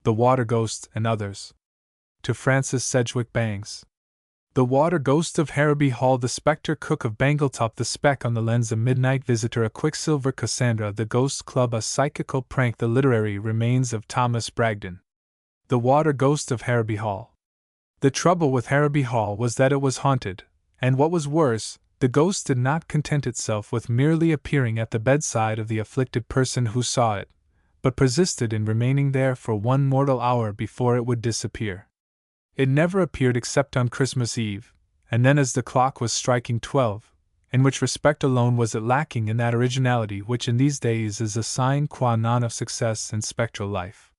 The Water Ghost and Others. To Francis Sedgwick Bangs. The Water Ghost of Harrowby Hall, the Spectre Cook of Bangletop, the Speck on the Lens, a Midnight Visitor, a Quicksilver Cassandra, the Ghost Club, a Psychical Prank, the Literary Remains of Thomas Bragdon. The Water Ghost of Harrowby Hall. The trouble with Harrowby Hall was that it was haunted, and what was worse, the ghost did not content itself with merely appearing at the bedside of the afflicted person who saw it, but persisted in remaining there for one mortal hour before it would disappear. It never appeared except on Christmas Eve, and then as the clock was striking 12, in which respect alone was it lacking in that originality which in these days is a sine qua non of success in spectral life.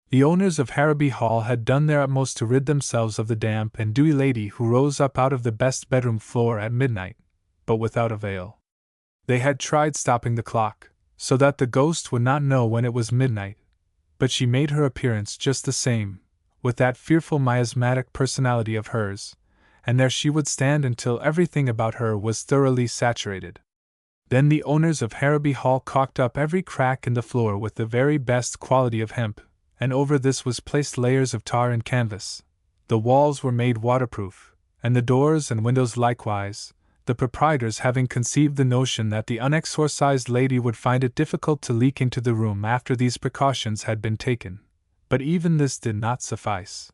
The owners of Harrowby Hall had done their utmost to rid themselves of the damp and dewy lady who rose up out of the best bedroom floor at midnight, but without avail. They had tried stopping the clock, so that the ghost would not know when it was midnight, but she made her appearance just the same, with that fearful miasmatic personality of hers, and there she would stand until everything about her was thoroughly saturated. Then the owners of Harrowby Hall caulked up every crack in the floor with the very best quality of hemp, and over this was placed layers of tar and canvas. The walls were made waterproof, and the doors and windows likewise, the proprietors having conceived the notion that the unexorcised lady would find it difficult to leak into the room after these precautions had been taken. But even this did not suffice.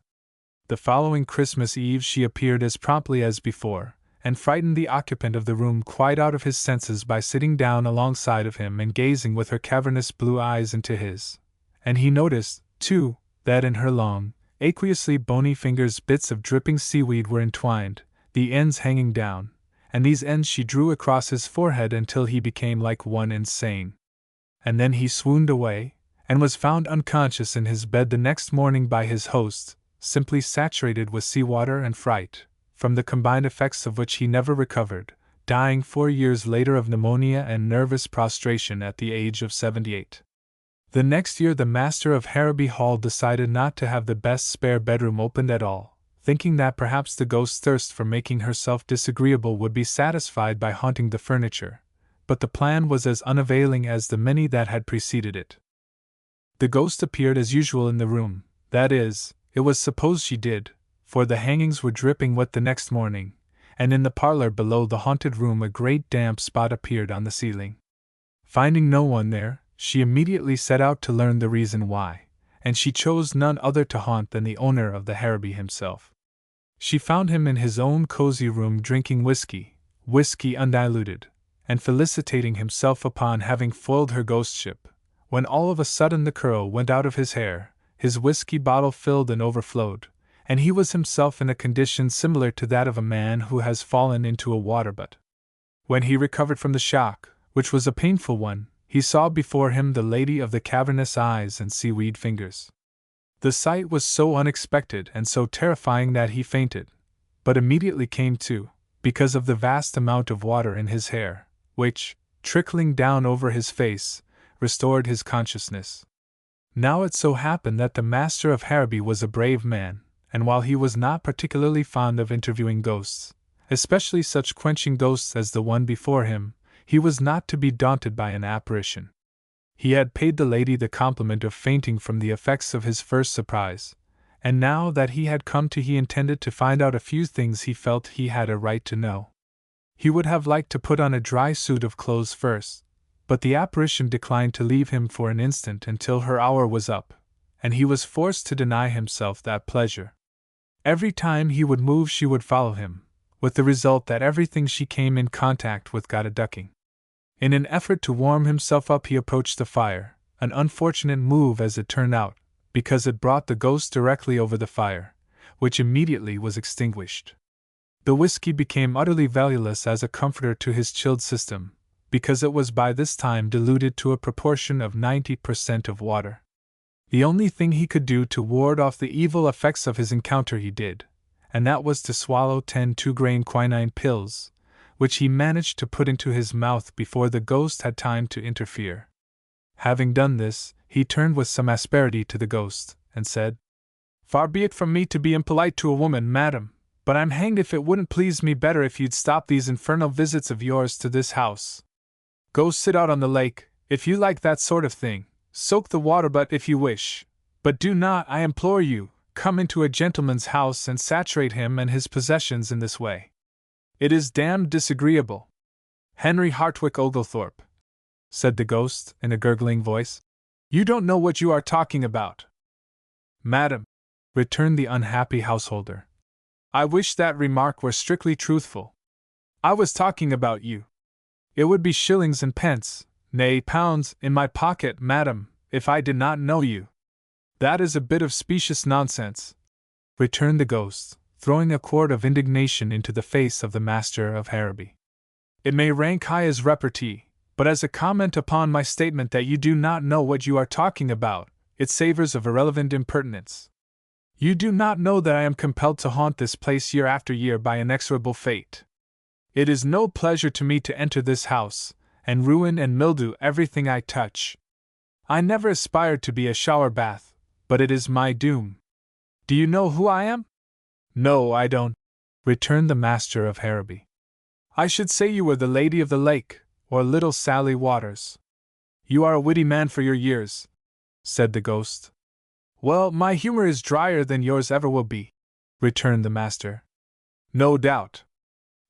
The following Christmas Eve she appeared as promptly as before, and frightened the occupant of the room quite out of his senses by sitting down alongside of him and gazing with her cavernous blue eyes into his. And he noticed, too, that in her long, aqueously bony fingers bits of dripping seaweed were entwined, the ends hanging down, and these ends she drew across his forehead until he became like one insane. And then he swooned away, and was found unconscious in his bed the next morning by his host, simply saturated with seawater and fright, from the combined effects of which he never recovered, dying 4 years later of pneumonia and nervous prostration at the age of 78. The next year the master of Harrowby Hall decided not to have the best spare bedroom opened at all, thinking that perhaps the ghost's thirst for making herself disagreeable would be satisfied by haunting the furniture, but the plan was as unavailing as the many that had preceded it. The ghost appeared as usual in the room, that is, it was supposed she did, for the hangings were dripping wet the next morning, and in the parlor below the haunted room a great damp spot appeared on the ceiling. Finding no one there, she immediately set out to learn the reason why, and she chose none other to haunt than the owner of the Harrowby himself. She found him in his own cozy room drinking whiskey undiluted, and felicitating himself upon having foiled her ghostship, when all of a sudden the curl went out of his hair, his whiskey bottle filled and overflowed, and he was himself in a condition similar to that of a man who has fallen into a water butt. When he recovered from the shock, which was a painful one, he saw before him the lady of the cavernous eyes and seaweed fingers. The sight was so unexpected and so terrifying that he fainted, but immediately came to, because of the vast amount of water in his hair, which, trickling down over his face, restored his consciousness. Now it so happened that the master of Harrowby was a brave man, and while he was not particularly fond of interviewing ghosts, especially such quenching ghosts as the one before him, he was not to be daunted by an apparition. He had paid the lady the compliment of fainting from the effects of his first surprise, and now that he had come to he intended to find out a few things he felt he had a right to know. He would have liked to put on a dry suit of clothes first, but the apparition declined to leave him for an instant until her hour was up, and he was forced to deny himself that pleasure. Every time he would move she would follow him, with the result that everything she came in contact with got a ducking. In an effort to warm himself up he approached the fire, an unfortunate move as it turned out, because it brought the ghost directly over the fire, which immediately was extinguished. The whiskey became utterly valueless as a comforter to his chilled system, because it was by this time diluted to a proportion of 90% of water. The only thing he could do to ward off the evil effects of his encounter he did, and that was to swallow 10 2-grain quinine pills, which he managed to put into his mouth before the ghost had time to interfere. Having done this, he turned with some asperity to the ghost, and said, "Far be it from me to be impolite to a woman, madam, but I'm hanged if it wouldn't please me better if you'd stop these infernal visits of yours to this house. Go sit out on the lake, if you like that sort of thing, soak the water butt if you wish, But do not, I implore you, come into a gentleman's house and saturate him and his possessions in this way. It is damned disagreeable. Henry Hartwick Oglethorpe, said the ghost in a gurgling voice, you don't know what you are talking about. Madam, returned the unhappy householder, I wish that remark were strictly truthful. I was talking about you. It would be shillings and pence, nay, pounds, in my pocket, madam, if I did not know you. That is a bit of specious nonsense, returned the ghost, throwing a quart of indignation into the face of the master of Harrowby. It may rank high as repartee, but as a comment upon my statement that you do not know what you are talking about, it savors of irrelevant impertinence. You do not know that I am compelled to haunt this place year after year by inexorable fate. It is no pleasure to me to enter this house, and ruin and mildew everything I touch. I never aspired to be a shower bath, but it is my doom. Do you know who I am? No, I don't, returned the master of Harrowby. I should say you were the Lady of the Lake, or Little Sally Waters. You are a witty man for your years, said the ghost. Well, my humor is drier than yours ever will be, returned the master. No doubt.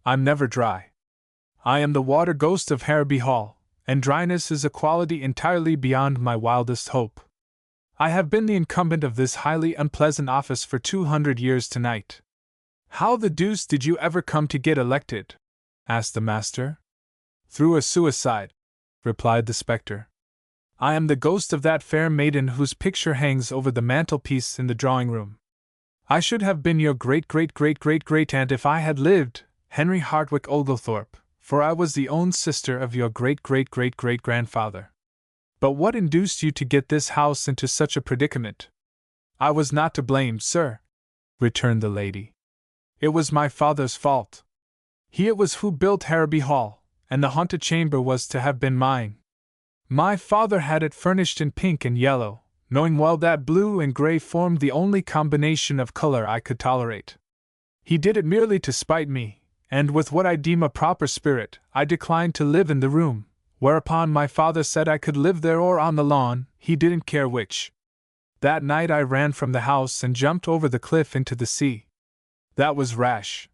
I'm never dry. I am the water ghost of Harrowby Hall, and dryness is a quality entirely beyond my wildest hope. I have been the incumbent of this highly unpleasant office for 200 years tonight. How the deuce did you ever come to get elected? Asked the master. Through a suicide, replied the spectre. I am the ghost of that fair maiden whose picture hangs over the mantelpiece in the drawing-room. I should have been your great-great-great-great-great-aunt if I had lived, Henry Hartwick Oglethorpe, for I was the own sister of your great-great-great-great-grandfather. But what induced you to get this house into such a predicament? I was not to blame, sir, returned the lady. It was my father's fault. He it was who built Harrowby Hall, and the haunted chamber was to have been mine. My father had it furnished in pink and yellow, knowing well that blue and gray formed the only combination of color I could tolerate. He did it merely to spite me, and with what I deem a proper spirit, I declined to live in the room, whereupon my father said I could live there or on the lawn, he didn't care which. That night I ran from the house and jumped over the cliff into the sea. That was rash,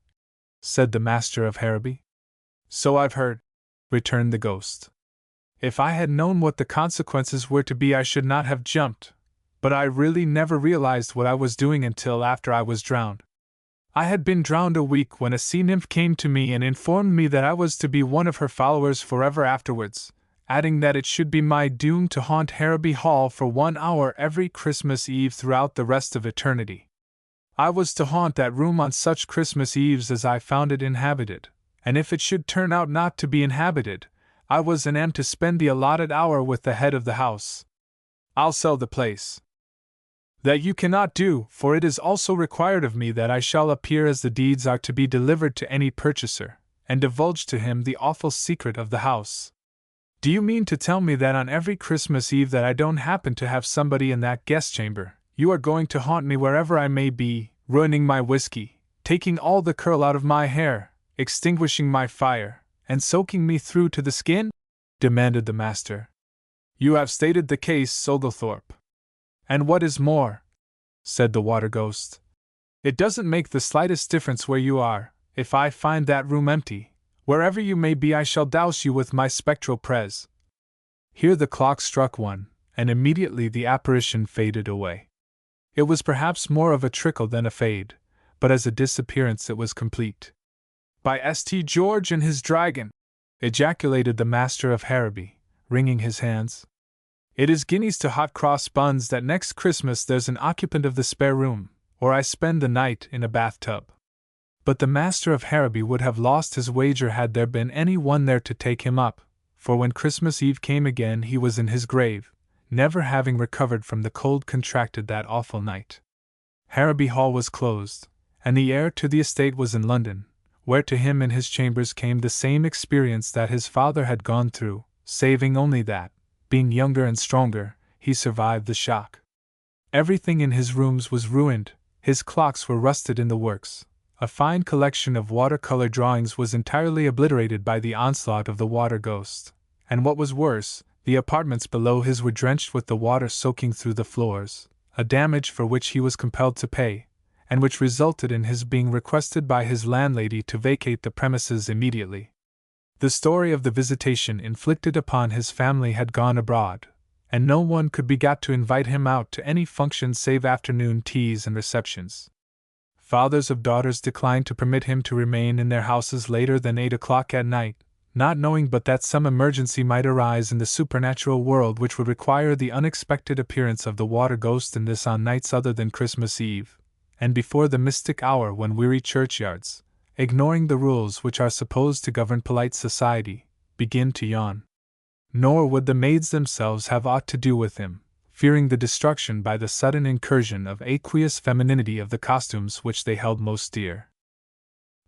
said the master of Harrowby. So I've heard, returned the ghost. If I had known what the consequences were to be, I should not have jumped, but I really never realized what I was doing until after I was drowned. I had been drowned a week when a sea nymph came to me and informed me that I was to be one of her followers forever afterwards, adding that it should be my doom to haunt Harrowby Hall for 1 hour every Christmas Eve throughout the rest of eternity. I was to haunt that room on such Christmas Eves as I found it inhabited, and if it should turn out not to be inhabited, I was and am to spend the allotted hour with the head of the house. I'll sell the place. That you cannot do, for it is also required of me that I shall appear as the deeds are to be delivered to any purchaser, and divulge to him the awful secret of the house. Do you mean to tell me that on every Christmas Eve that I don't happen to have somebody in that guest chamber, you are going to haunt me wherever I may be, ruining my whiskey, taking all the curl out of my hair, extinguishing my fire, and soaking me through to the skin? Demanded the master. You have stated the case, Oglethorpe. And what is more, said the water ghost, it doesn't make the slightest difference where you are. If I find that room empty, wherever you may be, I shall douse you with my spectral prez. Here the clock struck 1, and immediately the apparition faded away. It was perhaps more of a trickle than a fade, but as a disappearance it was complete. By St. George and his dragon! Ejaculated the master of Harrowby, wringing his hands. It is guineas to hot cross buns that next Christmas there's an occupant of the spare room, or I spend the night in a bathtub. But the master of Harrowby would have lost his wager had there been any one there to take him up, for when Christmas Eve came again he was in his grave, never having recovered from the cold contracted that awful night. Harrowby Hall was closed, and the heir to the estate was in London, where to him in his chambers came the same experience that his father had gone through, saving only that, being younger and stronger, he survived the shock. Everything in his rooms was ruined, his clocks were rusted in the works, a fine collection of watercolor drawings was entirely obliterated by the onslaught of the water ghost, and what was worse, the apartments below his were drenched with the water soaking through the floors, a damage for which he was compelled to pay, and which resulted in his being requested by his landlady to vacate the premises immediately. The story of the visitation inflicted upon his family had gone abroad, and no one could be got to invite him out to any functions save afternoon teas and receptions. Fathers of daughters declined to permit him to remain in their houses later than 8 o'clock at night, not knowing but that some emergency might arise in the supernatural world which would require the unexpected appearance of the water ghost in this on nights other than Christmas Eve, and before the mystic hour when weary churchyards, ignoring the rules which are supposed to govern polite society, begin to yawn. Nor would the maids themselves have aught to do with him, fearing the destruction by the sudden incursion of aqueous femininity of the costumes which they held most dear.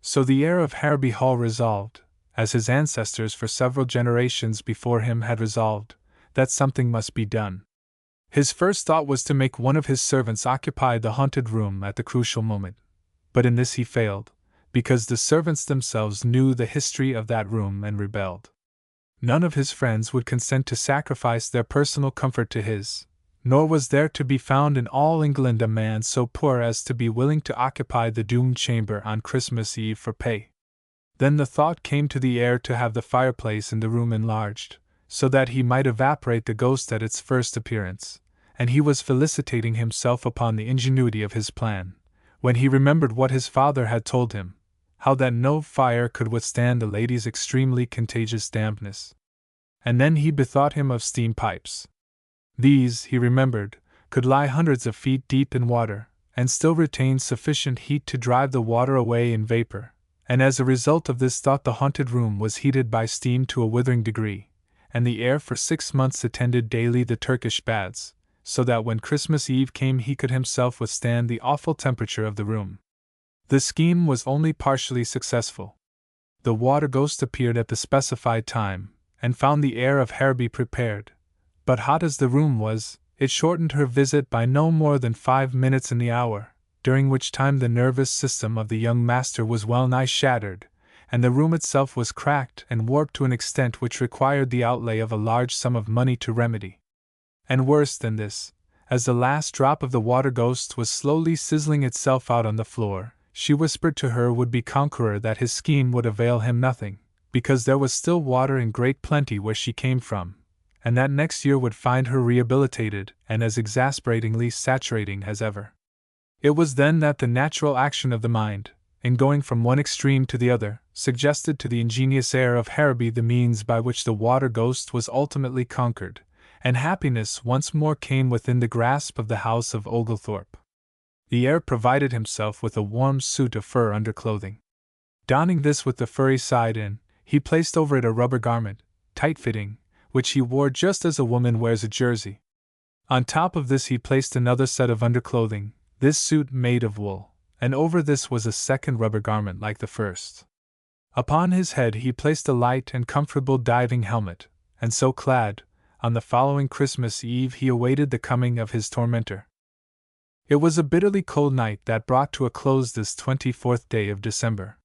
So the heir of Harrowby Hall resolved, as his ancestors for several generations before him had resolved, that something must be done. His first thought was to make one of his servants occupy the haunted room at the crucial moment, but in this he failed, because the servants themselves knew the history of that room and rebelled. None of his friends would consent to sacrifice their personal comfort to his, nor was there to be found in all England a man so poor as to be willing to occupy the doomed chamber on Christmas Eve for pay. Then the thought came to the heir to have the fireplace in the room enlarged, so that he might evaporate the ghost at its first appearance, and he was felicitating himself upon the ingenuity of his plan, when he remembered what his father had told him, how that no fire could withstand a lady's extremely contagious dampness. And then he bethought him of steam pipes. These, he remembered, could lie hundreds of feet deep in water, and still retain sufficient heat to drive the water away in vapor, and as a result of this thought the haunted room was heated by steam to a withering degree, and the heir for 6 months attended daily the Turkish baths, so that when Christmas Eve came he could himself withstand the awful temperature of the room. The scheme was only partially successful. The water ghost appeared at the specified time, and found the heir of Harrowby prepared, but hot as the room was, it shortened her visit by no more than 5 minutes in the hour, during which time the nervous system of the young master was well nigh shattered, and the room itself was cracked and warped to an extent which required the outlay of a large sum of money to remedy. And worse than this, as the last drop of the water ghost was slowly sizzling itself out on the floor, she whispered to her would-be conqueror that his scheme would avail him nothing, because there was still water in great plenty where she came from, and that next year would find her rehabilitated and as exasperatingly saturating as ever. It was then that the natural action of the mind, in going from one extreme to the other, suggested to the ingenious heir of Harrowby the means by which the water ghost was ultimately conquered, and happiness once more came within the grasp of the house of Oglethorpe. The heir provided himself with a warm suit of fur underclothing. Donning this with the furry side in, he placed over it a rubber garment, tight-fitting, which he wore just as a woman wears a jersey. On top of this he placed another set of underclothing, this suit made of wool, and over this was a second rubber garment like the first. Upon his head he placed a light and comfortable diving helmet, and so clad, on the following Christmas Eve he awaited the coming of his tormentor. It was a bitterly cold night that brought to a close this 24th day of December.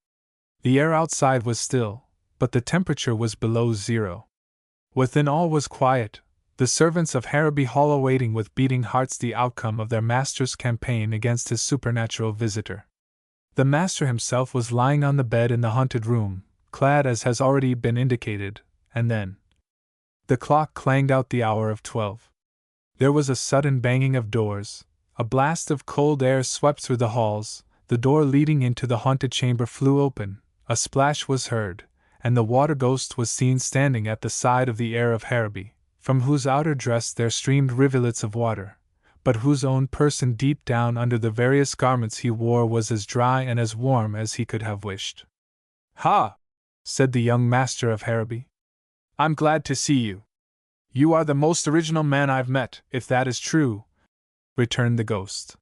The air outside was still, but the temperature was below zero. Within all was quiet, the servants of Harrowby Hall awaiting with beating hearts the outcome of their master's campaign against his supernatural visitor. The master himself was lying on the bed in the haunted room, clad as has already been indicated, and then the clock clanged out the hour of 12. There was a sudden banging of doors, a blast of cold air swept through the halls, the door leading into the haunted chamber flew open, a splash was heard, and the water ghost was seen standing at the side of the heir of Harrowby, from whose outer dress there streamed rivulets of water, but whose own person deep down under the various garments he wore was as dry and as warm as he could have wished. "Ha!" said the young master of Harrowby. "I'm glad to see you. You are the most original man I've met, if that is true," returned the ghost.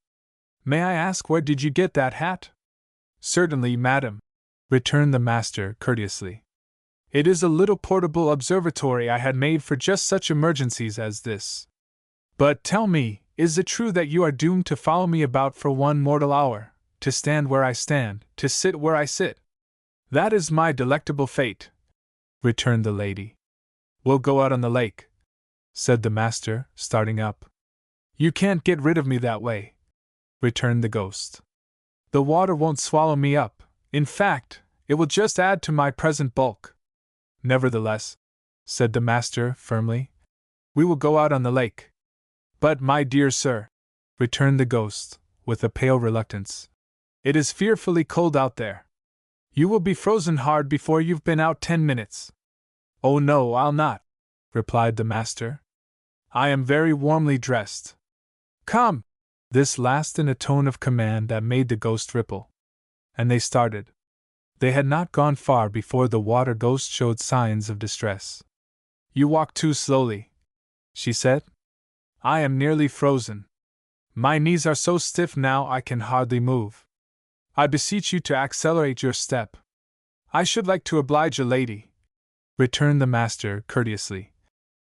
"May I ask where did you get that hat?" "Certainly, madam," returned the master courteously. "It is a little portable observatory I had made for just such emergencies as this. But tell me, is it true that you are doomed to follow me about for one mortal hour, to stand where I stand, to sit where I sit?" "That is my delectable fate," returned the lady. "We'll go out on the lake," said the master, starting up. You can't get rid of me that way, returned the ghost. The water won't swallow me up. In fact, it will just add to my present bulk. Nevertheless, said the master firmly, we will go out on the lake. But, my dear sir, returned the ghost, with a pale reluctance, it is fearfully cold out there. You will be frozen hard before you've been out 10 minutes. Oh no, I'll not, replied the master. I am very warmly dressed. Come! This last in a tone of command that made the ghost ripple. And they started. They had not gone far before the water ghost showed signs of distress. You walk too slowly, she said. I am nearly frozen. My knees are so stiff now I can hardly move. I beseech you to accelerate your step. I should like to oblige a lady, returned the master courteously.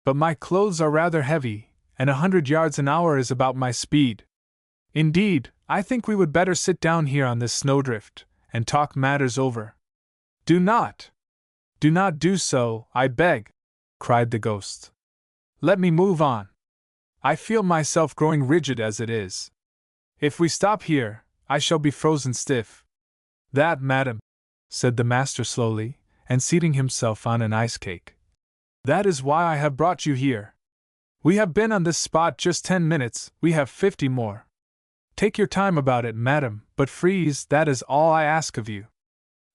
But my clothes are rather heavy, and 100 yards an hour is about my speed. Indeed, I think we would better sit down here on this snowdrift, and talk matters over. Do not do so, I beg, cried the ghost. Let me move on. I feel myself growing rigid as it is. If we stop here, I shall be frozen stiff. That, madam, said the master slowly, and seating himself on an ice cake. That is why I have brought you here. We have been on this spot just 10 minutes, we have 50 more. Take your time about it, madam, but freeze, that is all I ask of you.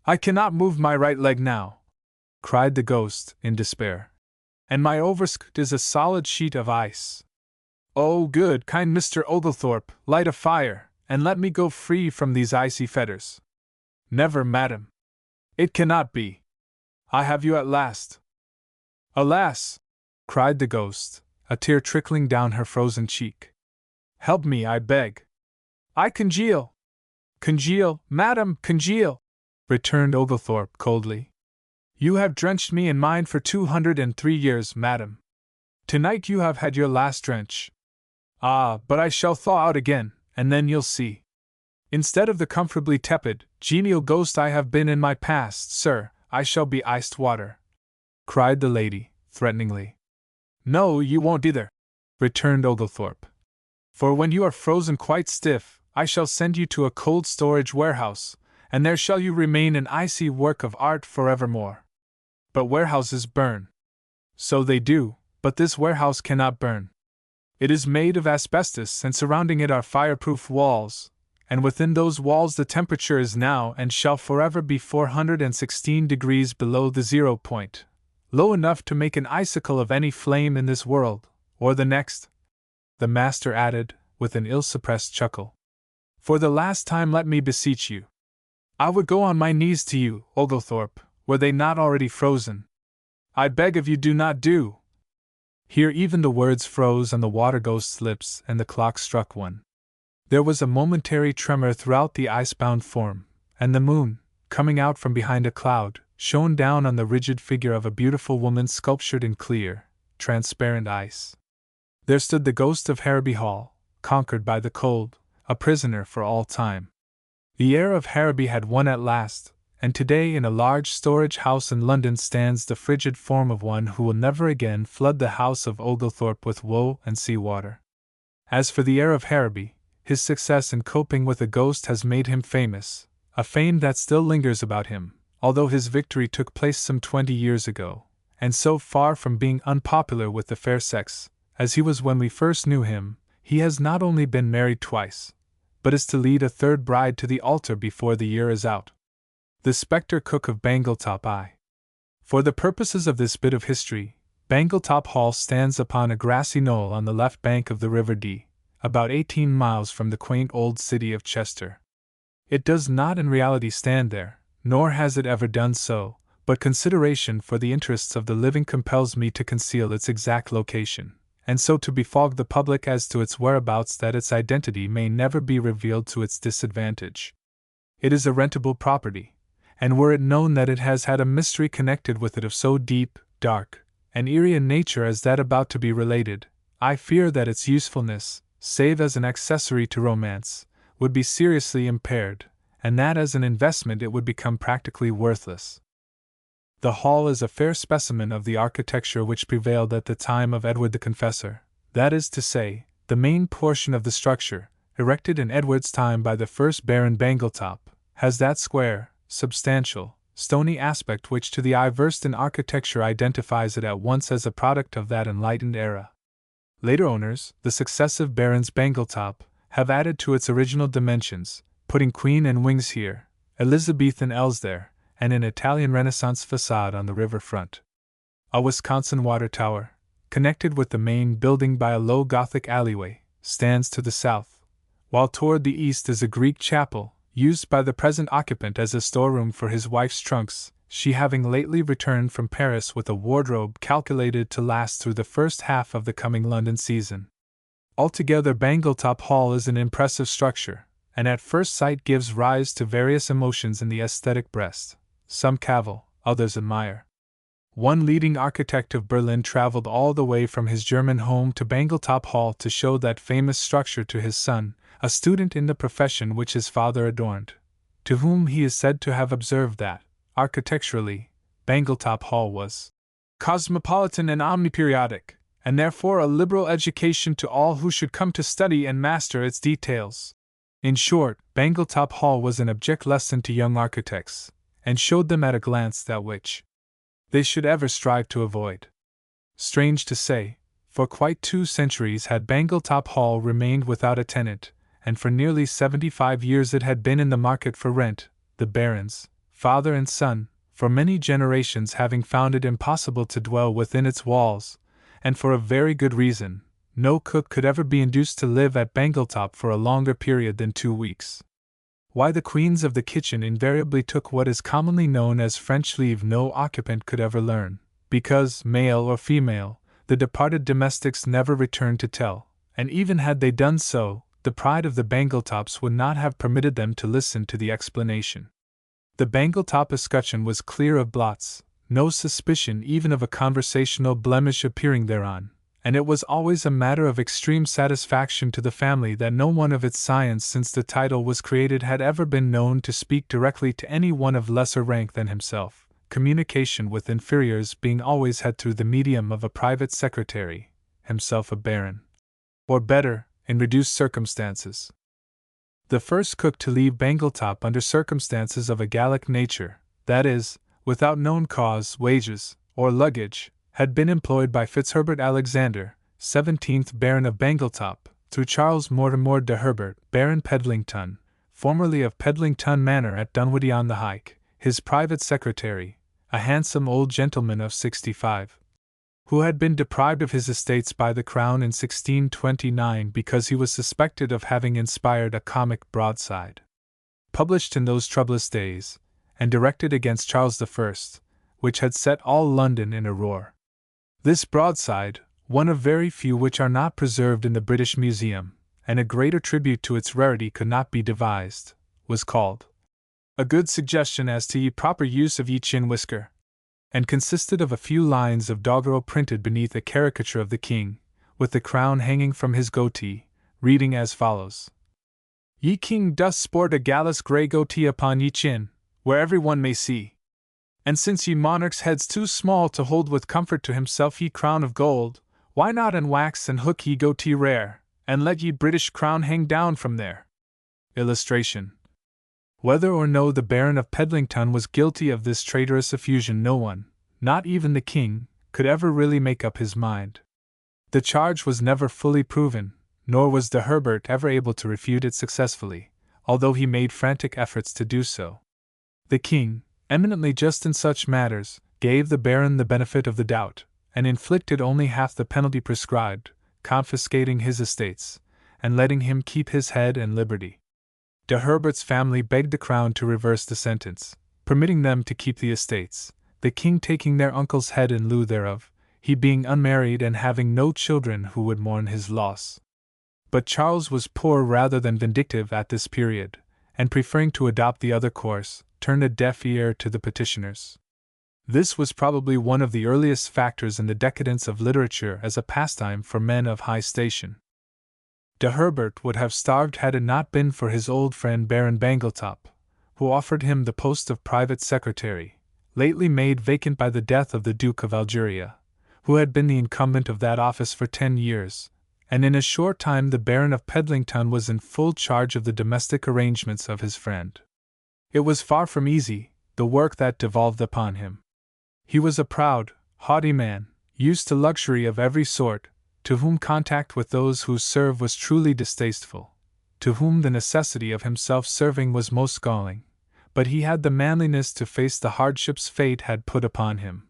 I cannot move my right leg now, cried the ghost, in despair. And my overskirt is a solid sheet of ice. Oh, good, kind Mr. Oglethorpe, light a fire, and let me go free from these icy fetters. Never, madam. It cannot be. I have you at last. Alas! Cried the ghost, a tear trickling down her frozen cheek. Help me, I beg. I congeal. Congeal, madam, congeal, returned Oglethorpe coldly. You have drenched me in mine for 203 years, madam. Tonight you have had your last drench. Ah, but I shall thaw out again, and then you'll see. Instead of the comfortably tepid, genial ghost I have been in my past, sir, I shall be iced water, cried the lady, threateningly. No, you won't either, returned Oglethorpe. For when you are frozen quite stiff, I shall send you to a cold storage warehouse, and there shall you remain an icy work of art forevermore. But warehouses burn. So they do, but this warehouse cannot burn. It is made of asbestos, and surrounding it are fireproof walls, and within those walls the temperature is now and shall forever be 416 degrees below the 0 point, low enough to make an icicle of any flame in this world, or the next, the master added, with an ill-suppressed chuckle. For the last time let me beseech you. I would go on my knees to you, Oglethorpe, were they not already frozen. I beg of you do not do. Here even the words froze on the water ghost's lips and the clock struck 1. There was a momentary tremor throughout the icebound form, and the moon, coming out from behind a cloud, shone down on the rigid figure of a beautiful woman sculptured in clear, transparent ice. There stood the ghost of Harrowby Hall, conquered by the cold, a prisoner for all time. The heir of Harrowby had won at last, and today in a large storage house in London stands the frigid form of one who will never again flood the house of Oglethorpe with woe and sea water. As for the heir of Harrowby, his success in coping with a ghost has made him famous, a fame that still lingers about him, although his victory took place some 20 years ago, and so far from being unpopular with the fair sex, as he was when we first knew him, he has not only been married twice, but is to lead a third bride to the altar before the year is out. The Spectre Cook of Bangletop I. For the purposes of this bit of history, Bangletop Hall stands upon a grassy knoll on the left bank of the River Dee, about 18 miles from the quaint old city of Chester. It does not in reality stand there, nor has it ever done so, but consideration for the interests of the living compels me to conceal its exact location, and so to befog the public as to its whereabouts that its identity may never be revealed to its disadvantage. It is a rentable property, and were it known that it has had a mystery connected with it of so deep, dark, and eerie a nature as that about to be related, I fear that its usefulness, save as an accessory to romance, would be seriously impaired, and that as an investment it would become practically worthless. The hall is a fair specimen of the architecture which prevailed at the time of Edward the Confessor, that is to say, the main portion of the structure, erected in Edward's time by the first Baron Bangletop, has that square, substantial, stony aspect which to the eye versed in architecture identifies it at once as a product of that enlightened era. Later owners, the successive Barons Bangletop, have added to its original dimensions, putting Queen and wings here, Elizabethan ells there, and an Italian Renaissance facade on the river front. A Wisconsin water tower, connected with the main building by a low Gothic alleyway, stands to the south, while toward the east is a Greek chapel, used by the present occupant as a storeroom for his wife's trunks, she having lately returned from Paris with a wardrobe calculated to last through the first half of the coming London season. Altogether, Bangletop Hall is an impressive structure, and at first sight gives rise to various emotions in the aesthetic breast. Some cavil, others admire. One leading architect of Berlin traveled all the way from his German home to Bangletop Hall to show that famous structure to his son, a student in the profession which his father adorned, to whom he is said to have observed that, architecturally, Bangletop Hall was cosmopolitan and omniperiodic, and therefore a liberal education to all who should come to study and master its details. In short, Bangletop Hall was an object lesson to young architects, and showed them at a glance that which they should ever strive to avoid. Strange to say, for quite 2 centuries had Bangletop Hall remained without a tenant, and for nearly 75 years it had been in the market for rent, the barons, father and son, for many generations having found it impossible to dwell within its walls, and for a very good reason. No cook could ever be induced to live at Bangletop for a longer period than 2 weeks. Why the queens of the kitchen invariably took what is commonly known as French leave no occupant could ever learn, because, male or female, the departed domestics never returned to tell, and even had they done so, the pride of the Bangletops would not have permitted them to listen to the explanation. The Bangletop escutcheon was clear of blots, no suspicion even of a conversational blemish appearing thereon, and it was always a matter of extreme satisfaction to the family that no one of its scions since the title was created had ever been known to speak directly to any one of lesser rank than himself, communication with inferiors being always had through the medium of a private secretary, himself a baron. Or better, in reduced circumstances. The first cook to leave Bangletop under circumstances of a Gallic nature, that is, without known cause, wages, or luggage, had been employed by Fitzherbert Alexander, 17th Baron of Bangletop, through Charles Mortimer de Herbert, Baron Pedlington, formerly of Pedlington Manor at Dunwoody-on-the-Hike, his private secretary, a handsome old gentleman of 65, who had been deprived of his estates by the Crown in 1629 because he was suspected of having inspired a comic broadside, published in those troublous days, and directed against Charles I, which had set all London in a roar. This broadside, one of very few which are not preserved in the British Museum, and a greater tribute to its rarity could not be devised, was called A Good Suggestion as to ye Proper Use of ye Chin Whisker, and consisted of a few lines of doggerel printed beneath a caricature of the king, with the crown hanging from his goatee, reading as follows: Ye king doth sport a gallus grey goatee upon ye chin, where every one may see. And since ye monarch's head's too small to hold with comfort to himself ye crown of gold, why not unwax and hook ye goatee rare, and let ye British crown hang down from there? Illustration. Whether or no the Baron of Pedlington was guilty of this traitorous effusion no one, not even the king, could ever really make up his mind. The charge was never fully proven, nor was de Herbert ever able to refute it successfully, although he made frantic efforts to do so. The king, eminently just in such matters, gave the Baron the benefit of the doubt, and inflicted only half the penalty prescribed, confiscating his estates, and letting him keep his head and liberty. De Herbert's family begged the crown to reverse the sentence, permitting them to keep the estates, the king taking their uncle's head in lieu thereof, he being unmarried and having no children who would mourn his loss. But Charles was poor rather than vindictive at this period, and preferring to adopt the other course, turned a deaf ear to the petitioners. This was probably one of the earliest factors in the decadence of literature as a pastime for men of high station. De Herbert would have starved had it not been for his old friend Baron Bangletop, who offered him the post of private secretary, lately made vacant by the death of the Duke of Algeria, who had been the incumbent of that office for 10 years, and in a short time the Baron of Pedlington was in full charge of the domestic arrangements of his friend. It was far from easy, the work that devolved upon him. He was a proud, haughty man, used to luxury of every sort, to whom contact with those who serve was truly distasteful, to whom the necessity of himself serving was most galling, but he had the manliness to face the hardships fate had put upon him,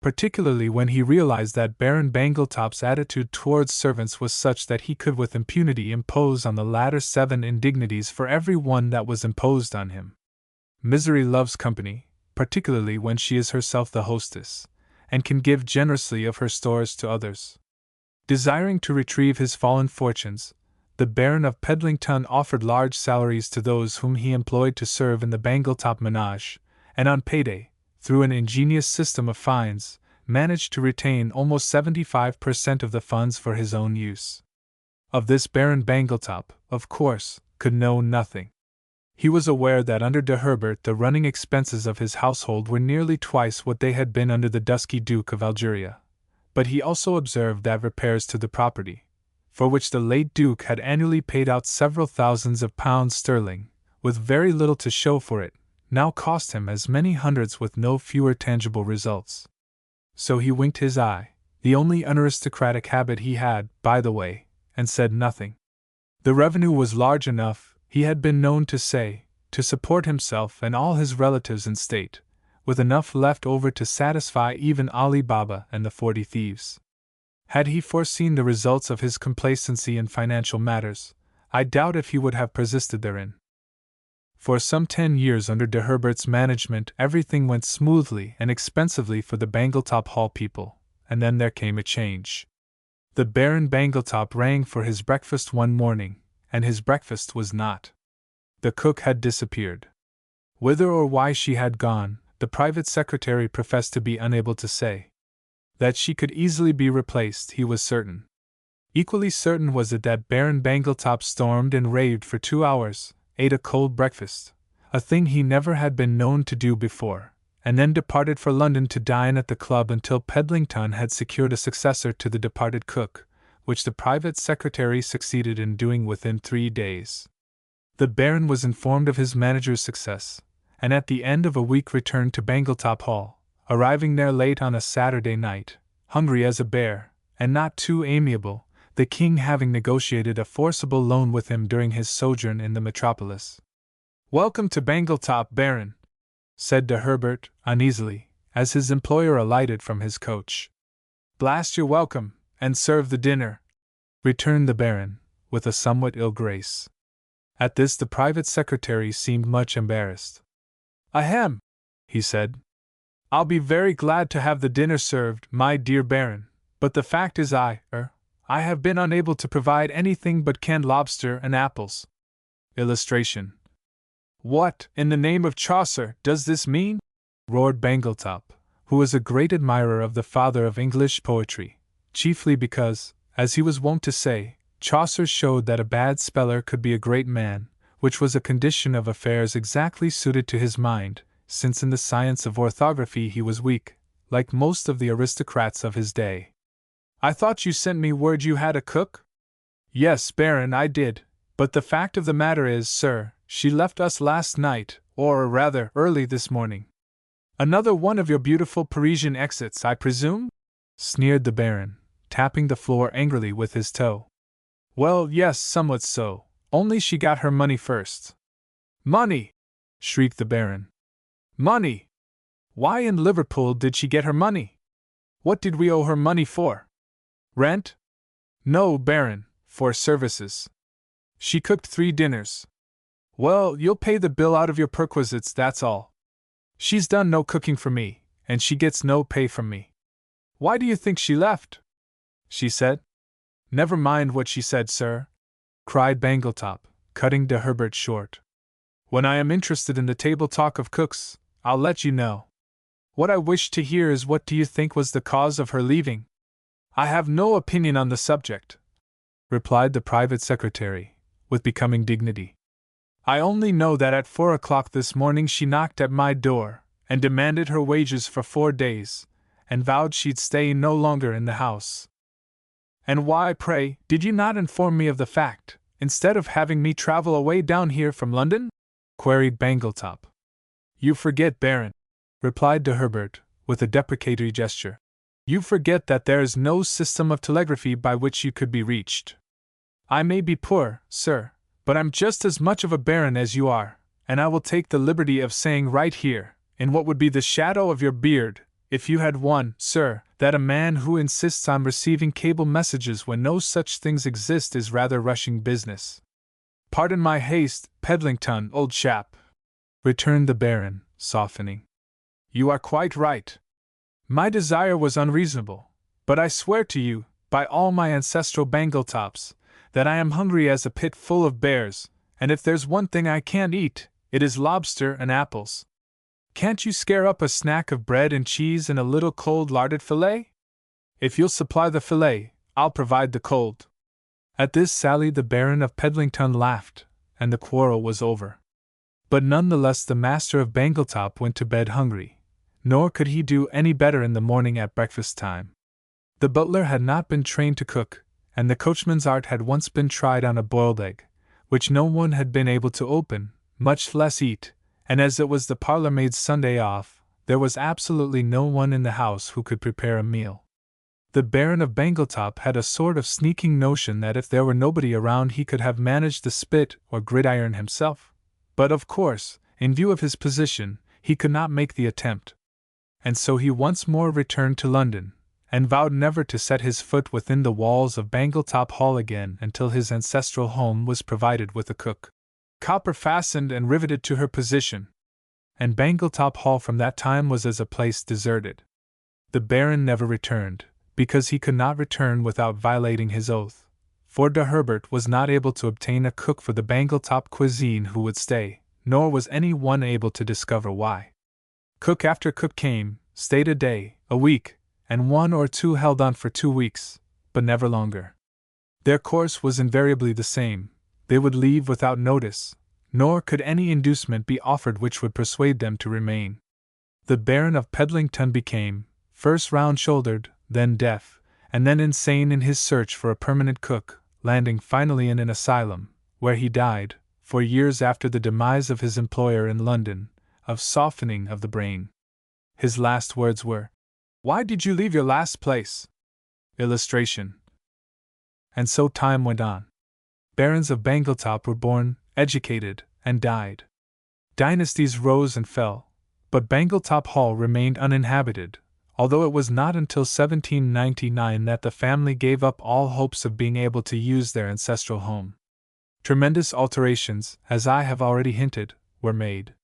particularly when he realized that Baron Bangletop's attitude towards servants was such that he could with impunity impose on the latter 7 indignities for every one that was imposed on him. Misery loves company, particularly when she is herself the hostess, and can give generously of her stores to others. Desiring to retrieve his fallen fortunes, the Baron of Pedlington offered large salaries to those whom he employed to serve in the Bangletop menage, and on payday, through an ingenious system of fines, managed to retain almost 75% of the funds for his own use. Of this Baron Bangletop, of course, could know nothing. He was aware that under de Herbert the running expenses of his household were nearly twice what they had been under the dusky Duke of Algeria, but he also observed that repairs to the property, for which the late Duke had annually paid out several thousands of pounds sterling, with very little to show for it, now cost him as many hundreds with no fewer tangible results. So he winked his eye, the only unaristocratic habit he had, by the way, and said nothing. The revenue was large enough, he had been known to say, to support himself and all his relatives in state, with enough left over to satisfy even Ali Baba and the 40 thieves. Had he foreseen the results of his complacency in financial matters, I doubt if he would have persisted therein. For some 10 years under de Herbert's management everything went smoothly and expensively for the Bangletop Hall people, and then there came a change. The Baron Bangletop rang for his breakfast one morning, and his breakfast was not. The cook had disappeared. Whither or why she had gone, the private secretary professed to be unable to say. That she could easily be replaced, he was certain. Equally certain was it that Baron Bangletop stormed and raved for 2 hours, ate a cold breakfast, a thing he never had been known to do before, and then departed for London to dine at the club until Pedlington had secured a successor to the departed cook, which the private secretary succeeded in doing within 3 days. The Baron was informed of his manager's success, and at the end of a week returned to Bangletop Hall, arriving there late on a Saturday night, hungry as a bear, and not too amiable, the king having negotiated a forcible loan with him during his sojourn in the metropolis. "Welcome to Bangletop, Baron," said de Herbert, uneasily, as his employer alighted from his coach. "Blast your welcome, and serve the dinner," returned the Baron, with a somewhat ill grace. At this the private secretary seemed much embarrassed. "Ahem," he said. "I'll be very glad to have the dinner served, my dear Baron, but the fact is I have been unable to provide anything but canned lobster and apples." Illustration. "What, in the name of Chaucer, does this mean?" roared Bangletop, who was a great admirer of the father of English poetry, chiefly because, as he was wont to say, Chaucer showed that a bad speller could be a great man, which was a condition of affairs exactly suited to his mind, since in the science of orthography he was weak, like most of the aristocrats of his day. "I thought you sent me word you had a cook?" "Yes, Baron, I did, but the fact of the matter is, sir, she left us last night, or rather, early this morning." "Another one of your beautiful Parisian exits, I presume?" sneered the Baron, tapping the floor angrily with his toe. "Well, yes, somewhat so, only she got her money first." "Money!" shrieked the Baron. "Money! Why in Liverpool did she get her money? What did we owe her money for? Rent? No, Baron, for services. She cooked 3 dinners. Well, you'll pay the bill out of your perquisites, that's all. She's done no cooking for me, and she gets no pay from me. Why do you think she left?" "She said—" "Never mind what she said, sir," cried Bangletop, cutting de Herbert short. "When I am interested in the table talk of cooks, I'll let you know. What I wish to hear is what do you think was the cause of her leaving?" "I have no opinion on the subject," replied the private secretary, with becoming dignity. "I only know that at 4 o'clock this morning she knocked at my door, and demanded her wages for 4 days, and vowed she'd stay no longer in the house." And why, pray, did you not inform me of the fact, instead of having me travel away down here from London? Queried Bangletop. You forget, Baron, replied de Herbert, with a deprecatory gesture. You forget that there is no system of telegraphy by which you could be reached. I may be poor, sir, but I'm just as much of a baron as you are, and I will take the liberty of saying right here, in what would be the shadow of your beard, if you had one, sir, that a man who insists on receiving cable messages when no such things exist is rather rushing business. Pardon my haste, Pedlington, old chap, returned the Baron, softening. You are quite right. My desire was unreasonable, but I swear to you, by all my ancestral Bangletops, that I am hungry as a pit full of bears, and if there's one thing I can't eat, it is lobster and apples. Can't you scare up a snack of bread and cheese and a little cold larded fillet? If you'll supply the fillet, I'll provide the cold. At this sally the Baron of Pedlington laughed, and the quarrel was over. But none the less the master of Bangletop went to bed hungry, nor could he do any better in the morning at breakfast time. The butler had not been trained to cook, and the coachman's art had once been tried on a boiled egg, which no one had been able to open, much less eat, and as it was the parlour-maid's Sunday off, there was absolutely no one in the house who could prepare a meal. The Baron of Bangletop had a sort of sneaking notion that if there were nobody around he could have managed the spit or gridiron himself, but of course, in view of his position, he could not make the attempt. And so he once more returned to London, and vowed never to set his foot within the walls of Bangletop Hall again until his ancestral home was provided with a cook, copper-fastened and riveted to her position. And Bangletop Hall from that time was as a place deserted. The Baron never returned, because he could not return without violating his oath, for de Herbert was not able to obtain a cook for the Bangletop cuisine who would stay, nor was any one able to discover why. Cook after cook came, stayed a day, a week, and one or two held on for 2 weeks, but never longer. Their course was invariably the same: they would leave without notice, nor could any inducement be offered which would persuade them to remain. The Baron of Pedlington became, first round-shouldered, then deaf, and then insane in his search for a permanent cook, landing finally in an asylum, where he died, for years after the demise of his employer in London, of softening of the brain. His last words were, "Why did you leave your last place?" Illustration. And so time went on. Barons of Bangletop were born, educated, and died. Dynasties rose and fell, but Bangletop Hall remained uninhabited, although it was not until 1799 that the family gave up all hopes of being able to use their ancestral home. Tremendous alterations, as I have already hinted, were made.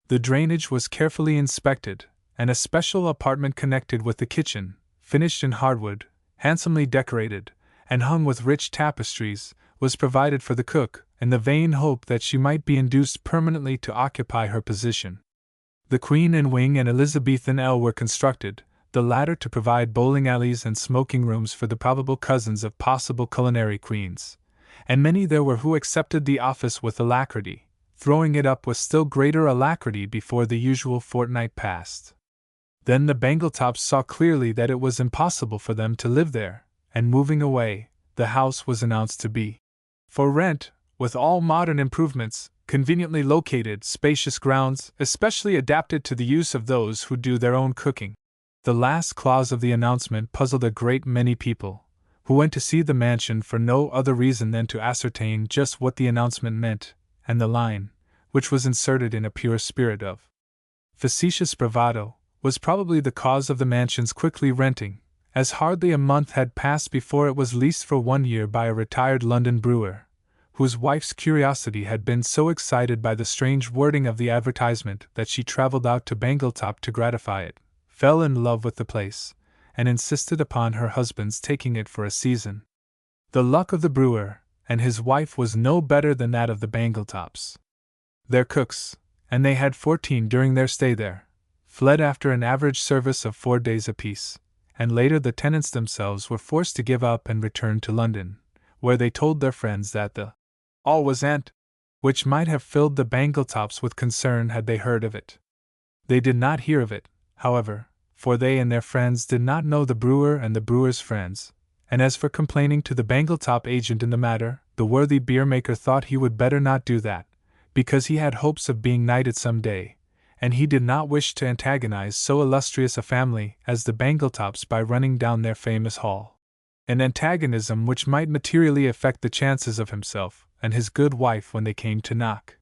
The drainage was carefully inspected, and a special apartment connected with the kitchen, finished in hardwood, handsomely decorated, and hung with rich tapestries, was provided for the cook, in the vain hope that she might be induced permanently to occupy her position. The Queen and Wing and Elizabethan Ell were constructed, the latter to provide bowling alleys and smoking rooms for the probable cousins of possible culinary queens, and many there were who accepted the office with alacrity, throwing it up with still greater alacrity before the usual fortnight passed. Then the Bangletops saw clearly that it was impossible for them to live there, and moving away, the house was announced to be for rent, with all modern improvements, conveniently located, spacious grounds, especially adapted to the use of those who do their own cooking. The last clause of the announcement puzzled a great many people, who went to see the mansion for no other reason than to ascertain just what the announcement meant, and the line, which was inserted in a pure spirit of facetious bravado, was probably the cause of the mansion's quickly renting, as hardly a month had passed before it was leased for 1 year by a retired London brewer, whose wife's curiosity had been so excited by the strange wording of the advertisement that she travelled out to Bangletop to gratify it, fell in love with the place, and insisted upon her husband's taking it for a season. The luck of the brewer and his wife was no better than that of the Bangletops. Their cooks, and they had 14 during their stay there, fled after an average service of 4 days apiece, and later the tenants themselves were forced to give up and return to London, where they told their friends that the all was ant, which might have filled the Bangletops with concern had they heard of it. They did not hear of it, however, for they and their friends did not know the brewer and the brewer's friends, and as for complaining to the Bangletop agent in the matter, the worthy beer maker thought he would better not do that, because he had hopes of being knighted some day, and he did not wish to antagonize so illustrious a family as the Bangletops by running down their famous hall. An antagonism which might materially affect the chances of himself and his good wife when they came to knock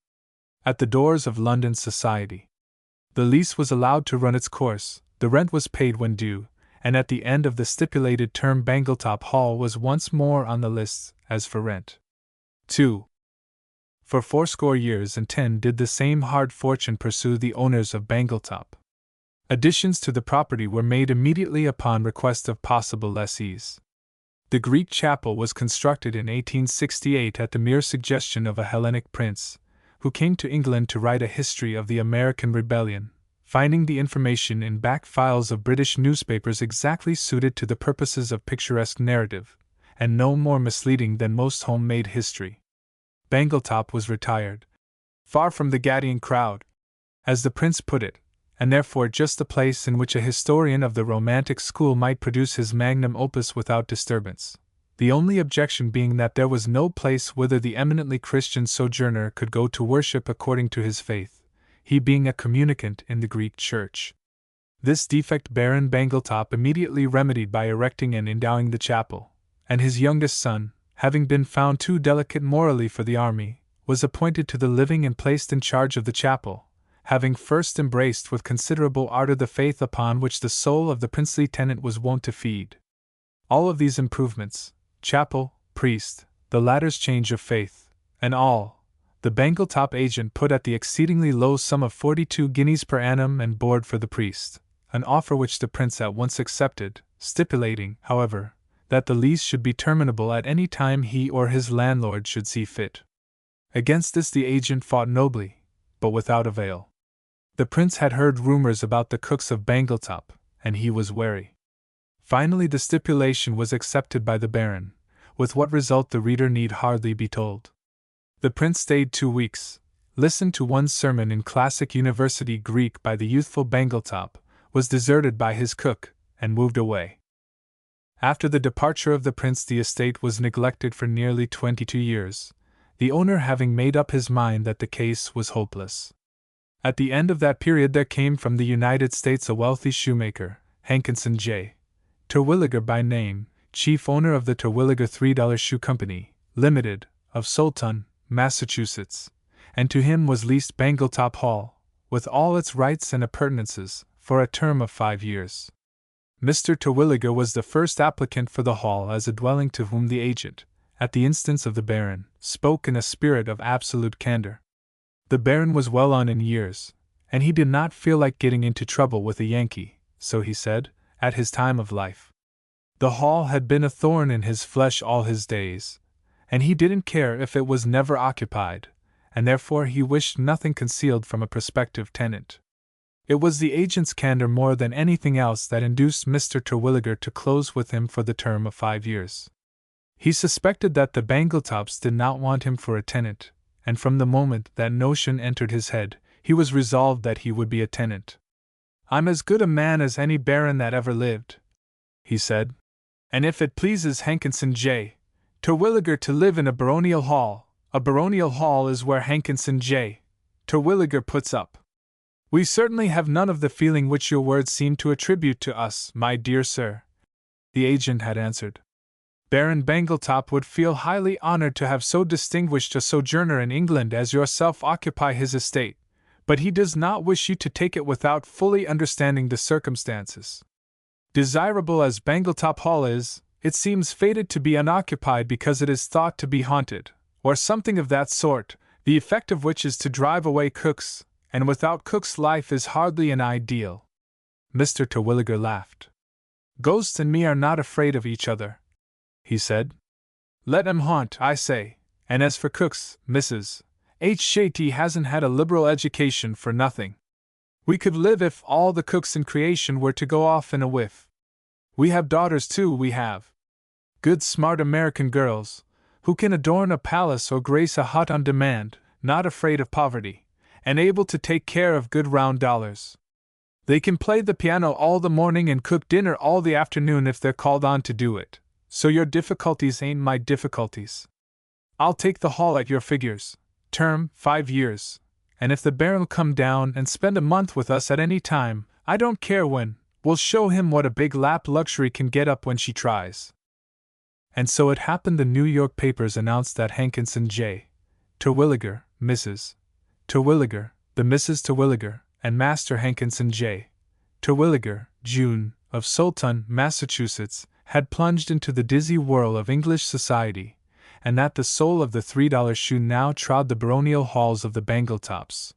at the doors of London society. The lease was allowed to run its course, the rent was paid when due, and at the end of the stipulated term Bangletop Hall was once more on the lists as for rent. 2. For 80 years and 10 did the same hard fortune pursue the owners of Bangletop. Additions to the property were made immediately upon request of possible lessees. The Greek chapel was constructed in 1868 at the mere suggestion of a Hellenic prince, who came to England to write a history of the American Rebellion, finding the information in back files of British newspapers exactly suited to the purposes of picturesque narrative, and no more misleading than most homemade history. Bangletop was retired, far from the Gadian crowd, as the prince put it, and therefore just the place in which a historian of the Romantic school might produce his magnum opus without disturbance, the only objection being that there was no place whither the eminently Christian sojourner could go to worship according to his faith, he being a communicant in the Greek church. This defect Baron Bangletop immediately remedied by erecting and endowing the chapel, and his youngest son, having been found too delicate morally for the army, was appointed to the living and placed in charge of the chapel, having first embraced with considerable ardor the faith upon which the soul of the princely tenant was wont to feed. All of these improvements, chapel, priest, the latter's change of faith, and all, the Bangletop agent put at the exceedingly low sum of 42 guineas per annum and board for the priest, an offer which the prince at once accepted, stipulating, however, that the lease should be terminable at any time he or his landlord should see fit. Against this the agent fought nobly, but without avail. The prince had heard rumors about the cooks of Bangletop, and he was wary. Finally the stipulation was accepted by the baron, with what result the reader need hardly be told. The prince stayed 2 weeks, listened to one sermon in classic university Greek by the youthful Bangletop, was deserted by his cook, and moved away. After the departure of the prince the estate was neglected for nearly 22 years, the owner having made up his mind that the case was hopeless. At the end of that period there came from the United States a wealthy shoemaker, Hankinson J. Terwilliger by name, chief owner of the Terwilliger $3 Shoe Company, Limited, of Soulton, Massachusetts, and to him was leased Bangletop Hall, with all its rights and appurtenances, for a term of 5 years. Mr. Terwilliger was the first applicant for the hall as a dwelling, to whom the agent, at the instance of the baron, spoke in a spirit of absolute candor. The baron was well on in years, and he did not feel like getting into trouble with a Yankee, so he said, at his time of life. The hall had been a thorn in his flesh all his days, and he didn't care if it was never occupied, and therefore he wished nothing concealed from a prospective tenant. It was the agent's candor more than anything else that induced Mr. Terwilliger to close with him for the term of 5 years. He suspected that the Bangletops did not want him for a tenant, and from the moment that notion entered his head, he was resolved that he would be a tenant. "I'm as good a man as any baron that ever lived," he said, "and if it pleases Hankinson J. Terwilliger to live in a baronial hall is where Hankinson J. Terwilliger puts up. We certainly have none of the feeling which your words seem to attribute to us, my dear sir," the agent had answered. "Baron Bangletop would feel highly honored to have so distinguished a sojourner in England as yourself occupy his estate, but he does not wish you to take it without fully understanding the circumstances. Desirable as Bangletop Hall is, it seems fated to be unoccupied because it is thought to be haunted, or something of that sort, the effect of which is to drive away cooks, and without cooks life is hardly an ideal." Mr. Terwilliger laughed. "Ghosts and me are not afraid of each other," he said. "Let 'em haunt, I say, and as for cooks, Mrs. H. Shatty hasn't had a liberal education for nothing. We could live if all the cooks in creation were to go off in a whiff. We have daughters too, we have. Good smart American girls, who can adorn a palace or grace a hut on demand, not afraid of poverty, and able to take care of good round dollars. They can play the piano all the morning and cook dinner all the afternoon if they're called on to do it, So your difficulties ain't my difficulties. I'll take the hall at your figures. Term, 5 years. And if the Baron'll come down and spend a month with us at any time, I don't care when, we'll show him what a big lap luxury can get up when she tries. And so it happened the New York papers announced that Hankinson J. Terwilliger, Mrs. Terwilliger, the Mrs. Terwilliger, and Master Hankinson J. Terwilliger, Jun., of Soulton, Massachusetts, had plunged into the dizzy whirl of English society, and that the soul of the $3 shoe now trod the baronial halls of the Bangletops.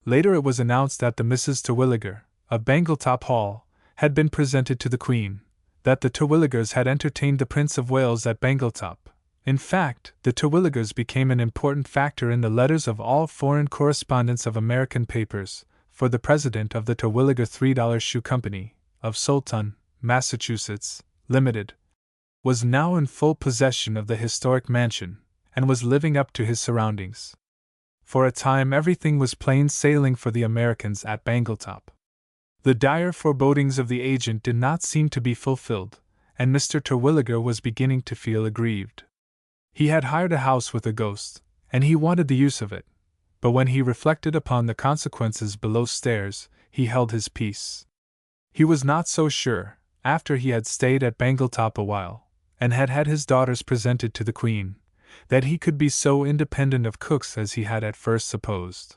Later it was announced that the Mrs. Terwilliger, of Bangletop Hall, had been presented to the Queen, that the Terwilligers had entertained the Prince of Wales at Bangletop. In fact, the Terwilligers became an important factor in the letters of all foreign correspondents of American papers, for the president of the Terwilliger $3 Shoe Company, of Soulton, Massachusetts, Limited, was now in full possession of the historic mansion, and was living up to his surroundings. For a time everything was plain sailing for the Americans at Bangletop. The dire forebodings of the agent did not seem to be fulfilled, and Mr. Terwilliger was beginning to feel aggrieved. He had hired a house with a ghost, and he wanted the use of it, but when he reflected upon the consequences below stairs, he held his peace. He was not so sure, after he had stayed at Bangletop a while, and had had his daughters presented to the Queen, that he could be so independent of cooks as he had at first supposed.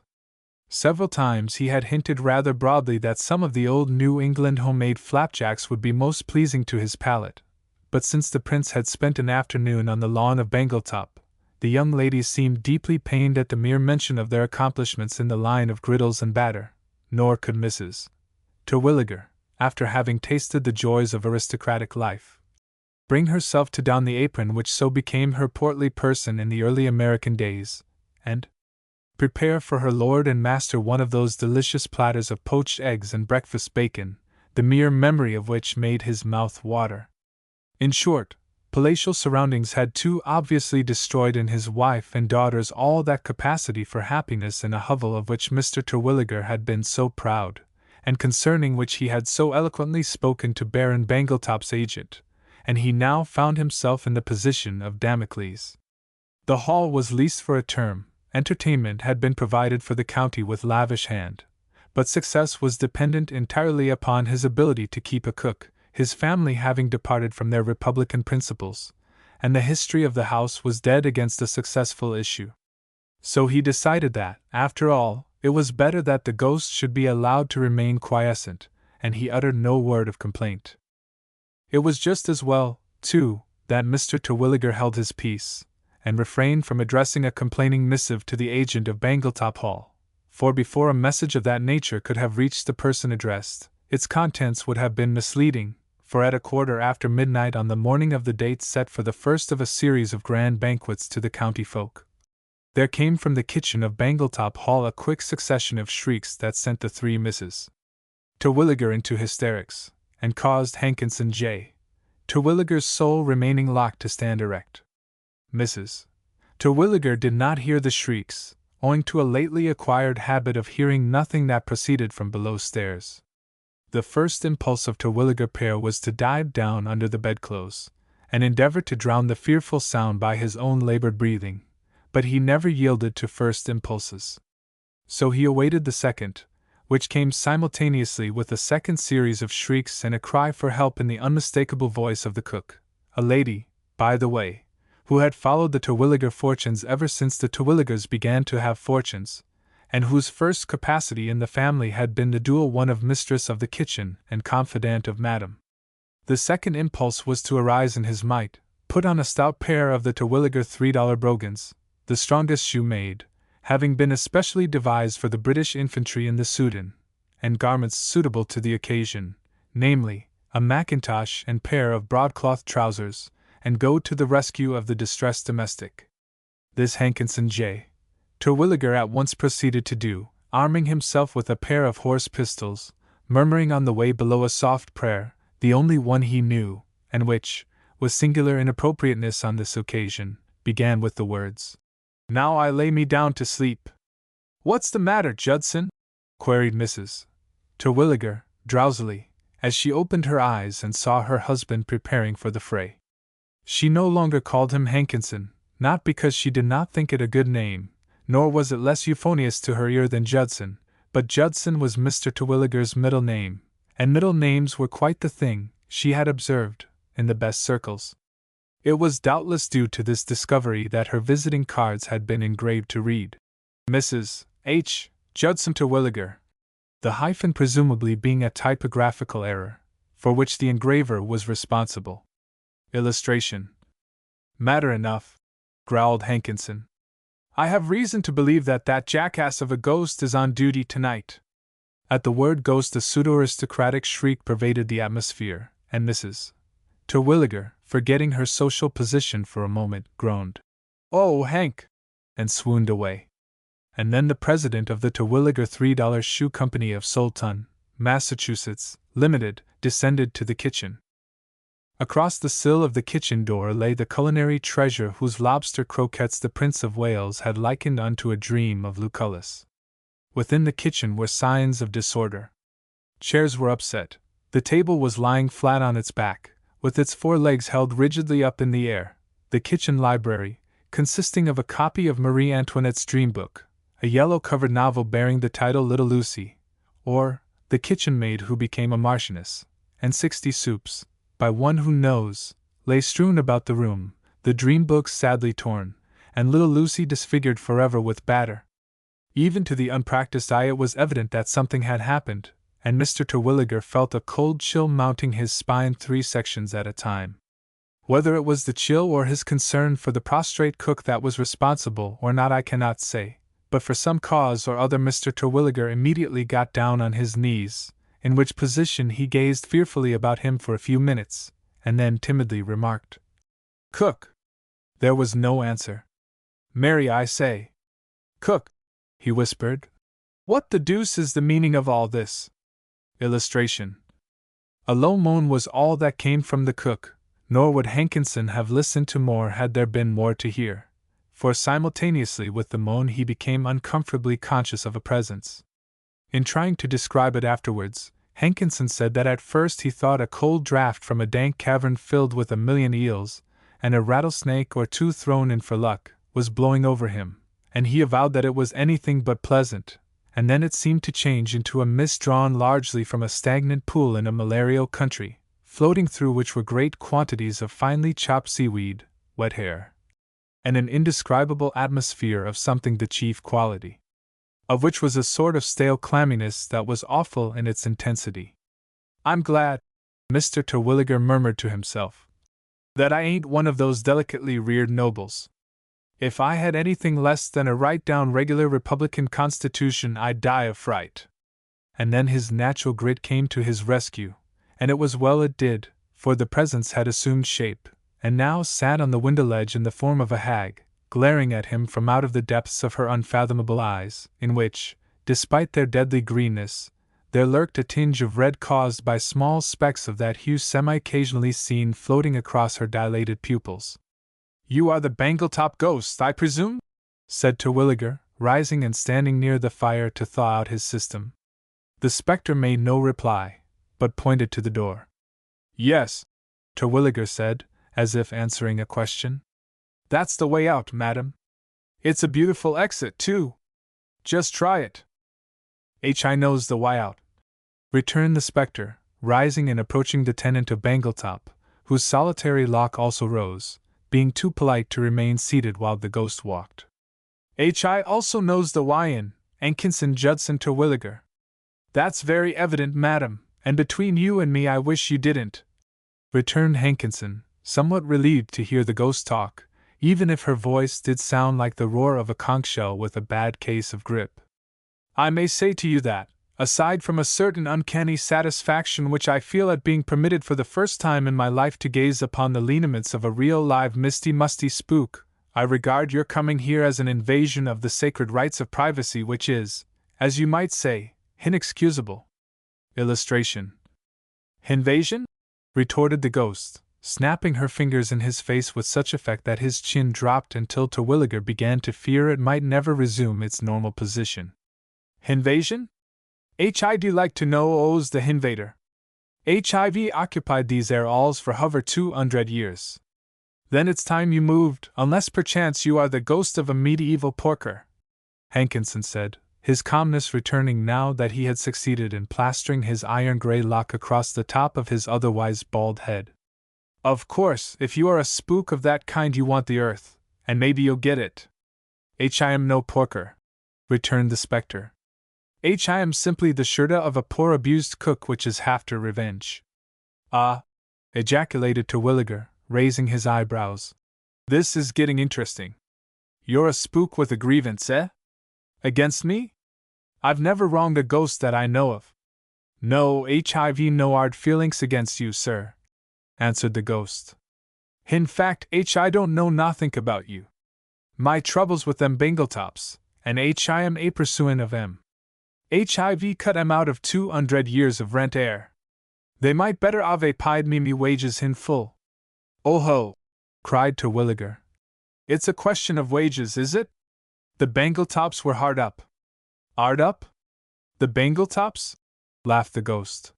Several times he had hinted rather broadly that some of the old New England homemade flapjacks would be most pleasing to his palate, but since the Prince had spent an afternoon on the lawn of Bangletop, the young ladies seemed deeply pained at the mere mention of their accomplishments in the line of griddles and batter, nor could Mrs. Terwilliger, after having tasted the joys of aristocratic life, bring herself to don the apron which so became her portly person in the early American days, and prepare for her lord and master one of those delicious platters of poached eggs and breakfast bacon, the mere memory of which made his mouth water. In short, palatial surroundings had too obviously destroyed in his wife and daughters all that capacity for happiness in a hovel of which Mr. Terwilliger had been so proud, and concerning which he had so eloquently spoken to Baron Bangletop's agent, and he now found himself in the position of Damocles. The hall was leased for a term, entertainment had been provided for the county with lavish hand, but success was dependent entirely upon his ability to keep a cook, his family having departed from their republican principles, and the history of the house was dead against a successful issue. So he decided that, after all, it was better that the ghost should be allowed to remain quiescent, and he uttered no word of complaint. It was just as well, too, that Mr. Terwilliger held his peace, and refrained from addressing a complaining missive to the agent of Bangletop Hall, for before a message of that nature could have reached the person addressed, its contents would have been misleading, for at midnight on the morning of the date set for the first of a series of grand banquets to the county folk, there came from the kitchen of Bangletop Hall a quick succession of shrieks that sent the three Misses Terwilliger into hysterics, and caused Hankinson J. Terwilliger's soul remaining locked to stand erect. Mrs. Terwilliger did not hear the shrieks, owing to a lately acquired habit of hearing nothing that proceeded from below stairs. The first impulse of Terwilliger père was to dive down under the bedclothes, and endeavor to drown the fearful sound by his own labored breathing, but he never yielded to first impulses. So he awaited the second, which came simultaneously with a second series of shrieks and a cry for help in the unmistakable voice of the cook, a lady, by the way, who had followed the Terwilliger fortunes ever since the Terwilligers began to have fortunes, and whose first capacity in the family had been the dual one of mistress of the kitchen and confidante of Madame. The second impulse was to arise in his might, put on a stout pair of the Terwilliger $3 brogans, the strongest shoe made, having been especially devised for the British infantry in the Soudan, and garments suitable to the occasion, namely, a mackintosh and pair of broadcloth trousers, and go to the rescue of the distressed domestic. This Hankinson J. Terwilliger at once proceeded to do, arming himself with a pair of horse pistols, murmuring on the way below a soft prayer, the only one he knew, and which, with singular inappropriateness on this occasion, began with the words, "Now I lay me down to sleep." "What's the matter, Judson?" queried Mrs. Terwilliger, drowsily, as she opened her eyes and saw her husband preparing for the fray. She no longer called him Hankinson, not because she did not think it a good name, nor was it less euphonious to her ear than Judson, but Judson was Mr. Terwilliger's middle name, and middle names were quite the thing, she had observed, in the best circles. It was doubtless due to this discovery that her visiting cards had been engraved to read Mrs. H. Judson Terwilliger, the hyphen presumably being a typographical error, for which the engraver was responsible. Illustration. Matter enough, growled Hankinson. I have reason to believe that jackass of a ghost is on duty tonight. At the word ghost a pseudo-aristocratic shriek pervaded the atmosphere, and Mrs. Terwilliger, forgetting her social position for a moment, groaned, "Oh, Hank!" and swooned away. And then the president of the Terwilliger $3 Shoe Company of Soulton, Massachusetts, Limited, descended to the kitchen. Across the sill of the kitchen door lay the culinary treasure whose lobster croquettes the Prince of Wales had likened unto a dream of Lucullus. Within the kitchen were signs of disorder. Chairs were upset, the table was lying flat on its back, with its 4 legs held rigidly up in the air. The kitchen library, consisting of a copy of Marie Antoinette's Dream Book, a yellow-covered novel bearing the title Little Lucy, or The Kitchen Maid Who Became a Marchioness, and 60 soups, by one who knows, lay strewn about the room, the dream book sadly torn, and little Lucy disfigured forever with batter. Even to the unpracticed eye it was evident that something had happened, and Mr. Terwilliger felt a cold chill mounting his spine 3 sections at a time. Whether it was the chill or his concern for the prostrate cook that was responsible or not I cannot say, but for some cause or other Mr. Terwilliger immediately got down on his knees, in which position he gazed fearfully about him for a few minutes, and then timidly remarked, "Cook!" There was no answer. "Mary, I say!" "Cook!" he whispered. "What the deuce is the meaning of all this?" Illustration. A low moan was all that came from the cook, nor would Hankinson have listened to more had there been more to hear, for simultaneously with the moan he became uncomfortably conscious of a presence. In trying to describe it afterwards, Hankinson said that at first he thought a cold draught from a dank cavern filled with 1,000,000 eels, and a rattlesnake or 2 thrown in for luck, was blowing over him, and he avowed that it was anything but pleasant, and then it seemed to change into a mist drawn largely from a stagnant pool in a malarial country, floating through which were great quantities of finely chopped seaweed, wet hair, and an indescribable atmosphere of something the chief quality of which was a sort of stale clamminess that was awful in its intensity. "I'm glad," Mr. Terwilliger murmured to himself, "that I ain't one of those delicately reared nobles. If I had anything less than a right-down regular Republican constitution I'd die of fright." And then his natural grit came to his rescue, and it was well it did, for the presence had assumed shape, and now sat on the window ledge in the form of a hag, glaring at him from out of the depths of her unfathomable eyes, in which, despite their deadly greenness, there lurked a tinge of red caused by small specks of that hue semi-occasionally seen floating across her dilated pupils. "You are the Bangletop ghost, I presume?" said Terwilliger, rising and standing near the fire to thaw out his system. The spectre made no reply, but pointed to the door. "Yes," Terwilliger said, as if answering a question. "That's the way out, madam. It's a beautiful exit, too. Just try it." "I knows the way out," returned the spectre, rising and approaching the tenant of Bangletop, whose solitary lock also rose, being too polite to remain seated while the ghost walked. "I also knows the way in, Hankinson Judson Terwilliger." "That's very evident, madam, and between you and me I wish you didn't," returned Hankinson, somewhat relieved to hear the ghost talk, even if her voice did sound like the roar of a conch shell with a bad case of grip. "I may say to you that, aside from a certain uncanny satisfaction which I feel at being permitted for the first time in my life to gaze upon the lineaments of a real live misty-musty spook, I regard your coming here as an invasion of the sacred rights of privacy which is, as you might say, inexcusable." Illustration. "Invasion?" retorted the ghost, snapping her fingers in his face with such effect that his chin dropped until Terwilliger began to fear it might never resume its normal position. "Invasion? I'd like to know who's the invader. I've occupied these air alls for hover 200 years. Then it's time you moved, unless perchance you are the ghost of a medieval porker, Hankinson said, his calmness returning now that he had succeeded in plastering his iron-gray lock across the top of his otherwise bald head. Of course, if you are a spook of that kind you want the earth, and maybe you'll get it. I am no porker, returned the spectre. I am simply the shirta of a poor abused cook which is after revenge. Ah! Ejaculated Terwilliger, raising his eyebrows. This is getting interesting. You're a spook with a grievance, eh? Against me? I've never wronged a ghost that I know of. No, Hiv no hard feelings against you, sir, answered the ghost. In fact, I don't know nothing about you. My troubles with them Bangletops, and I am a pursuin' of em. Hiv cut em out of 200 years of rent air. They might better ave pied me wages in full. Oh ho! Cried Terwilliger. It's a question of wages, is it? The Bangletops were hard up. Hard up? The Bangletops? Laughed the ghost.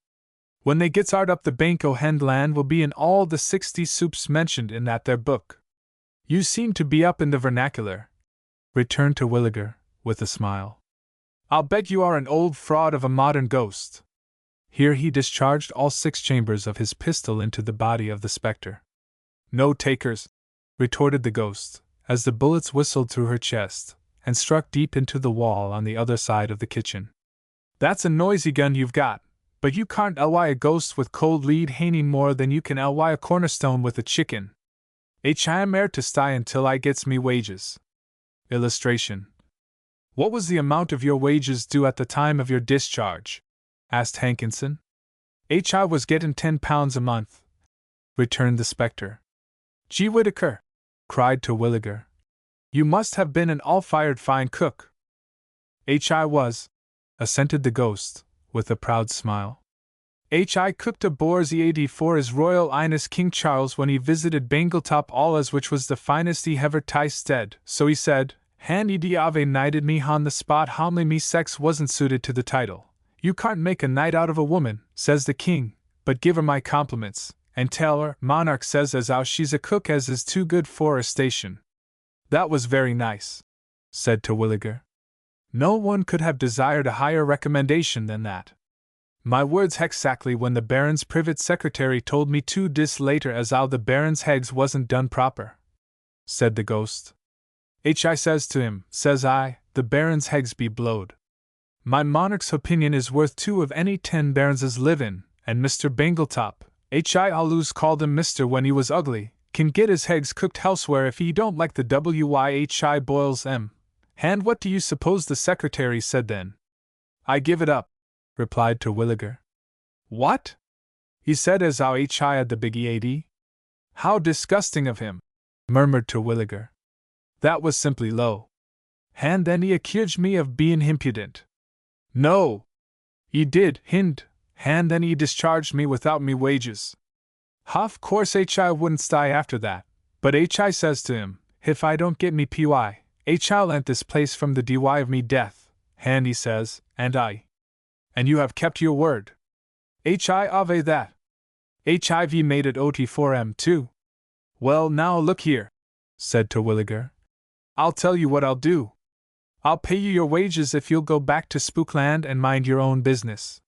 When they gets hard up, the Banco Hen land will be in all the 60 soups mentioned in that there book. You seem to be up in the vernacular, returned Terwilliger, with a smile. I'll bet you are an old fraud of a modern ghost. Here he discharged all 6 chambers of his pistol into the body of the spectre. No takers, retorted the ghost, as the bullets whistled through her chest and struck deep into the wall on the other side of the kitchen. That's a noisy gun you've got, but you can't ly a ghost with cold lead any more than you can ly a cornerstone with a chicken. I am air to stay until I gets me wages. Illustration. What was the amount of your wages due at the time of your discharge? Asked Hankinson. I was gettin' £10 a month, returned the spectre. Gee Whittaker! Cried Terwilliger. You must have been an all-fired fine cook. I was, assented the ghost, with a proud smile. I cooked a boar's eady for His Royal Highness King Charles when he visited Bangletop all as which was the finest he ever tasted, so he said, Handy ave knighted me on the spot homely me sex wasn't suited to the title. You can't make a knight out of a woman, says the king, but give her my compliments, and tell her, monarch says as how she's a cook as is too good for her station. That was very nice, said Terwilliger. No one could have desired a higher recommendation than that. My words hexactly when the Baron's private secretary told me 2 dis later as how the Baron's hegs wasn't done proper, said the ghost. I says to him, says I, the Baron's hegs be blowed. My monarch's opinion is worth 2 of any 10 Baronses live in, and Mr. Bangletop, I always called him Mr. when he was ugly, can get his hegs cooked elsewhere if he don't like the WYHI boils em. And what do you suppose the secretary said then? I give it up, replied Terwilliger. What? He said as how HI had the big EAD? How disgusting of him, murmured Terwilliger. That was simply low. And then he accused me of being impudent. No! He did, and then he discharged me without me wages. Of course HI wouldn't stay after that, but HI says to him, if I don't get me PY, HI lent this place from the DY of me death, and he says, and I. And you have kept your word. HI ave that. HIV made it OT4M too. Well now look here, said Terwilliger. I'll tell you what I'll do. I'll pay you your wages if you'll go back to Spookland and mind your own business.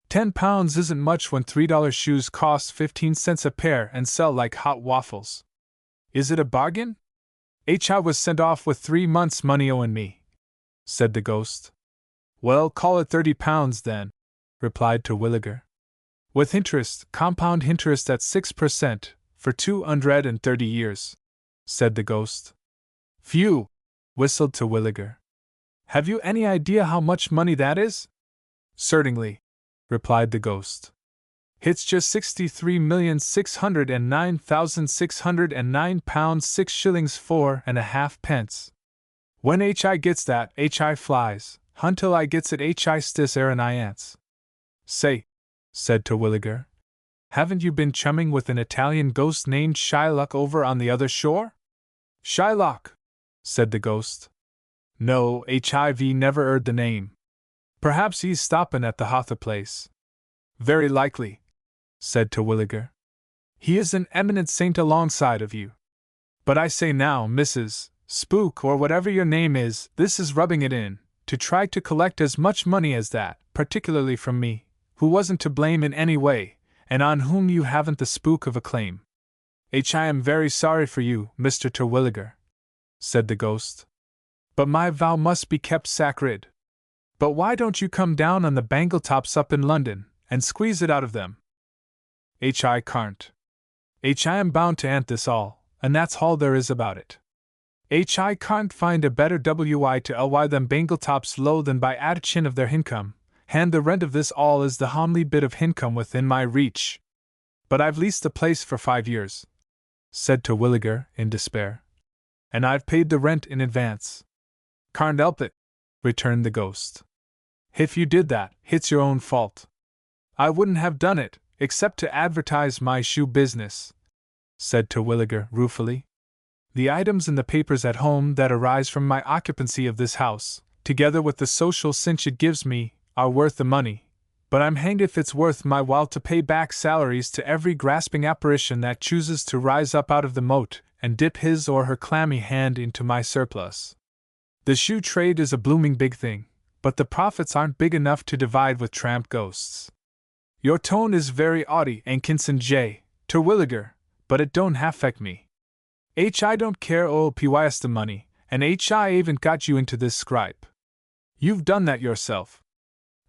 £10 isn't much when $3 shoes cost 15 cents a pair and sell like hot waffles. Is it a bargain? HI was sent off with 3 months' money owing me, said the ghost. Well, call it £30 then, replied Terwilliger. With interest, compound interest at 6%, for 230 years, said the ghost. Phew, whistled Terwilliger. Have you any idea how much money that is? Certainly, replied the ghost. It's just £63,609,609 6 shillings 4 and a half pence. When HI gets that, HI flies, until I gets it HI stis and I ants. Say, said Terwilliger, haven't you been chumming with an Italian ghost named Shylock over on the other shore? Shylock, said the ghost. No, HIV never heard the name. Perhaps he's stoppin' at the Hother place. Very likely, said Terwilliger. He is an eminent saint alongside of you. But I say now, Mrs. Spook, or whatever your name is, this is rubbing it in, to try to collect as much money as that, particularly from me, who wasn't to blame in any way, and on whom you haven't the spook of a claim. I am very sorry for you, Mr. Terwilliger, said the ghost. But my vow must be kept sacred. But why don't you come down on the Bangletops up in London, and squeeze it out of them? I can't. I am bound to ant this all, and that's all there is about it. I can't find a better wi to ly than Bangletops low than by addition of their income, and the rent of this all is the homely bit of income within my reach. But I've leased the place for 5 years, said Terwilliger in despair, and I've paid the rent in advance. Can't help it, returned the ghost. If you did that, it's your own fault. I wouldn't have done it, except to advertise my shoe business, said Terwilliger ruefully. The items in the papers at home that arise from my occupancy of this house, together with the social cinch it gives me, are worth the money, but I'm hanged if it's worth my while to pay back salaries to every grasping apparition that chooses to rise up out of the moat and dip his or her clammy hand into my surplus. The shoe trade is a blooming big thing, but the profits aren't big enough to divide with tramp ghosts. Your tone is very aughty, Hankinson J. Terwilliger, but it don't affect me. I don't care pys the money, and I haven't got you into this scrape. You've done that yourself.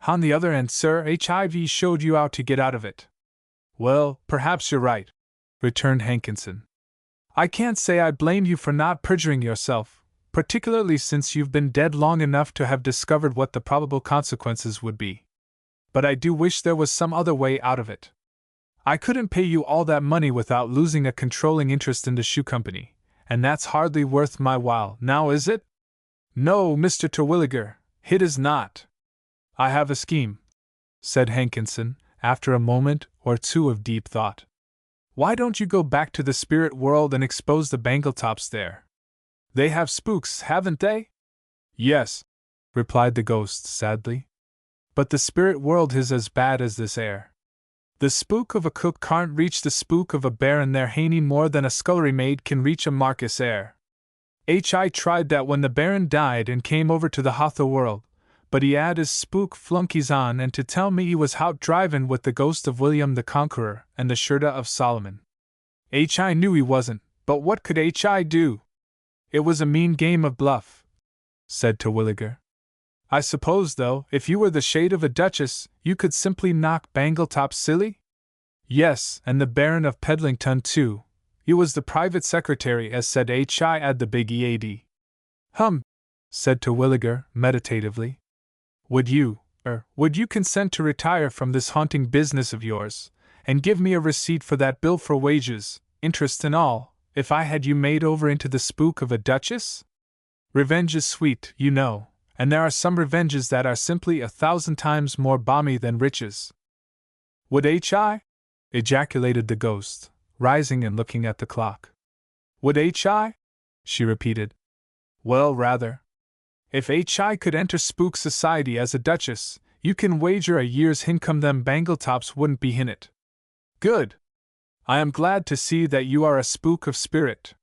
On the other hand, sir, HIV showed you how to get out of it. Well, perhaps you're right, returned Hankinson. I can't say I blame you for not perjuring yourself, particularly since you've been dead long enough to have discovered what the probable consequences would be. But I do wish there was some other way out of it. I couldn't pay you all that money without losing a controlling interest in the shoe company, and that's hardly worth my while, now is it? No, Mr. Terwilliger, it is not. I have a scheme, said Hankinson, after a moment or two of deep thought. Why don't you go back to the spirit world and expose the Bangletops there? They have spooks, haven't they? Yes, replied the ghost sadly. But the spirit world is as bad as this air. The spook of a cook can't reach the spook of a baron there any more than a scullery maid can reach a Marcus air. I tried that when the baron died and came over to the Hotha world, but he had his spook flunkies on and to tell me he was out drivin' with the ghost of William the Conqueror and the Shirda of Solomon. I knew he wasn't, but what could I do? It was a mean game of bluff, said Terwilliger. I suppose, though, if you were the shade of a duchess, you could simply knock Bangletops silly? Yes, and the Baron of Pedlington, too. He was the private secretary, as said I at the big EAD. Said Terwilliger, meditatively. Would you consent to retire from this haunting business of yours, and give me a receipt for that bill for wages, interest and all, if I had you made over into the spook of a duchess? Revenge is sweet, you know, and there are some revenges that are simply 1,000 times more balmy than riches. Would I? Ejaculated the ghost, rising and looking at the clock. Would I? She repeated. Well, rather. If I could enter spook society as a duchess, you can wager a year's income them Bangletops wouldn't be in it. Good. I am glad to see that you are a spook of spirit.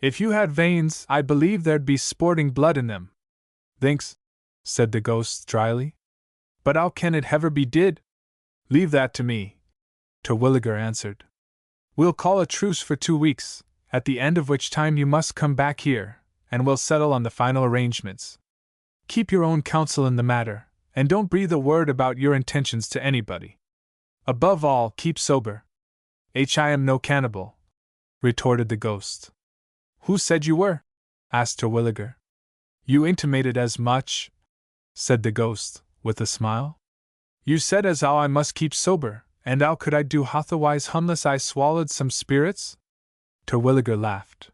If you had veins, I believe there'd be sporting blood in them. Thanks, said the ghost dryly. But how can it ever be did? Leave that to me, Terwilliger answered. We'll call a truce for 2 weeks, at the end of which time you must come back here, and we'll settle on the final arrangements. Keep your own counsel in the matter, and don't breathe a word about your intentions to anybody. Above all, keep sober. I am no cannibal, retorted the ghost. Who said you were? Asked Terwilliger. You intimated as much, said the ghost, with a smile. You said as how I must keep sober, and how could I do otherwise unless I swallowed some spirits? Terwilliger laughed.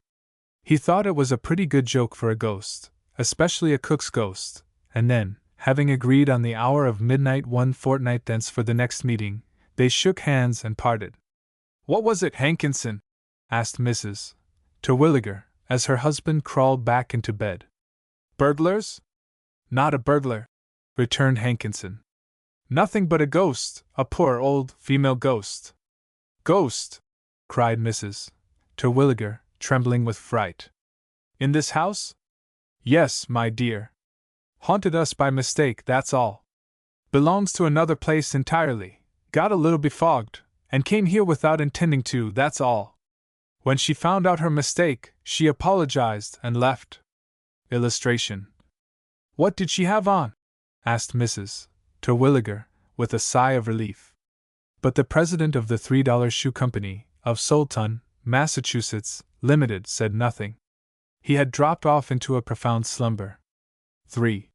He thought it was a pretty good joke for a ghost, especially a cook's ghost, and then, having agreed on the hour of midnight 1 fortnight thence for the next meeting, they shook hands and parted. What was it, Hankinson? Asked Mrs. Terwilliger, as her husband crawled back into bed. Burglars? Not a burglar, returned Hankinson. Nothing but a ghost, a poor old female ghost. Ghost! Cried Mrs. Terwilliger, trembling with fright. In this house? Yes, my dear. Haunted us by mistake, that's all. Belongs to another place entirely. Got a little befogged, and came here without intending to, that's all. When she found out her mistake, she apologized and left. Illustration. What did she have on? Asked Mrs. Terwilliger, with a sigh of relief. But the president of the $3 Shoe Company, of Soulton, Massachusetts, Limited, said nothing. He had dropped off into a profound slumber. 3.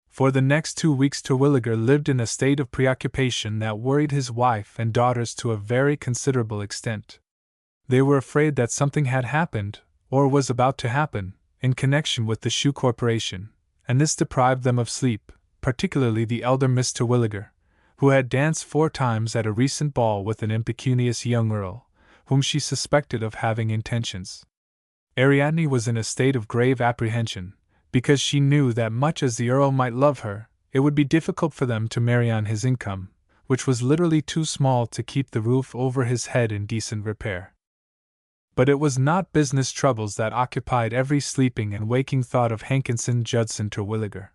For the next 2 weeks Terwilliger lived in a state of preoccupation that worried his wife and daughters to a very considerable extent. They were afraid that something had happened, or was about to happen, in connection with the shoe corporation, and this deprived them of sleep, particularly the elder Miss Terwilliger, who had danced 4 times at a recent ball with an impecunious young earl, whom she suspected of having intentions. Ariadne was in a state of grave apprehension, because she knew that much as the earl might love her, it would be difficult for them to marry on his income, which was literally too small to keep the roof over his head in decent repair. But it was not business troubles that occupied every sleeping and waking thought of Hankinson Judson Terwilliger.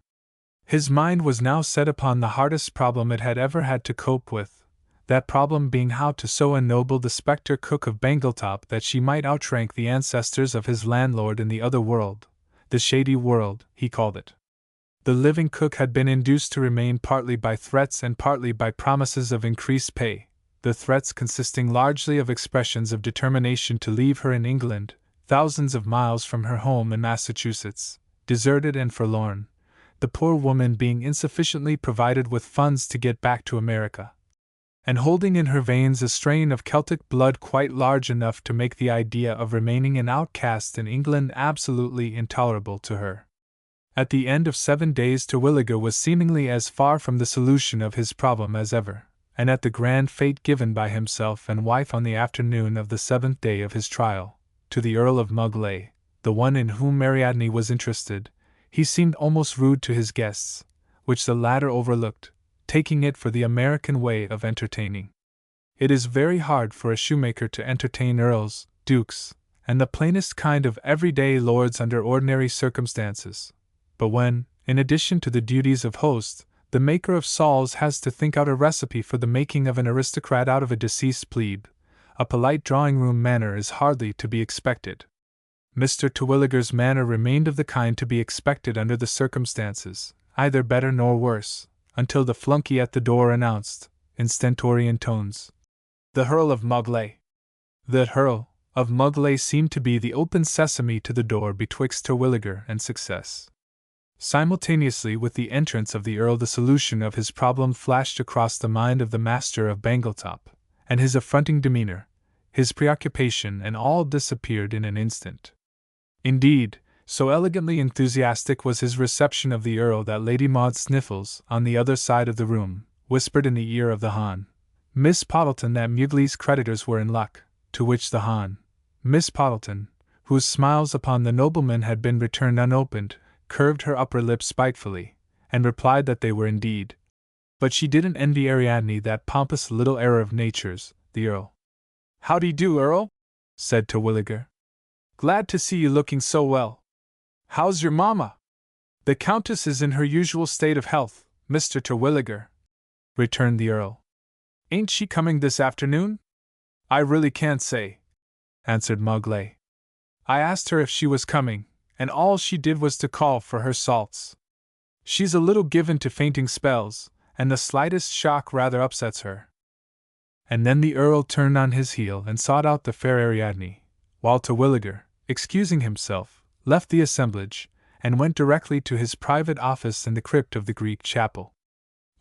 His mind was now set upon the hardest problem it had ever had to cope with, that problem being how to so ennoble the spectre cook of Bangletop that she might outrank the ancestors of his landlord in the other world, the shady world, he called it. The living cook had been induced to remain partly by threats and partly by promises of increased pay, the threats consisting largely of expressions of determination to leave her in England, thousands of miles from her home in Massachusetts, deserted and forlorn, the poor woman being insufficiently provided with funds to get back to America, and holding in her veins a strain of Celtic blood quite large enough to make the idea of remaining an outcast in England absolutely intolerable to her. At the end of 7 days Terwilliger was seemingly as far from the solution of his problem as ever, and at the grand fete given by himself and wife on the afternoon of the 7th day of his trial, to the Earl of Mugley, the one in whom Ariadne was interested, he seemed almost rude to his guests, which the latter overlooked, taking it for the American way of entertaining. It is very hard for a shoemaker to entertain earls, dukes, and the plainest kind of everyday lords under ordinary circumstances, but when, in addition to the duties of host, the maker of soles has to think out a recipe for the making of an aristocrat out of a deceased plebe, a polite drawing-room manner is hardly to be expected. Mr. Terwilliger's manner remained of the kind to be expected under the circumstances, either better nor worse, until the flunkey at the door announced, in stentorian tones, "The Earl of Mugley." The Earl of Mugley seemed to be the open sesame to the door betwixt Terwilliger and success. Simultaneously with the entrance of the Earl the solution of his problem flashed across the mind of the master of Bangletop, and his affronting demeanor, his preoccupation and all disappeared in an instant. Indeed, so elegantly enthusiastic was his reception of the Earl that Lady Maud Sniffles, on the other side of the room, whispered in the ear of the Hon. Miss Pottleton that Mugley's creditors were in luck, to which the Hon. Miss Pottleton, whose smiles upon the nobleman had been returned unopened, curved her upper lip spitefully, and replied that they were indeed. But she didn't envy Ariadne that pompous little error of nature's, the Earl. "How-de-do, Earl?" said Terwilliger. "Glad to see you looking so well. How's your mamma?" "The Countess is in her usual state of health, Mr. Terwilliger," returned the Earl. "Ain't she coming this afternoon?" "I really can't say," answered Mugley. "I asked her if she was coming, and all she did was to call for her salts. She's a little given to fainting spells, and the slightest shock rather upsets her." And then the Earl turned on his heel and sought out the fair Ariadne, while Terwilliger, excusing himself, left the assemblage, and went directly to his private office in the crypt of the Greek chapel.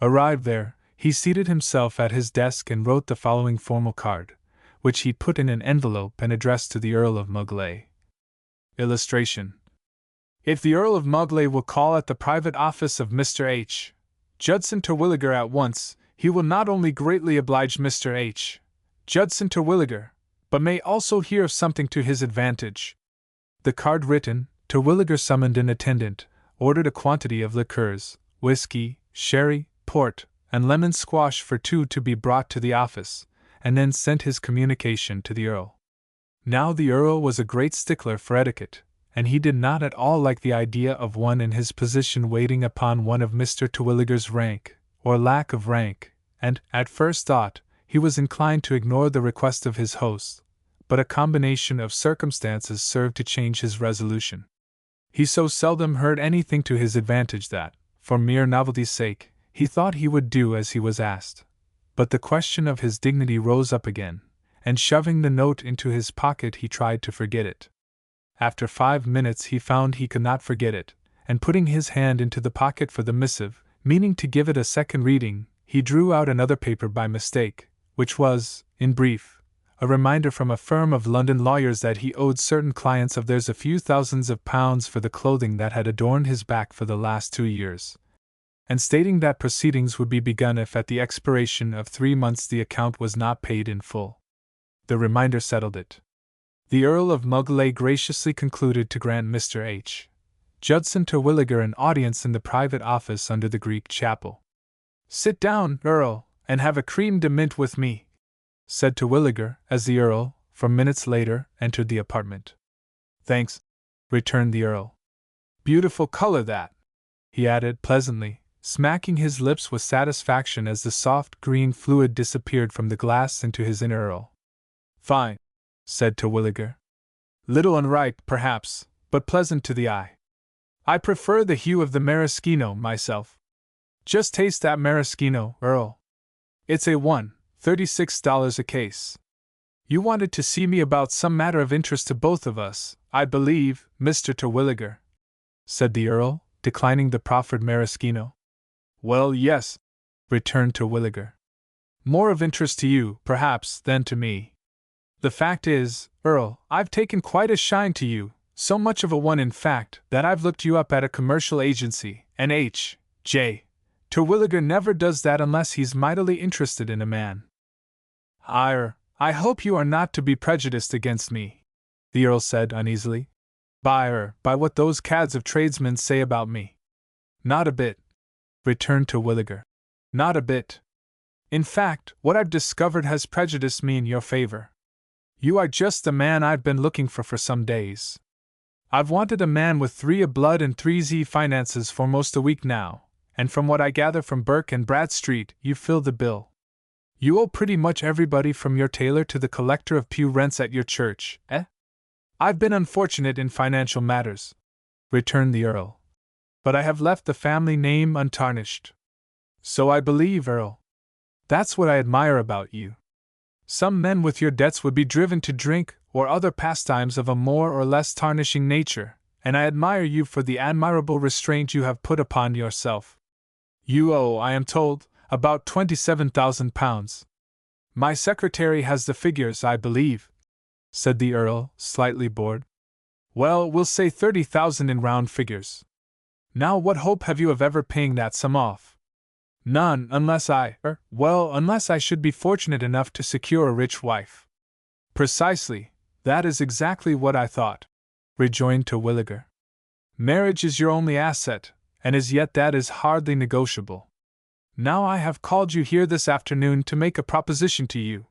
Arrived there, he seated himself at his desk and wrote the following formal card, which he put in an envelope and addressed to the Earl of Mugley. Illustration. If the Earl of Mugley will call at the private office of Mr. H. Judson Terwilliger at once, he will not only greatly oblige Mr. H. Judson Terwilliger, but may also hear of something to his advantage. The card written, Terwilliger summoned an attendant, ordered a quantity of liqueurs, whiskey, sherry, port, and lemon squash for 2 to be brought to the office, and then sent his communication to the Earl. Now the Earl was a great stickler for etiquette, and he did not at all like the idea of one in his position waiting upon one of Mr. Terwilliger's rank, or lack of rank, and, at first thought, he was inclined to ignore the request of his host, but a combination of circumstances served to change his resolution. He so seldom heard anything to his advantage that, for mere novelty's sake, he thought he would do as he was asked. But the question of his dignity rose up again, and shoving the note into his pocket he tried to forget it. After 5 minutes he found he could not forget it, and putting his hand into the pocket for the missive, meaning to give it a second reading, he drew out another paper by mistake, which was, in brief, a reminder from a firm of London lawyers that he owed certain clients of theirs a few thousands of pounds for the clothing that had adorned his back for the last 2 years, and stating that proceedings would be begun if at the expiration of 3 months the account was not paid in full. The reminder settled it. The Earl of Mugley graciously concluded to grant Mr. H. Judson Terwilliger an audience in the private office under the Greek chapel. "Sit down, Earl, and have a creme de mint with me," said Terwilliger, as the Earl, 4 minutes later, entered the apartment. "Thanks," returned the Earl. "Beautiful color that," he added pleasantly, smacking his lips with satisfaction as the soft green fluid disappeared from the glass into his inner Earl. "Fine," said Terwilliger. "Little unripe, perhaps, but pleasant to the eye. I prefer the hue of the maraschino, myself. Just taste that maraschino, Earl. It's A1, $36 a case. You wanted to see me about some matter of interest to both of us, I believe, Mr. Terwilliger," said the Earl, declining the proffered maraschino. "Well, yes," returned Terwilliger. "More of interest to you, perhaps, than to me. The fact is, Earl, I've taken quite a shine to you, so much of a one in fact, that I've looked you up at a commercial agency, and H. J. Terwilliger never does that unless he's mightily interested in a man." I hope you are not to be prejudiced against me," the Earl said uneasily. By what those cads of tradesmen say about me." "Not a bit," returned Terwilliger. "Not a bit. In fact, what I've discovered has prejudiced me in your favor. You are just the man I've been looking for some days. I've wanted a man with 3 A blood and 3 Z finances for most a week now, and from what I gather from Burke and Bradstreet, you fill the bill. You owe pretty much everybody from your tailor to the collector of pew rents at your church, eh?" "I've been unfortunate in financial matters," returned the Earl, "but I have left the family name untarnished." "So I believe, Earl. That's what I admire about you. Some men with your debts would be driven to drink or other pastimes of a more or less tarnishing nature, and I admire you for the admirable restraint you have put upon yourself. You owe, I am told, about £27,000. My secretary has the figures, I believe," said the Earl, slightly bored. "Well, we'll say 30,000 in round figures. Now, what hope have you of ever paying that sum off?" "None, unless unless I should be fortunate enough to secure a rich wife." "Precisely, that is exactly what I thought," rejoined Terwilliger. "Marriage is your only asset, and as yet that is hardly negotiable. Now I have called you here this afternoon to make a proposition to you.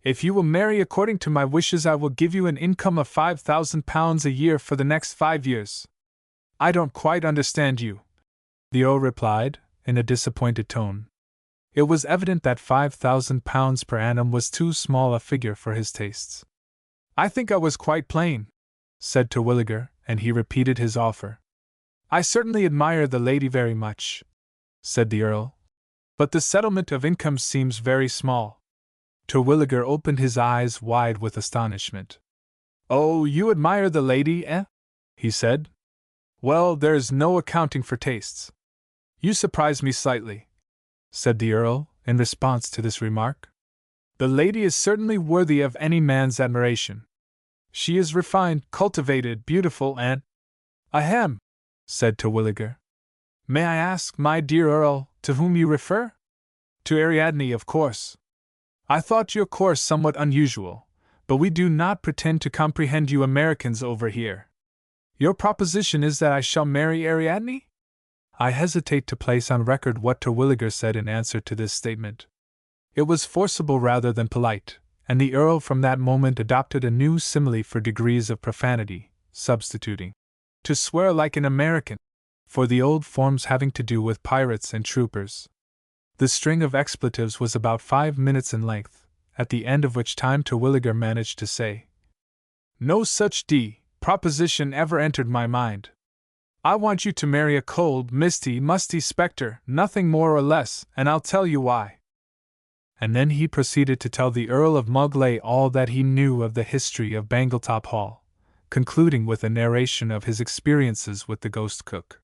If you will marry according to my wishes, I will give you an income of £5,000 a year for the next 5 years. "I don't quite understand you," the Earl replied, in a disappointed tone. It was evident that £5,000 per annum was too small a figure for his tastes. "I think I was quite plain," said Terwilliger, and he repeated his offer. "I certainly admire the lady very much," said the Earl, "but the settlement of income seems very small." Terwilliger opened his eyes wide with astonishment. "Oh, you admire the lady, eh?" he said. "Well, there's no accounting for tastes." "You surprise me slightly," said the Earl, in response to this remark. "The lady is certainly worthy of any man's admiration. She is refined, cultivated, beautiful, and—" "Ahem," said Terwilliger. "May I ask, my dear Earl, to whom you refer?" "To Ariadne, of course. I thought your course somewhat unusual, but we do not pretend to comprehend you Americans over here. Your proposition is that I shall marry Ariadne?" I hesitate to place on record what Terwilliger said in answer to this statement. It was forcible rather than polite, and the Earl from that moment adopted a new simile for degrees of profanity, substituting "to swear like an American" for the old forms having to do with pirates and troopers. The string of expletives was about 5 minutes in length, at the end of which time Terwilliger managed to say, "No such proposition ever entered my mind. I want you to marry a cold, misty, musty spectre, nothing more or less, and I'll tell you why." And then he proceeded to tell the Earl of Muglay all that he knew of the history of Bangletop Hall, concluding with a narration of his experiences with the ghost cook.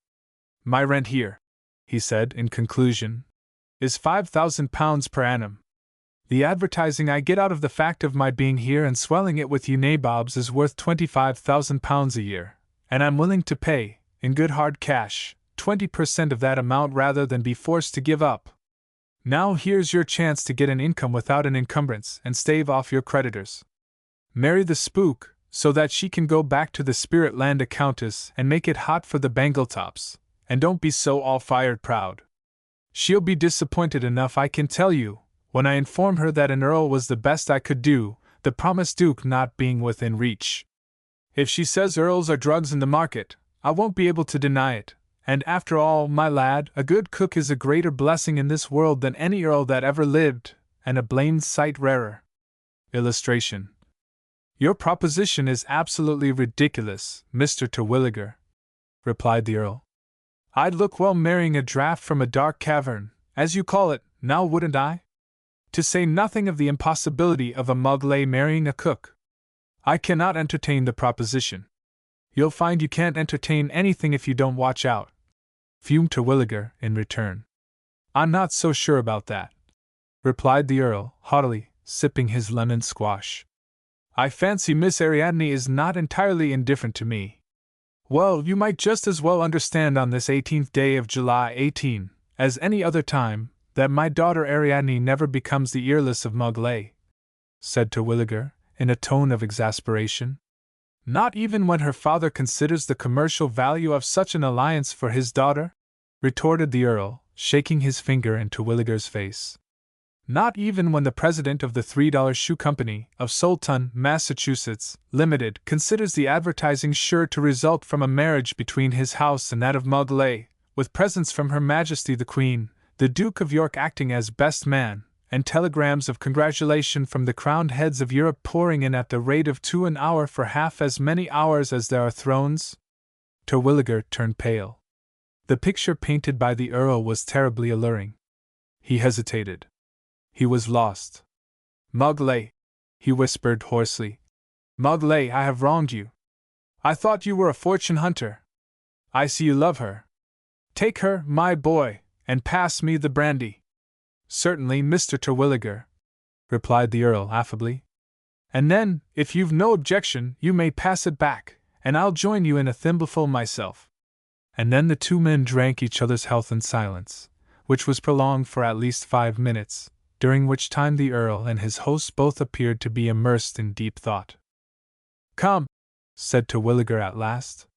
"My rent here," he said in conclusion, "is £5,000 per annum. The advertising I get out of the fact of my being here and swelling it with you nabobs is worth £25,000 a year, and I'm willing to pay, in good hard cash, 20% of that amount rather than be forced to give up. Now here's your chance to get an income without an encumbrance and stave off your creditors. Marry the spook, so that she can go back to the spirit land a countess and make it hot for the Bangletops, and don't be so all-fired proud. She'll be disappointed enough, I can tell you, when I inform her that an earl was the best I could do, the promised duke not being within reach. If she says earls are drugs in the market, I won't be able to deny it, and after all, my lad, a good cook is a greater blessing in this world than any earl that ever lived, and a blamed sight rarer." Illustration. "Your proposition is absolutely ridiculous, Mr. Terwilliger," replied the Earl. "I'd look well marrying a draught from a dark cavern, as you call it, now wouldn't I? To say nothing of the impossibility of a Muglay marrying a cook. I cannot entertain the proposition." "You'll find you can't entertain anything if you don't watch out," fumed Terwilliger in return. "I'm not so sure about that," replied the Earl, haughtily, sipping his lemon squash. "I fancy Miss Ariadne is not entirely indifferent to me. Well, you might just as well understand on this 18th day of July 18, as any other time, that my daughter Ariadne never becomes the earless of Muglay," said Terwilliger, in a tone of exasperation. "Not even when her father considers the commercial value of such an alliance for his daughter?" retorted the Earl, shaking his finger in Terwilliger's face. "Not even when the president of the $3 Shoe Company of Soulton, Massachusetts, Limited, considers the advertising sure to result from a marriage between his house and that of Muglay, with presents from Her Majesty the Queen, the Duke of York acting as best man, and telegrams of congratulation from the crowned heads of Europe pouring in at the rate of 2 an hour for half as many hours as there are thrones?" Terwilliger turned pale. The picture painted by the Earl was terribly alluring. He hesitated. He was lost. "Muglay," he whispered hoarsely. "Muglay, I have wronged you. I thought you were a fortune hunter. I see you love her. Take her, my boy, and pass me the brandy." "Certainly, Mr. Terwilliger," replied the Earl affably. "And then, if you've no objection, you may pass it back, and I'll join you in a thimbleful myself." And then the two men drank each other's health in silence, which was prolonged for at least 5 minutes, during which time the Earl and his host both appeared to be immersed in deep thought. "Come," said Terwilliger at last.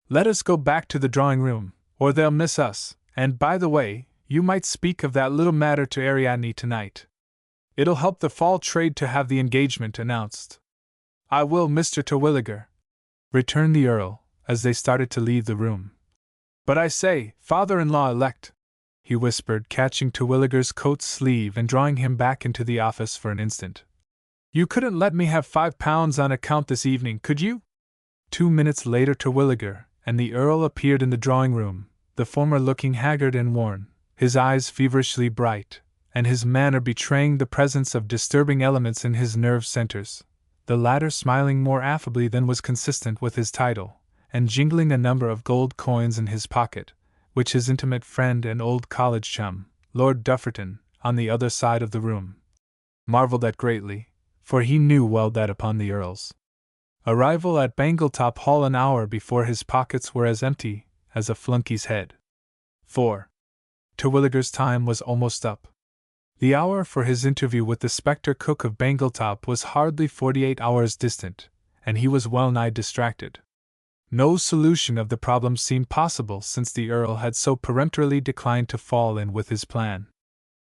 "Let us go back to the drawing-room, or they'll miss us, and by the way, you might speak of that little matter to Ariadne tonight. It'll help the fall trade to have the engagement announced." "I will, Mr. Terwilliger," returned the Earl, as they started to leave the room. "But I say, father-in-law elect," he whispered, catching Terwilliger's coat sleeve and drawing him back into the office for an instant. "You couldn't let me have £5 on account this evening, could you?" 2 minutes later Terwilliger and the Earl appeared in the drawing-room, the former looking haggard and worn, his eyes feverishly bright, and his manner betraying the presence of disturbing elements in his nerve centers, the latter smiling more affably than was consistent with his title, and jingling a number of gold coins in his pocket, which his intimate friend and old college chum, Lord Dufferton, on the other side of the room, marveled at greatly, for he knew well that upon the Earl's arrival at Bangletop Hall an hour before his pockets were as empty as a flunkey's head. 4. Terwilliger's time was almost up. The hour for his interview with the spectre cook of Bangletop was hardly 48 hours distant, and he was well nigh distracted. No solution of the problem seemed possible since the Earl had so peremptorily declined to fall in with his plan.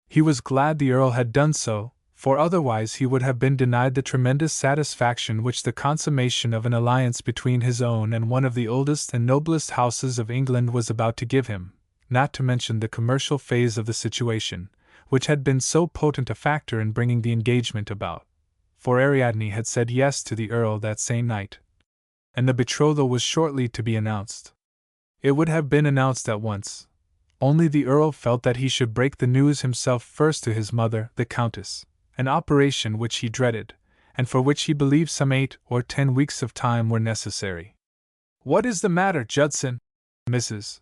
He was glad the Earl had done so, for otherwise he would have been denied the tremendous satisfaction which the consummation of an alliance between his own and one of the oldest and noblest houses of England was about to give him, not to mention the commercial phase of the situation, which had been so potent a factor in bringing the engagement about. For Ariadne had said yes to the Earl that same night, and the betrothal was shortly to be announced. It would have been announced at once, only the Earl felt that he should break the news himself first to his mother, the Countess, an operation which he dreaded, and for which he believed some 8 or 10 weeks of time were necessary. "What is the matter, Judson?" Mrs.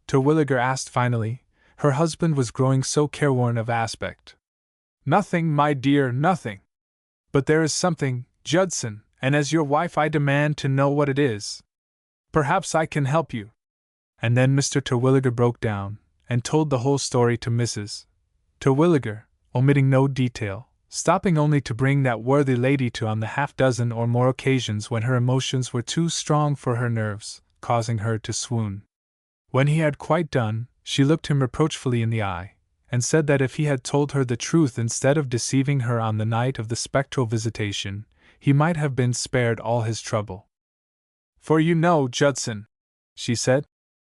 Terwilliger asked finally. Her husband was growing so careworn of aspect. "Nothing, my dear, nothing. But there is something, Judson, and as your wife I demand to know what it is. Perhaps I can help you." And then Mr. Terwilliger broke down, and told the whole story to Mrs. Terwilliger, omitting no detail, stopping only to bring that worthy lady to on the half-dozen or more occasions when her emotions were too strong for her nerves, causing her to swoon. When he had quite done, she looked him reproachfully in the eye, and said that if he had told her the truth instead of deceiving her on the night of the spectral visitation, he might have been spared all his trouble. "For you know, Judson," she said,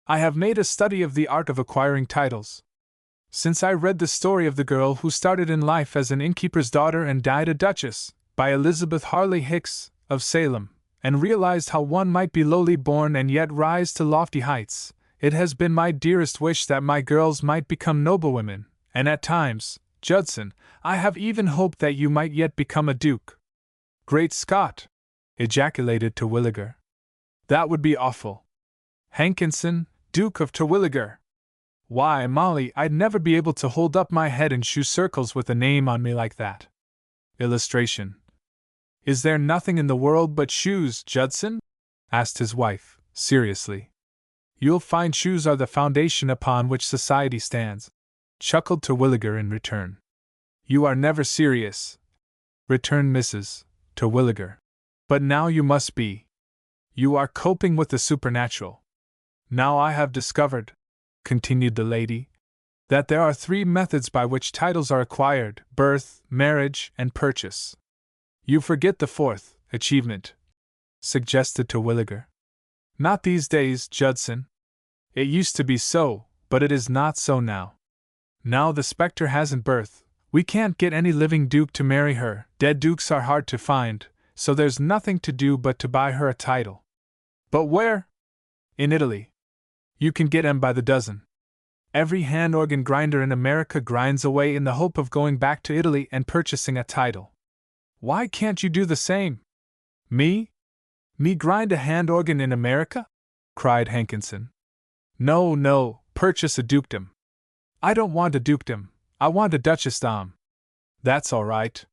"I have made a study of the art of acquiring titles. Since I read the story of the girl who started in life as an innkeeper's daughter and died a duchess, by Elizabeth Harley Hicks, of Salem, and realized how one might be lowly born and yet rise to lofty heights, it has been my dearest wish that my girls might become noblewomen, and at times, Judson, I have even hoped that you might yet become a duke." "Great Scott!" ejaculated Terwilliger. "That would be awful. Hankinson, Duke of Terwilliger! Why, Molly, I'd never be able to hold up my head in shoe circles with a name on me like that." Illustration. "Is there nothing in the world but shoes, Judson?" asked his wife, seriously. "You'll find shoes are the foundation upon which society stands," chuckled Terwilliger in return. "You are never serious," returned Mrs. Terwilliger. "But now you must be. You are coping with the supernatural. Now I have discovered," continued the lady, "that there are 3 methods by which titles are acquired: birth, marriage, and purchase." "You forget the 4th, achievement," suggested Terwilliger. "Not these days, Judson. It used to be so, but it is not so now. Now the spectre hasn't birth, we can't get any living duke to marry her, dead dukes are hard to find, so there's nothing to do but to buy her a title." "But where?" "In Italy. You can get 'em by the dozen. Every hand organ grinder in America grinds away in the hope of going back to Italy and purchasing a title. Why can't you do the same?" "Me? Me grind a hand organ in America?" cried Hankinson. "No, no, purchase a dukedom." "I don't want a dukedom, I want a duchessdom." "That's all right.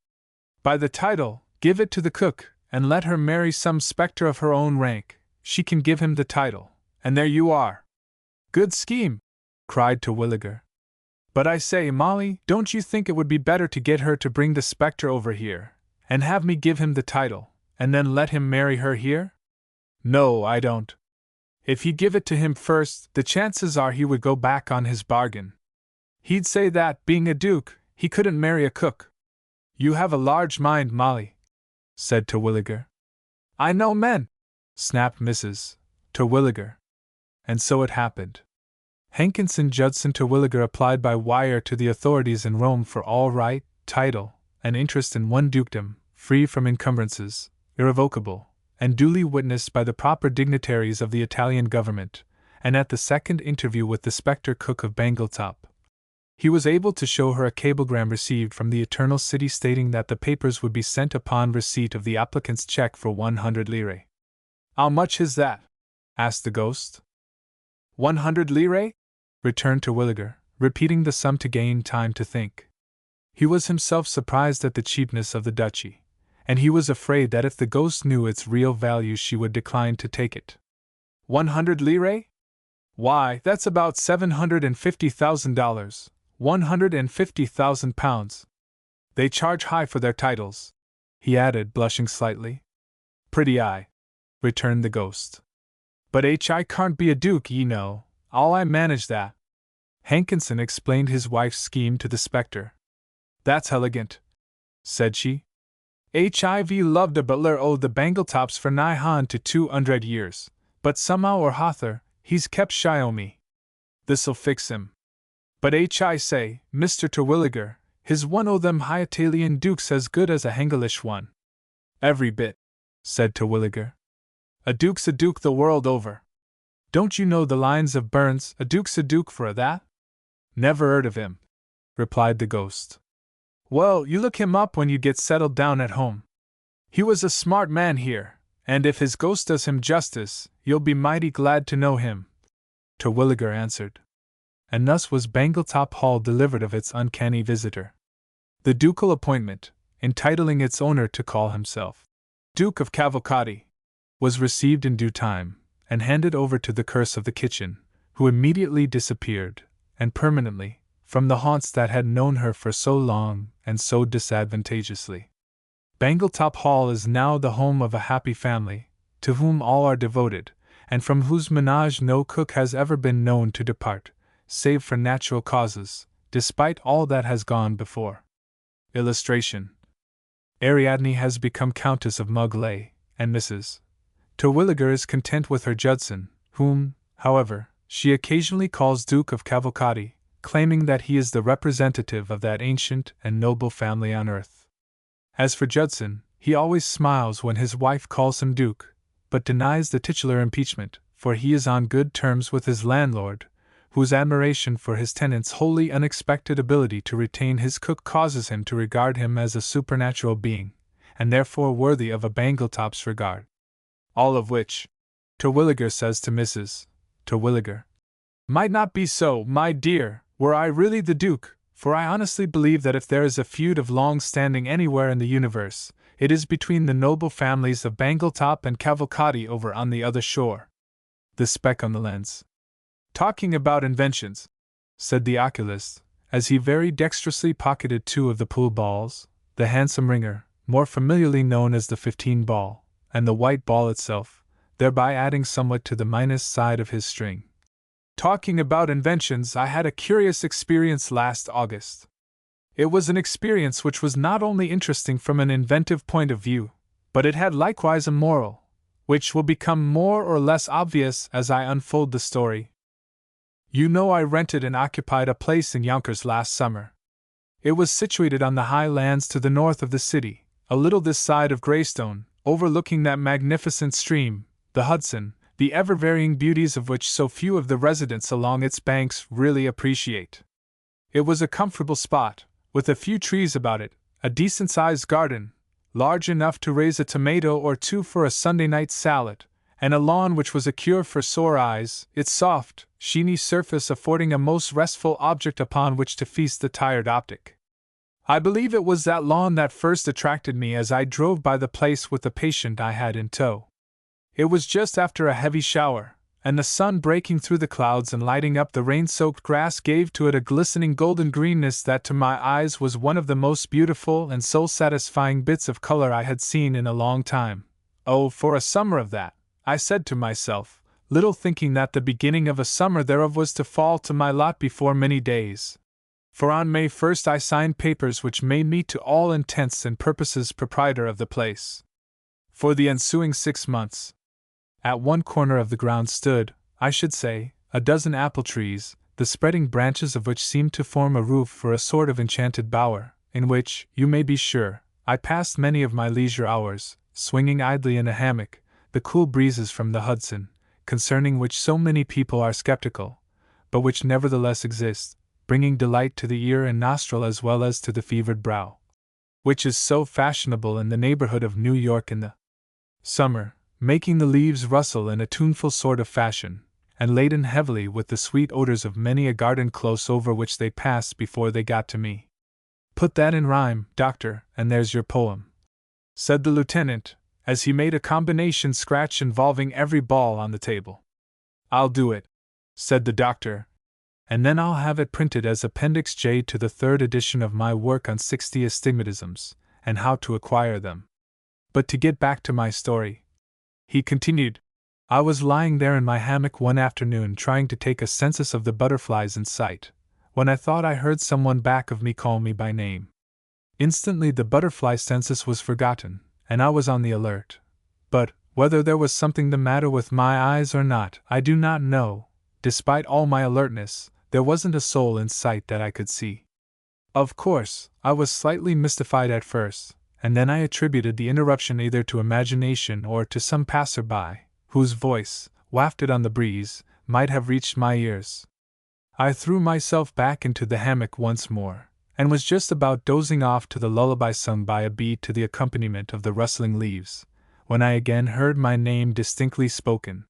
Buy the title, give it to the cook, and let her marry some spectre of her own rank, she can give him the title, and there you are." "Good scheme!" cried Terwilliger. "But I say, Molly, don't you think it would be better to get her to bring the spectre over here, and have me give him the title, and then let him marry her here?" "No, I don't. If you give it to him first, the chances are he would go back on his bargain. He'd say that, being a duke, he couldn't marry a cook." "You have a large mind, Molly," said Terwilliger. "I know men," snapped Mrs. Terwilliger. And so it happened. Hankinson Judson Terwilliger applied by wire to the authorities in Rome for all right, title, and interest in one dukedom, free from encumbrances, irrevocable, and duly witnessed by the proper dignitaries of the Italian government, and at the second interview with the spectre cook of Bangletop, he was able to show her a cablegram received from the Eternal City stating that the papers would be sent upon receipt of the applicant's check for 100 lire. "How much is that?" asked the ghost. 100 lire? returned Terwilliger, repeating the sum to gain time to think. He was himself surprised at the cheapness of the duchy, and he was afraid that if the ghost knew its real value she would decline to take it. 100 lire? Why, that's about $750,000, £150,000. They charge high for their titles," he added, blushing slightly. "Pretty high," returned the ghost. "But I can't be a duke, ye know, I'll I manage that." Hankinson explained his wife's scheme to the spectre. "That's elegant," said she. HIV loved a butler owed the Bangletops for nigh on to 200 years, but somehow or hother, he's kept shy o' me. This'll fix him. But I say, Mr. Terwilliger, his one o' them high Italian dukes as good as a Hengelish one. Every bit, said Terwilliger. A duke's a duke the world over. Don't you know the lines of Burns, a duke's a duke for a that? Never heard of him, replied the ghost. Well, you look him up when you get settled down at home. He was a smart man here, and if his ghost does him justice, you'll be mighty glad to know him, Terwilliger answered. And thus was Bangletop Hall delivered of its uncanny visitor. The ducal appointment, entitling its owner to call himself Duke of Cavalcante, was received in due time, and handed over to the curse of the kitchen, who immediately disappeared, and permanently, from the haunts that had known her for so long and so disadvantageously. Bangletop Hall is now the home of a happy family, to whom all are devoted, and from whose menage no cook has ever been known to depart, save for natural causes, despite all that has gone before. Illustration: Ariadne has become Countess of Mugley, and Mrs. Terwilliger is content with her Judson, whom, however, she occasionally calls Duke of Cavalcante, claiming that he is the representative of that ancient and noble family on earth. As for Judson, he always smiles when his wife calls him Duke, but denies the titular impeachment, for he is on good terms with his landlord, whose admiration for his tenant's wholly unexpected ability to retain his cook causes him to regard him as a supernatural being, and therefore worthy of a Bangletop's regard. All of which, Terwilliger says to Mrs. Terwilliger, might not be so, my dear, were I really the Duke, for I honestly believe that if there is a feud of long standing anywhere in the universe, it is between the noble families of Bangletop and Cavalcante over on the other shore. The speck on the lens. Talking about inventions, said the oculist, as he very dexterously pocketed 2 of the pool balls, the handsome ringer, more familiarly known as the 15-ball, and the white ball itself, thereby adding somewhat to the minus side of his string. Talking about inventions, I had a curious experience last August. It was an experience which was not only interesting from an inventive point of view, but it had likewise a moral, which will become more or less obvious as I unfold the story. You know I rented and occupied a place in Yonkers last summer. It was situated on the high lands to the north of the city, a little this side of Greystone, overlooking that magnificent stream, the Hudson, the ever-varying beauties of which so few of the residents along its banks really appreciate. It was a comfortable spot, with a few trees about it, a decent-sized garden, large enough to raise a tomato or 2 for a Sunday night salad, and a lawn which was a cure for sore eyes, its soft, sheeny surface affording a most restful object upon which to feast the tired optic. I believe it was that lawn that first attracted me as I drove by the place with the patient I had in tow. It was just after a heavy shower, and the sun breaking through the clouds and lighting up the rain-soaked grass gave to it a glistening golden greenness that to my eyes was one of the most beautiful and soul-satisfying bits of color I had seen in a long time. Oh, for a summer of that, I said to myself, little thinking that the beginning of a summer thereof was to fall to my lot before many days. For on May 1st I signed papers which made me to all intents and purposes proprietor of the place. For the ensuing 6 months, at one corner of the ground stood, I should say, a dozen apple trees, the spreading branches of which seemed to form a roof for a sort of enchanted bower, in which, you may be sure, I passed many of my leisure hours, swinging idly in a hammock, the cool breezes from the Hudson, concerning which so many people are skeptical, but which nevertheless exist, bringing delight to the ear and nostril as well as to the fevered brow, which is so fashionable in the neighborhood of New York in the summer, making the leaves rustle in a tuneful sort of fashion, and laden heavily with the sweet odors of many a garden close over which they passed before they got to me. Put that in rhyme, doctor, and there's your poem, said the lieutenant, as he made a combination scratch involving every ball on the table. I'll do it, said the doctor, and then I'll have it printed as Appendix J to the 3rd edition of my work on 60 astigmatisms, and how to acquire them. But to get back to my story, he continued, I was lying there in my hammock one afternoon trying to take a census of the butterflies in sight, when I thought I heard someone back of me call me by name. Instantly the butterfly census was forgotten, and I was on the alert. But, whether there was something the matter with my eyes or not, I do not know. Despite all my alertness, there wasn't a soul in sight that I could see. Of course, I was slightly mystified at first, and then I attributed the interruption either to imagination or to some passer-by, whose voice, wafted on the breeze, might have reached my ears. I threw myself back into the hammock once more, and was just about dozing off to the lullaby sung by a bee to the accompaniment of the rustling leaves, when I again heard my name distinctly spoken.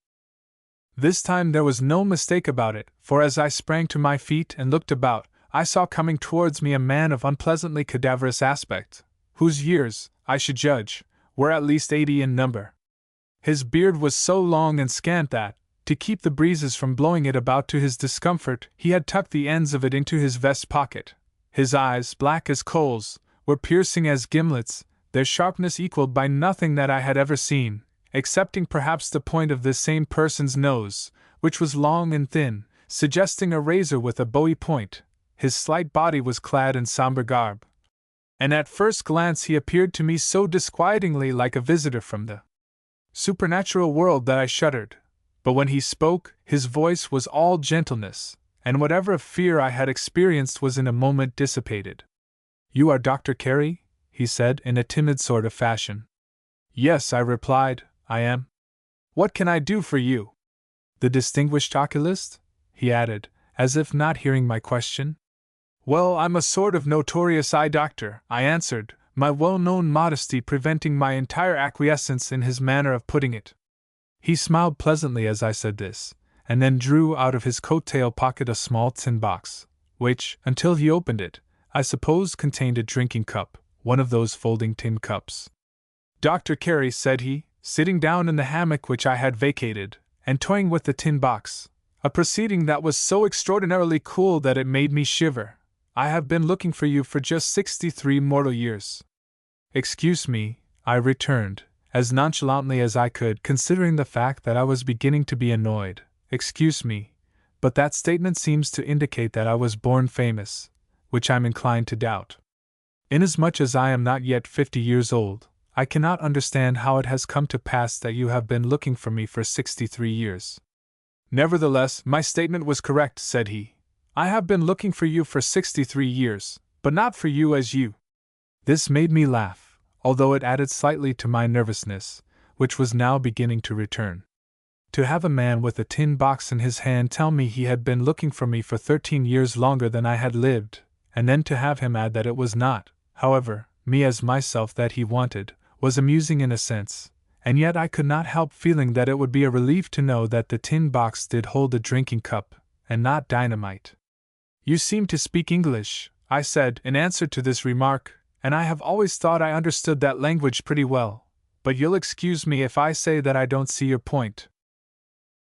This time there was no mistake about it, for as I sprang to my feet and looked about, I saw coming towards me a man of unpleasantly cadaverous aspect, whose years, I should judge, were at least 80 in number. His beard was so long and scant that, to keep the breezes from blowing it about to his discomfort, he had tucked the ends of it into his vest pocket. His eyes, black as coals, were piercing as gimlets, their sharpness equaled by nothing that I had ever seen, excepting perhaps the point of this same person's nose, which was long and thin, suggesting a razor with a bowie point. His slight body was clad in somber garb, and at first glance he appeared to me so disquietingly like a visitor from the supernatural world that I shuddered. But when he spoke, his voice was all gentleness, and whatever of fear I had experienced was in a moment dissipated. "You are Dr. Carey?" he said in a timid sort of fashion. "Yes," I replied, "I am. What can I do for you?" "The distinguished oculist?" he added, as if not hearing my question. "Well, I'm a sort of notorious eye doctor," I answered, my well-known modesty preventing my entire acquiescence in his manner of putting it. He smiled pleasantly as I said this, and then drew out of his coat-tail pocket a small tin box, which, until he opened it, I suppose contained a drinking cup, one of those folding tin cups. "Dr. Carey," said he, sitting down in the hammock which I had vacated, and toying with the tin box, a proceeding that was so extraordinarily cool that it made me shiver, "I have been looking for you for just 63 mortal years." "Excuse me," I returned, as nonchalantly as I could, considering the fact that I was beginning to be annoyed. "Excuse me, but that statement seems to indicate that I was born famous, which I'm inclined to doubt. Inasmuch as I am not yet 50 years old, I cannot understand how it has come to pass that you have been looking for me for 63 years. "Nevertheless, my statement was correct," said he. "I have been looking for you for 63 years, but not for you as you." This made me laugh, although it added slightly to my nervousness, which was now beginning to return. To have a man with a tin box in his hand tell me he had been looking for me for 13 years longer than I had lived, and then to have him add that it was not, however, me as myself that he wanted, was amusing in a sense, and yet I could not help feeling that it would be a relief to know that the tin box did hold a drinking cup, and not dynamite. "You seem to speak English," I said in answer to this remark, "and I have always thought I understood that language pretty well, but you'll excuse me if I say that I don't see your point."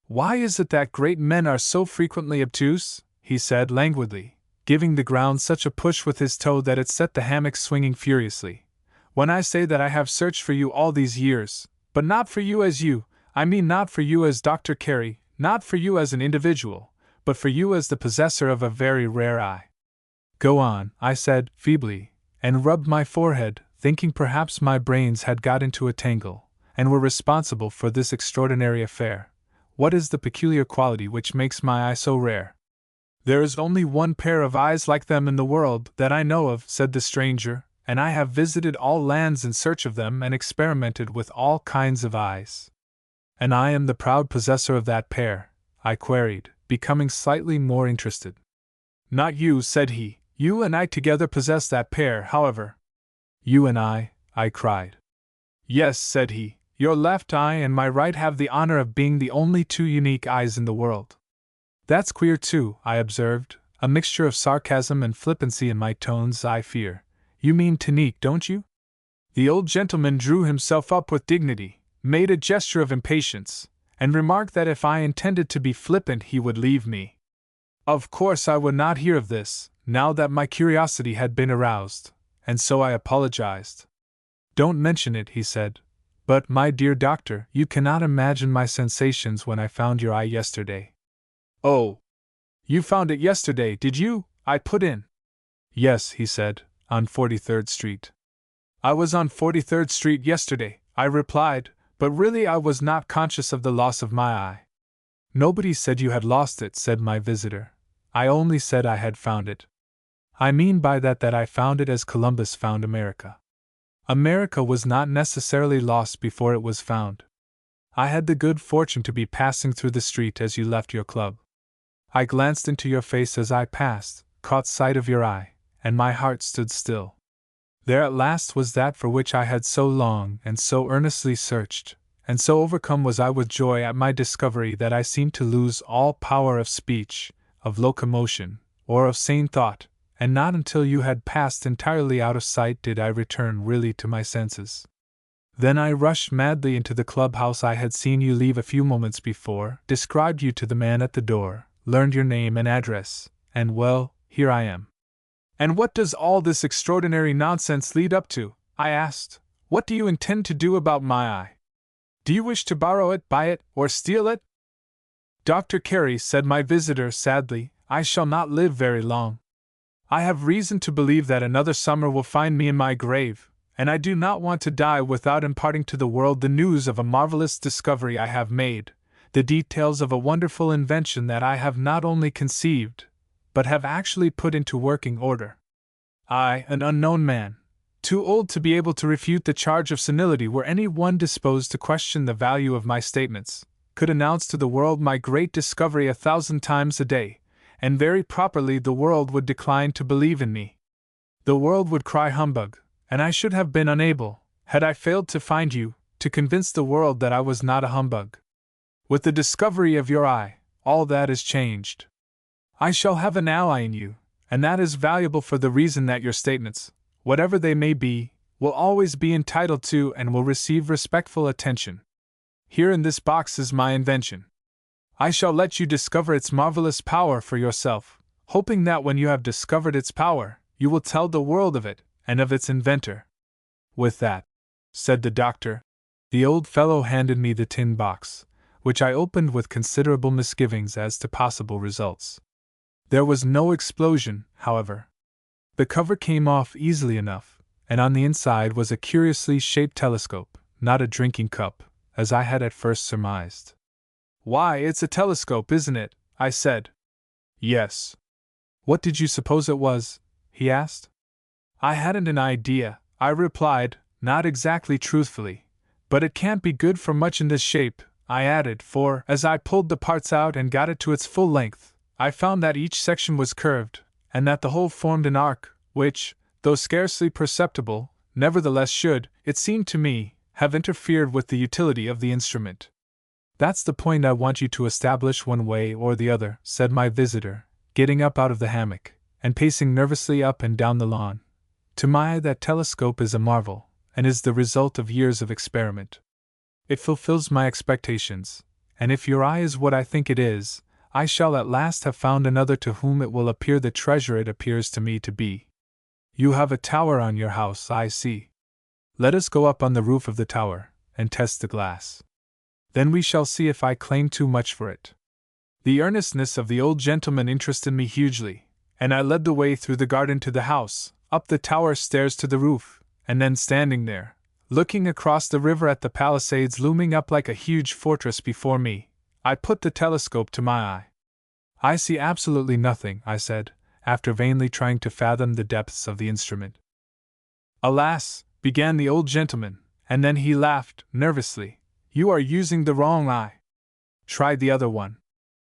"Why is it that great men are so frequently obtuse?" he said languidly, giving the ground such a push with his toe that it set the hammock swinging furiously. "When I say that I have searched for you all these years, but not for you as you, I mean not for you as Dr. Carey, not for you as an individual, but for you as the possessor of a very rare eye." "Go on," I said, feebly, and rubbed my forehead, thinking perhaps my brains had got into a tangle, and were responsible for this extraordinary affair. "What is the peculiar quality which makes my eye so rare?" "There is only one pair of eyes like them in the world that I know of," said the stranger, "and I have visited all lands in search of them and experimented with all kinds of eyes." "And I am the proud possessor of that pair?" I queried, becoming slightly more interested. "Not you," said he. "You and I together possess that pair, however." "You and I cried. "Yes," said he. "Your left eye and my right have the honor of being the only two unique eyes in the world." "That's queer too," I observed, a mixture of sarcasm and flippancy in my tones, I fear. "You mean tonique, don't you?" The old gentleman drew himself up with dignity, made a gesture of impatience, and remarked that if I intended to be flippant he would leave me. Of course I would not hear of this, now that my curiosity had been aroused, and so I apologized. "Don't mention it," he said. "But, my dear doctor, you cannot imagine my sensations when I found your eye yesterday." "Oh! You found it yesterday, did you?" I put in. "Yes," he said, on 43rd Street. I was on 43rd Street yesterday, I replied, but really I was not conscious of the loss of my eye. Nobody said you had lost it, said my visitor. I only said I had found it. I mean by that I found it as Columbus found America. America was not necessarily lost before it was found. I had the good fortune to be passing through the street as you left your club. I glanced into your face as I passed, caught sight of your eye, and my heart stood still. There at last was that for which I had so long and so earnestly searched, and so overcome was I with joy at my discovery that I seemed to lose all power of speech, of locomotion, or of sane thought, and not until you had passed entirely out of sight did I return really to my senses. Then I rushed madly into the clubhouse I had seen you leave a few moments before, described you to the man at the door, learned your name and address, and well, here I am. And what does all this extraordinary nonsense lead up to? I asked. What do you intend to do about my eye? Do you wish to borrow it, buy it, or steal it? Dr. Carey, said my visitor sadly, I shall not live very long. I have reason to believe that another summer will find me in my grave, and I do not want to die without imparting to the world the news of a marvelous discovery I have made, the details of a wonderful invention that I have not only conceived, but have actually put into working order. I, an unknown man, too old to be able to refute the charge of senility were any one disposed to question the value of my statements, could announce to the world my great discovery 1,000 times a day, and very properly the world would decline to believe in me. The world would cry humbug, and I should have been unable, had I failed to find you, to convince the world that I was not a humbug. With the discovery of your eye, all that is changed. I shall have an ally in you, and that is valuable for the reason that your statements, whatever they may be, will always be entitled to and will receive respectful attention. Here in this box is my invention. I shall let you discover its marvelous power for yourself, hoping that when you have discovered its power, you will tell the world of it, and of its inventor. With that, said the doctor, the old fellow handed me the tin box, which I opened with considerable misgivings as to possible results. There was no explosion, however. The cover came off easily enough, and on the inside was a curiously shaped telescope, not a drinking cup, as I had at first surmised. Why, it's a telescope, isn't it? I said. Yes. What did you suppose it was? He asked. I hadn't an idea, I replied, not exactly truthfully. But it can't be good for much in this shape, I added, for, as I pulled the parts out and got it to its full length, I found that each section was curved, and that the whole formed an arc, which, though scarcely perceptible, nevertheless should, it seemed to me, have interfered with the utility of the instrument. That's the point I want you to establish one way or the other, said my visitor, getting up out of the hammock, and pacing nervously up and down the lawn. To my eye that telescope is a marvel, and is the result of years of experiment. It fulfills my expectations, and if your eye is what I think it is, I shall at last have found another to whom it will appear the treasure it appears to me to be. You have a tower on your house, I see. Let us go up on the roof of the tower, and test the glass. Then we shall see if I claim too much for it. The earnestness of the old gentleman interested me hugely, and I led the way through the garden to the house, up the tower stairs to the roof, and then standing there, looking across the river at the Palisades looming up like a huge fortress before me, I put the telescope to my eye. I see absolutely nothing, I said, after vainly trying to fathom the depths of the instrument. Alas, began the old gentleman, and then he laughed, nervously. You are using the wrong eye. Try the other one.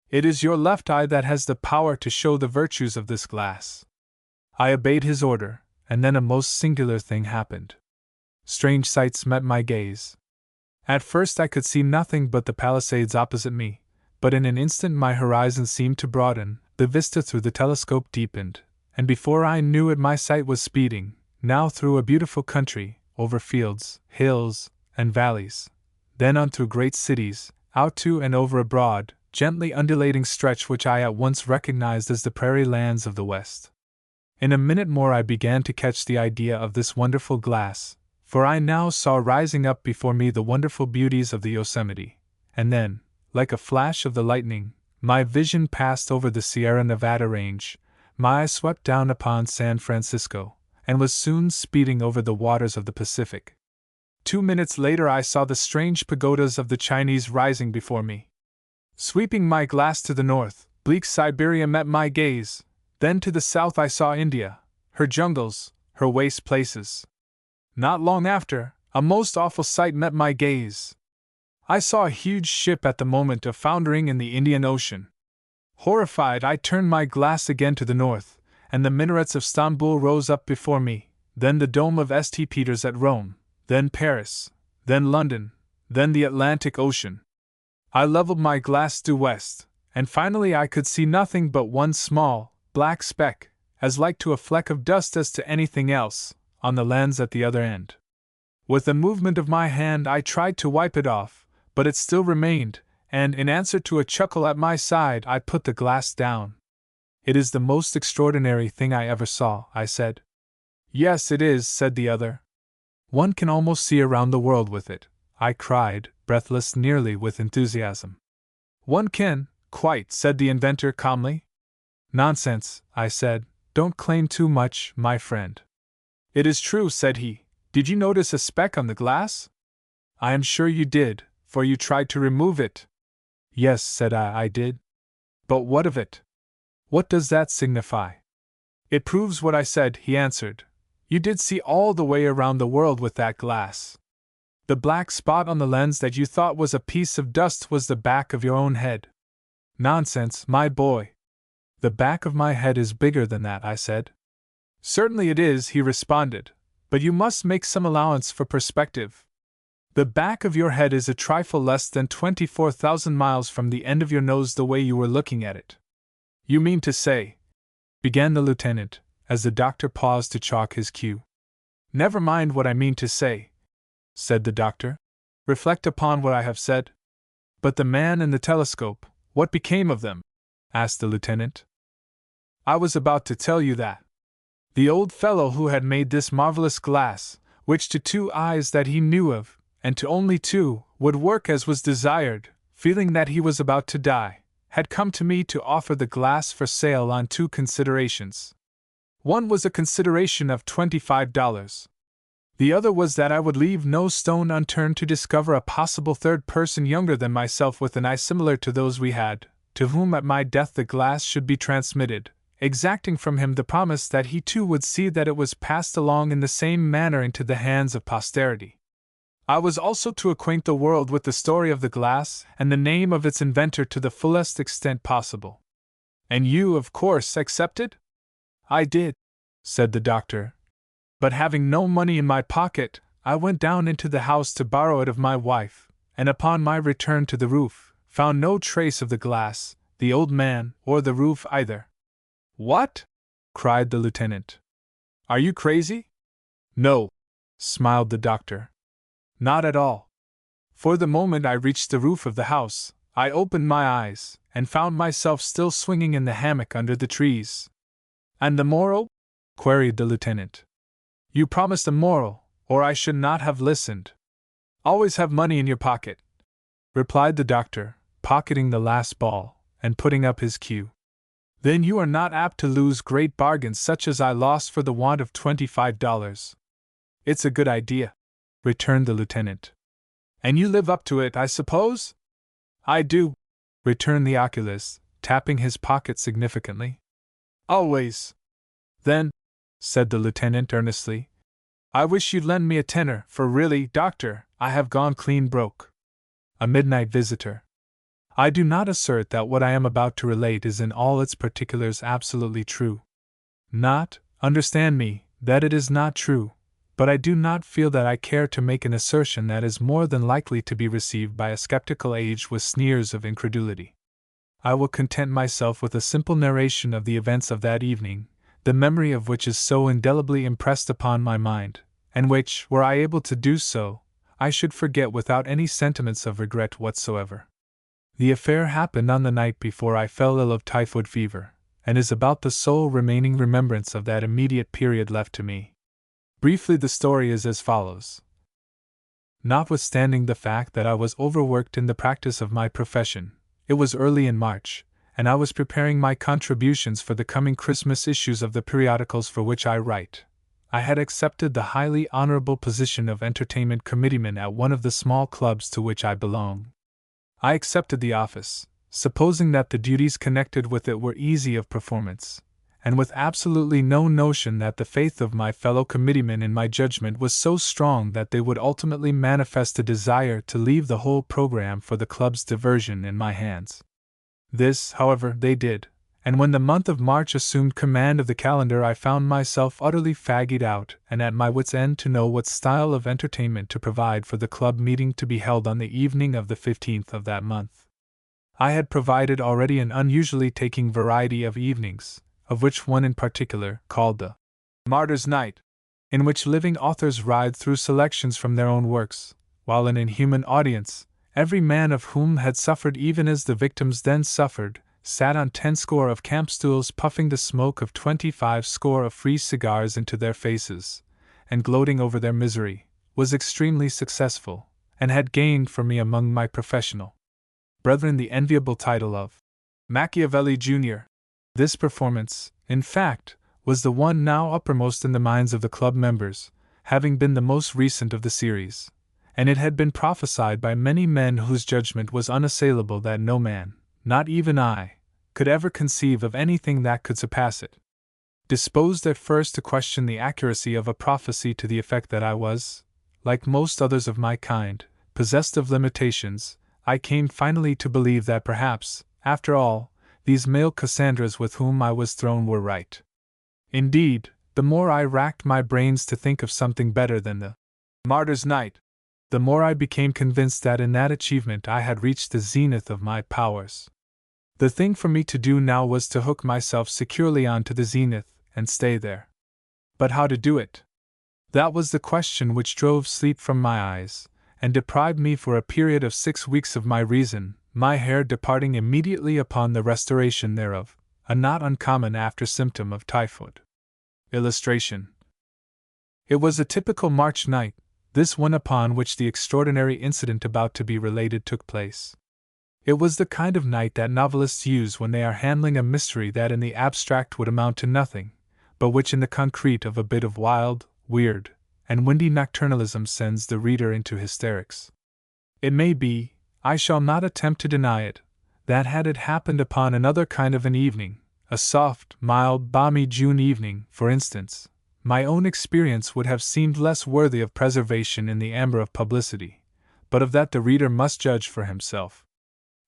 It is your left eye that has the power to show the virtues of this glass. I obeyed his order, and then a most singular thing happened. Strange sights met my gaze. At first I could see nothing but the Palisades opposite me, but in an instant my horizon seemed to broaden, the vista through the telescope deepened, and before I knew it my sight was speeding, now through a beautiful country, over fields, hills, and valleys, then on through great cities, out to and over a broad, gently undulating stretch which I at once recognized as the prairie lands of the West. In a minute more I began to catch the idea of this wonderful glass, for I now saw rising up before me the wonderful beauties of the Yosemite, and then, like a flash of the lightning, my vision passed over the Sierra Nevada range, my eye swept down upon San Francisco, and was soon speeding over the waters of the Pacific. 2 minutes later I saw the strange pagodas of the Chinese rising before me. Sweeping my glass to the north, bleak Siberia met my gaze, then to the south I saw India, her jungles, her waste places. Not long after, a most awful sight met my gaze. I saw a huge ship at the moment of foundering in the Indian Ocean. Horrified, I turned my glass again to the north, and the minarets of Stamboul rose up before me, then the dome of St. Peter's at Rome, then Paris, then London, then the Atlantic Ocean. I leveled my glass due west, and finally I could see nothing but one small, black speck, as like to a fleck of dust as to anything else, on the lens at the other end. With a movement of my hand I tried to wipe it off, but it still remained, and in answer to a chuckle at my side I put the glass down. "It is the most extraordinary thing I ever saw," I said. "Yes, it is," said the other. "One can almost see around the world with it," I cried, breathless nearly with enthusiasm. "One can, quite," said the inventor calmly. "Nonsense," I said, "don't claim too much, my friend." "It is true," said he. "Did you notice a speck on the glass?" "I am sure you did, for you tried to remove it." "Yes," said I did. "But what of it?" "What does that signify?" "It proves what I said," he answered. "You did see all the way around the world with that glass. The black spot on the lens that you thought was a piece of dust was the back of your own head." "Nonsense, my boy." "The back of my head is bigger than that," I said. "Certainly it is," he responded, "but you must make some allowance for perspective. The back of your head is a trifle less than 24,000 miles from the end of your nose the way you were looking at it." "You mean to say," began the lieutenant, as the doctor paused to chalk his cue. "Never mind what I mean to say," said the doctor. "Reflect upon what I have said." "But the man and the telescope, what became of them?" asked the lieutenant. "I was about to tell you that. The old fellow who had made this marvelous glass, which to 2 eyes that he knew of, and to only 2, would work as was desired, feeling that he was about to die, had come to me to offer the glass for sale on 2 considerations. One was a consideration of $25. The other was that I would leave no stone unturned to discover a possible third person younger than myself with an eye similar to those we had, to whom at my death the glass should be transmitted, exacting from him the promise that he too would see that it was passed along in the same manner into the hands of posterity. I was also to acquaint the world with the story of the glass and the name of its inventor to the fullest extent possible." "And you, of course, accepted?" "I did," said the doctor. "But having no money in my pocket, I went down into the house to borrow it of my wife, and upon my return to the roof, found no trace of the glass, the old man, or the roof either." "What?" cried the lieutenant. "Are you crazy?" "No," smiled the doctor. "Not at all. For the moment I reached the roof of the house, I opened my eyes, and found myself still swinging in the hammock under the trees." "And the moral?" queried the lieutenant. "You promised a moral, or I should not have listened." "Always have money in your pocket," replied the doctor, pocketing the last ball, and putting up his cue. "Then you are not apt to lose great bargains such as I lost for the want of $25. "It's a good idea," returned the lieutenant. "And you live up to it, I suppose?" "I do," returned the oculist, tapping his pocket significantly. "Always." "Then," said the lieutenant earnestly, "I wish you'd lend me a tenner, for really, doctor, I have gone clean broke." A midnight visitor. I do not assert that what I am about to relate is in all its particulars absolutely true. Not, understand me, that it is not true, but I do not feel that I care to make an assertion that is more than likely to be received by a skeptical age with sneers of incredulity. I will content myself with a simple narration of the events of that evening, the memory of which is so indelibly impressed upon my mind, and which, were I able to do so, I should forget without any sentiments of regret whatsoever. The affair happened on the night before I fell ill of typhoid fever, and is about the sole remaining remembrance of that immediate period left to me. Briefly, the story is as follows. Notwithstanding the fact that I was overworked in the practice of my profession, it was early in March, and I was preparing my contributions for the coming Christmas issues of the periodicals for which I write. I had accepted the highly honorable position of entertainment committeeman at one of the small clubs to which I belong. I accepted the office, supposing that the duties connected with it were easy of performance, and with absolutely no notion that the faith of my fellow committeemen in my judgment was so strong that they would ultimately manifest a desire to leave the whole program for the club's diversion in my hands. This, however, they did, and when the month of March assumed command of the calendar, I found myself utterly fagged out and at my wits' end to know what style of entertainment to provide for the club meeting to be held on the evening of the 15th of that month. I had provided already an unusually taking variety of evenings, of which one in particular, called the Martyr's Night, in which living authors ride through selections from their own works, while an inhuman audience, every man of whom had suffered even as the victims then suffered, sat on 10 score of camp stools puffing the smoke of 25 score of free cigars into their faces, and gloating over their misery, was extremely successful, and had gained for me among my professional brethren the enviable title of Machiavelli Jr. This performance, in fact, was the one now uppermost in the minds of the club members, having been the most recent of the series, and it had been prophesied by many men whose judgment was unassailable that no man, not even I, could ever conceive of anything that could surpass it. Disposed at first to question the accuracy of a prophecy to the effect that I was, like most others of my kind, possessed of limitations, I came finally to believe that perhaps, after all, these male Cassandras with whom I was thrown were right. Indeed, the more I racked my brains to think of something better than the Martyr's Night, the more I became convinced that in that achievement I had reached the zenith of my powers. The thing for me to do now was to hook myself securely on to the zenith and stay there. But how to do it? That was the question which drove sleep from my eyes, and deprived me for a period of 6 weeks of my reason, my hair departing immediately upon the restoration thereof, a not uncommon after symptom of typhoid. Illustration. It was a typical March night, this one upon which the extraordinary incident about to be related took place. It was the kind of night that novelists use when they are handling a mystery that in the abstract would amount to nothing, but which in the concrete of a bit of wild, weird, and windy nocturnalism sends the reader into hysterics. It may be, I shall not attempt to deny it, that had it happened upon another kind of an evening, a soft, mild, balmy June evening, for instance, my own experience would have seemed less worthy of preservation in the amber of publicity, but of that the reader must judge for himself.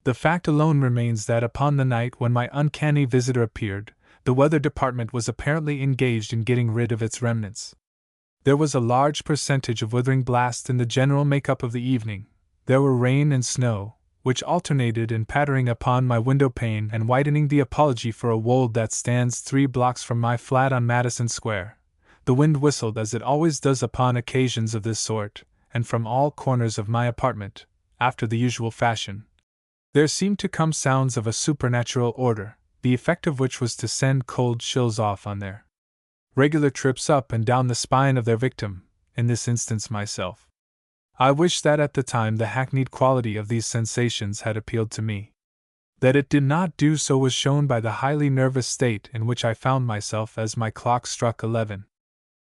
The fact alone remains that upon the night when my uncanny visitor appeared, the weather department was apparently engaged in getting rid of its remnants. There was a large percentage of withering blast in the general make-up of the evening. There were rain and snow, which alternated in pattering upon my window pane and whitening the apology for a wold that stands 3 blocks from my flat on Madison Square. The wind whistled as it always does upon occasions of this sort, and from all corners of my apartment, after the usual fashion, there seemed to come sounds of a supernatural order, the effect of which was to send cold chills off on their regular trips up and down the spine of their victim, in this instance myself. I wish that at the time the hackneyed quality of these sensations had appealed to me. That it did not do so was shown by the highly nervous state in which I found myself as my clock struck 11.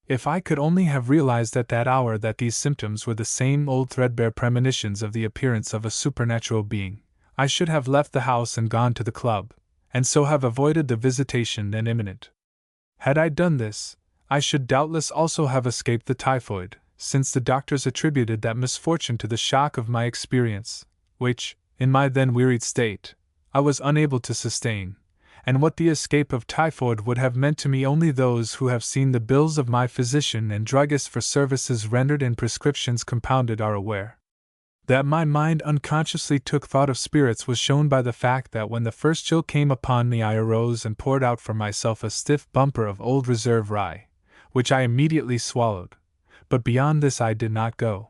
If I could only have realized at that hour that these symptoms were the same old threadbare premonitions of the appearance of a supernatural being, I should have left the house and gone to the club, and so have avoided the visitation then imminent. Had I done this, I should doubtless also have escaped the typhoid, since the doctors attributed that misfortune to the shock of my experience, which, in my then wearied state, I was unable to sustain, and what the escape of typhoid would have meant to me only those who have seen the bills of my physician and druggist for services rendered and prescriptions compounded are aware. That my mind unconsciously took thought of spirits was shown by the fact that when the first chill came upon me I arose and poured out for myself a stiff bumper of old reserve rye, which I immediately swallowed, but beyond this I did not go.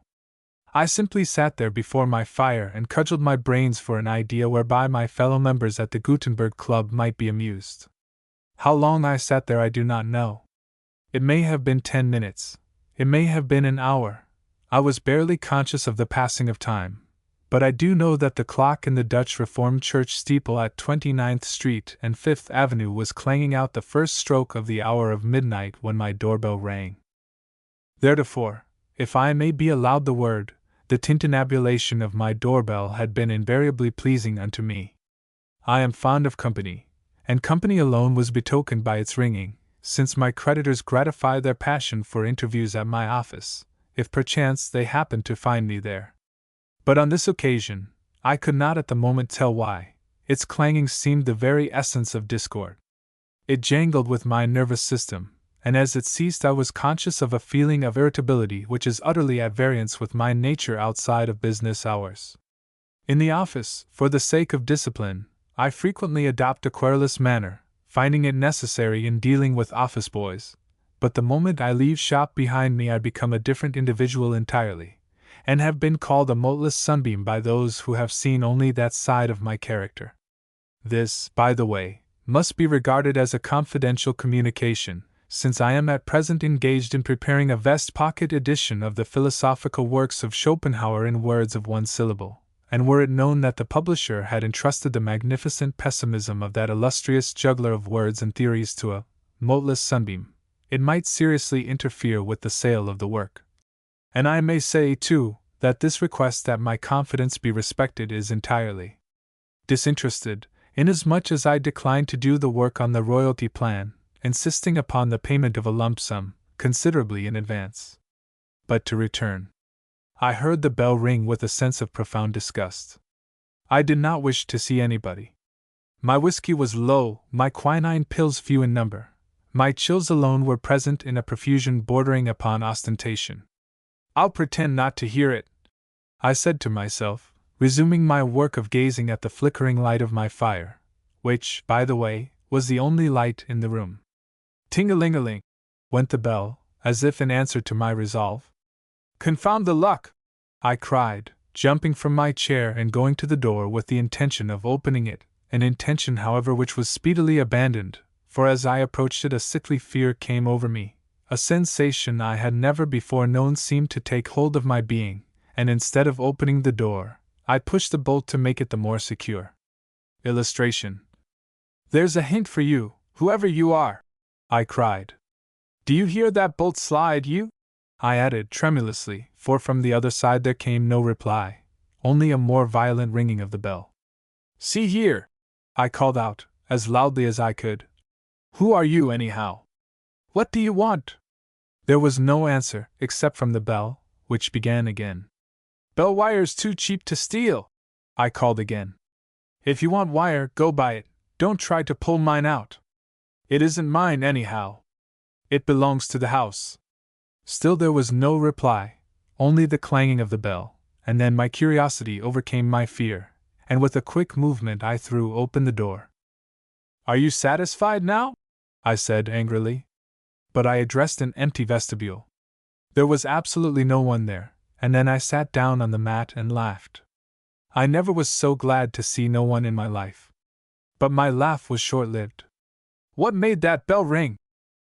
I simply sat there before my fire and cudgeled my brains for an idea whereby my fellow members at the Gutenberg Club might be amused. How long I sat there I do not know. It may have been 10 minutes, it may have been an hour. I was barely conscious of the passing of time, but I do know that the clock in the Dutch Reformed Church steeple at 29th Street and 5th Avenue was clanging out the first stroke of the hour of midnight when my doorbell rang. Theretofore, if I may be allowed the word, the tintinnabulation of my doorbell had been invariably pleasing unto me. I am fond of company, and company alone was betokened by its ringing, since my creditors gratify their passion for interviews at my office, if perchance they happened to find me there. But on this occasion, I could not at the moment tell why, its clanging seemed the very essence of discord. It jangled with my nervous system, and as it ceased I was conscious of a feeling of irritability which is utterly at variance with my nature outside of business hours. In the office, for the sake of discipline, I frequently adopt a querulous manner, finding it necessary in dealing with office boys, but the moment I leave shop behind me I become a different individual entirely, and have been called a moteless sunbeam by those who have seen only that side of my character. This, by the way, must be regarded as a confidential communication, since I am at present engaged in preparing a vest pocket edition of the philosophical works of Schopenhauer in words of one syllable, and were it known that the publisher had entrusted the magnificent pessimism of that illustrious juggler of words and theories to a moteless sunbeam, it might seriously interfere with the sale of the work. And I may say, too, that this request that my confidence be respected is entirely disinterested, inasmuch as I decline to do the work on the royalty plan, insisting upon the payment of a lump sum, considerably in advance. But to return. I heard the bell ring with a sense of profound disgust. I did not wish to see anybody. My whiskey was low, my quinine pills few in number, my chills alone were present in a profusion bordering upon ostentation. I'll pretend not to hear it, I said to myself, resuming my work of gazing at the flickering light of my fire, which, by the way, was the only light in the room. Ting-a-ling-a-ling, went the bell, as if in answer to my resolve. Confound the luck! I cried, jumping from my chair and going to the door with the intention of opening it, an intention, however, which was speedily abandoned, for as I approached it a sickly fear came over me. A sensation I had never before known seemed to take hold of my being, and instead of opening the door, I pushed the bolt to make it the more secure. Illustration. There's a hint for you, whoever you are, I cried. Do you hear that bolt slide, you? I added tremulously, for from the other side there came no reply, only a more violent ringing of the bell. See here, I called out, as loudly as I could. Who are you, anyhow? What do you want? There was no answer, except from the bell, which began again. Bell wire's too cheap to steal, I called again. If you want wire, go buy it, don't try to pull mine out. It isn't mine, anyhow. It belongs to the house. Still there was no reply, only the clanging of the bell, and then my curiosity overcame my fear, and with a quick movement I threw open the door. Are you satisfied now? I said angrily. But I addressed an empty vestibule. There was absolutely no one there, and then I sat down on the mat and laughed. I never was so glad to see no one in my life. But my laugh was short-lived. What made that bell ring?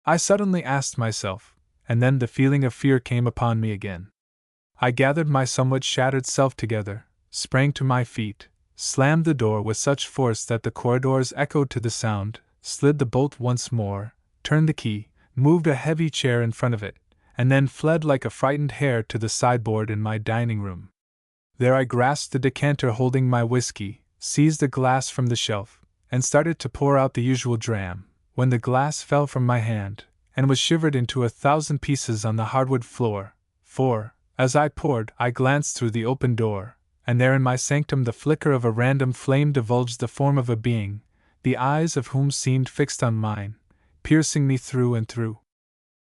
I suddenly asked myself, and then the feeling of fear came upon me again. I gathered my somewhat shattered self together, sprang to my feet, slammed the door with such force that the corridors echoed to the sound, slid the bolt once more, turned the key, moved a heavy chair in front of it, and then fled like a frightened hare to the sideboard in my dining room. There I grasped the decanter holding my whiskey, seized a glass from the shelf, and started to pour out the usual dram, when the glass fell from my hand, and was shivered into 1,000 pieces on the hardwood floor, for, as I poured, I glanced through the open door, and there in my sanctum the flicker of a random flame divulged the form of a being, the eyes of whom seemed fixed on mine, piercing me through and through.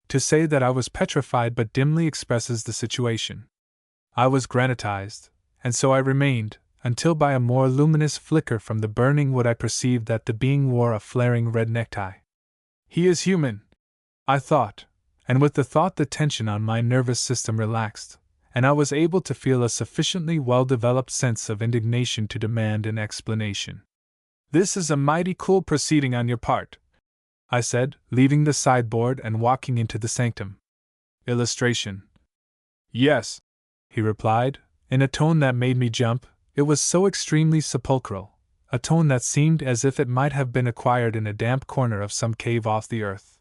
To say that I was petrified but dimly expresses the situation. I was granitized, and so I remained, until by a more luminous flicker from the burning wood I perceived that the being wore a flaring red necktie. He is human, I thought, and with the thought the tension on my nervous system relaxed, and I was able to feel a sufficiently well-developed sense of indignation to demand an explanation. This is a mighty cool proceeding on your part, I said, leaving the sideboard and walking into the sanctum. Illustration. Yes, he replied, in a tone that made me jump. It was so extremely sepulchral, a tone that seemed as if it might have been acquired in a damp corner of some cave off the earth.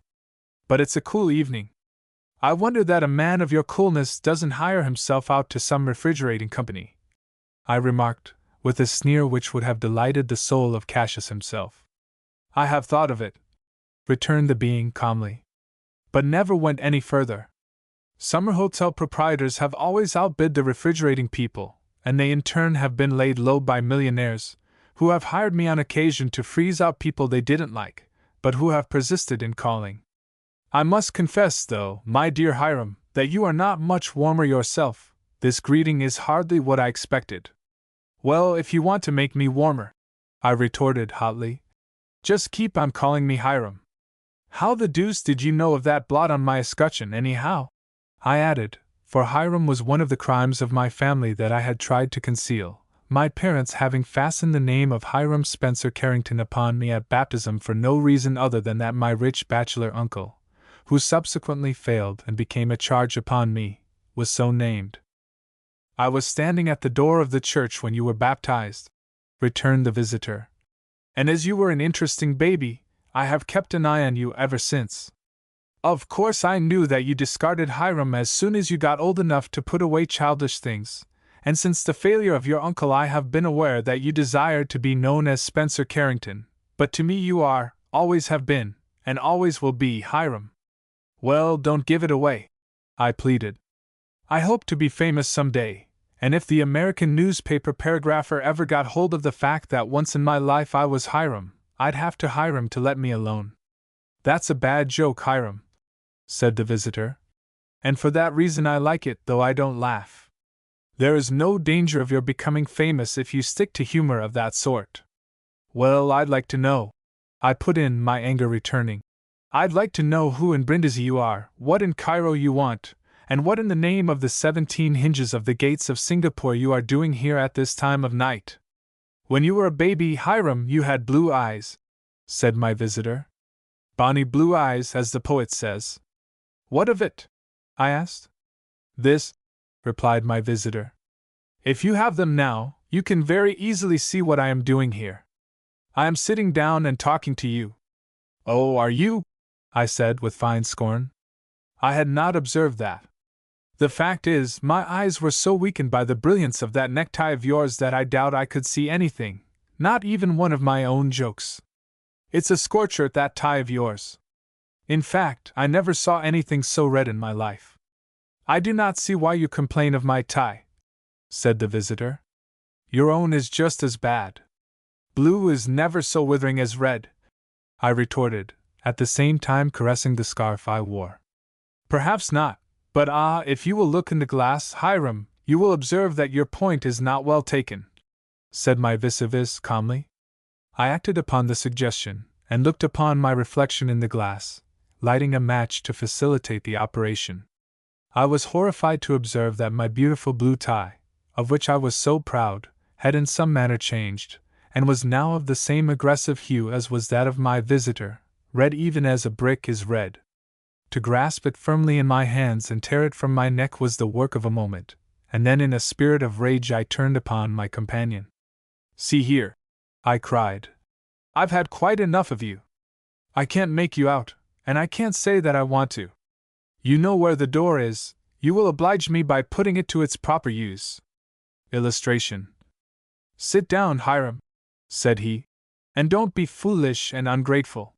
But it's a cool evening. I wonder that a man of your coolness doesn't hire himself out to some refrigerating company, I remarked, with a sneer which would have delighted the soul of Cassius himself. I have thought of it, returned the being calmly, but never went any further. Summer hotel proprietors have always outbid the refrigerating people, and they in turn have been laid low by millionaires, who have hired me on occasion to freeze out people they didn't like, but who have persisted in calling. I must confess, though, my dear Hiram, that you are not much warmer yourself. This greeting is hardly what I expected. Well, if you want to make me warmer, I retorted hotly, just keep on calling me Hiram. How the deuce did you know of that blot on my escutcheon, anyhow? I added, for Hiram was one of the crimes of my family that I had tried to conceal, my parents having fastened the name of Hiram Spencer Carrington upon me at baptism for no reason other than that my rich bachelor uncle, who subsequently failed and became a charge upon me, was so named. I was standing at the door of the church when you were baptized, returned the visitor, and as you were an interesting baby, I have kept an eye on you ever since. Of course I knew that you discarded Hiram as soon as you got old enough to put away childish things, and since the failure of your uncle I have been aware that you desired to be known as Spencer Carrington, but to me you are, always have been, and always will be, Hiram. Well, don't give it away, I pleaded. I hope to be famous some day, and if the American newspaper paragrapher ever got hold of the fact that once in my life I was Hiram, I'd have to hire him to let me alone. That's a bad joke, Hiram, said the visitor, and for that reason I like it, though I don't laugh. There is no danger of your becoming famous if you stick to humor of that sort. Well, I'd like to know, I put in, my anger returning. I'd like to know who in Brindisi you are, what in Cairo you want, and what in the name of the 17 hinges of the gates of Singapore you are doing here at this time of night. When you were a baby, Hiram, you had blue eyes, said my visitor. Bonny blue eyes, as the poet says. What of it? I asked. This, replied my visitor. If you have them now, you can very easily see what I am doing here. I am sitting down and talking to you. Oh, are you? I said with fine scorn. I had not observed that. The fact is, my eyes were so weakened by the brilliance of that necktie of yours that I doubt I could see anything, not even one of my own jokes. It's a scorcher, that tie of yours. In fact, I never saw anything so red in my life. I do not see why you complain of my tie, said the visitor. Your own is just as bad. Blue is never so withering as red, I retorted, at the same time caressing the scarf I wore. Perhaps not, but if you will look in the glass, Hiram, you will observe that your point is not well taken, said my vis-a-vis calmly. I acted upon the suggestion, and looked upon my reflection in the glass, lighting a match to facilitate the operation. I was horrified to observe that my beautiful blue tie, of which I was so proud, had in some manner changed, and was now of the same aggressive hue as was that of my visitor, red even as a brick is red. To grasp it firmly in my hands and tear it from my neck was the work of a moment, and then in a spirit of rage I turned upon my companion. See here, I cried. I've had quite enough of you. I can't make you out, and I can't say that I want to. You know where the door is, you will oblige me by putting it to its proper use. Illustration. Sit down, Hiram, said he, and don't be foolish and ungrateful.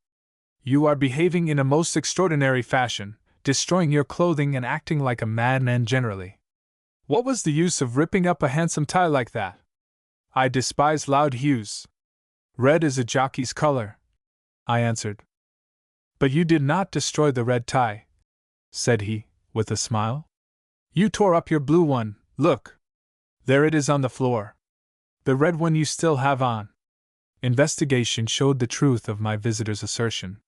You are behaving in a most extraordinary fashion, destroying your clothing and acting like a madman generally. What was the use of ripping up a handsome tie like that? I despise loud hues. Red is a jockey's color, I answered. But you did not destroy the red tie, said he, with a smile. You tore up your blue one, look. There it is on the floor. The red one you still have on. Investigation showed the truth of my visitor's assertion.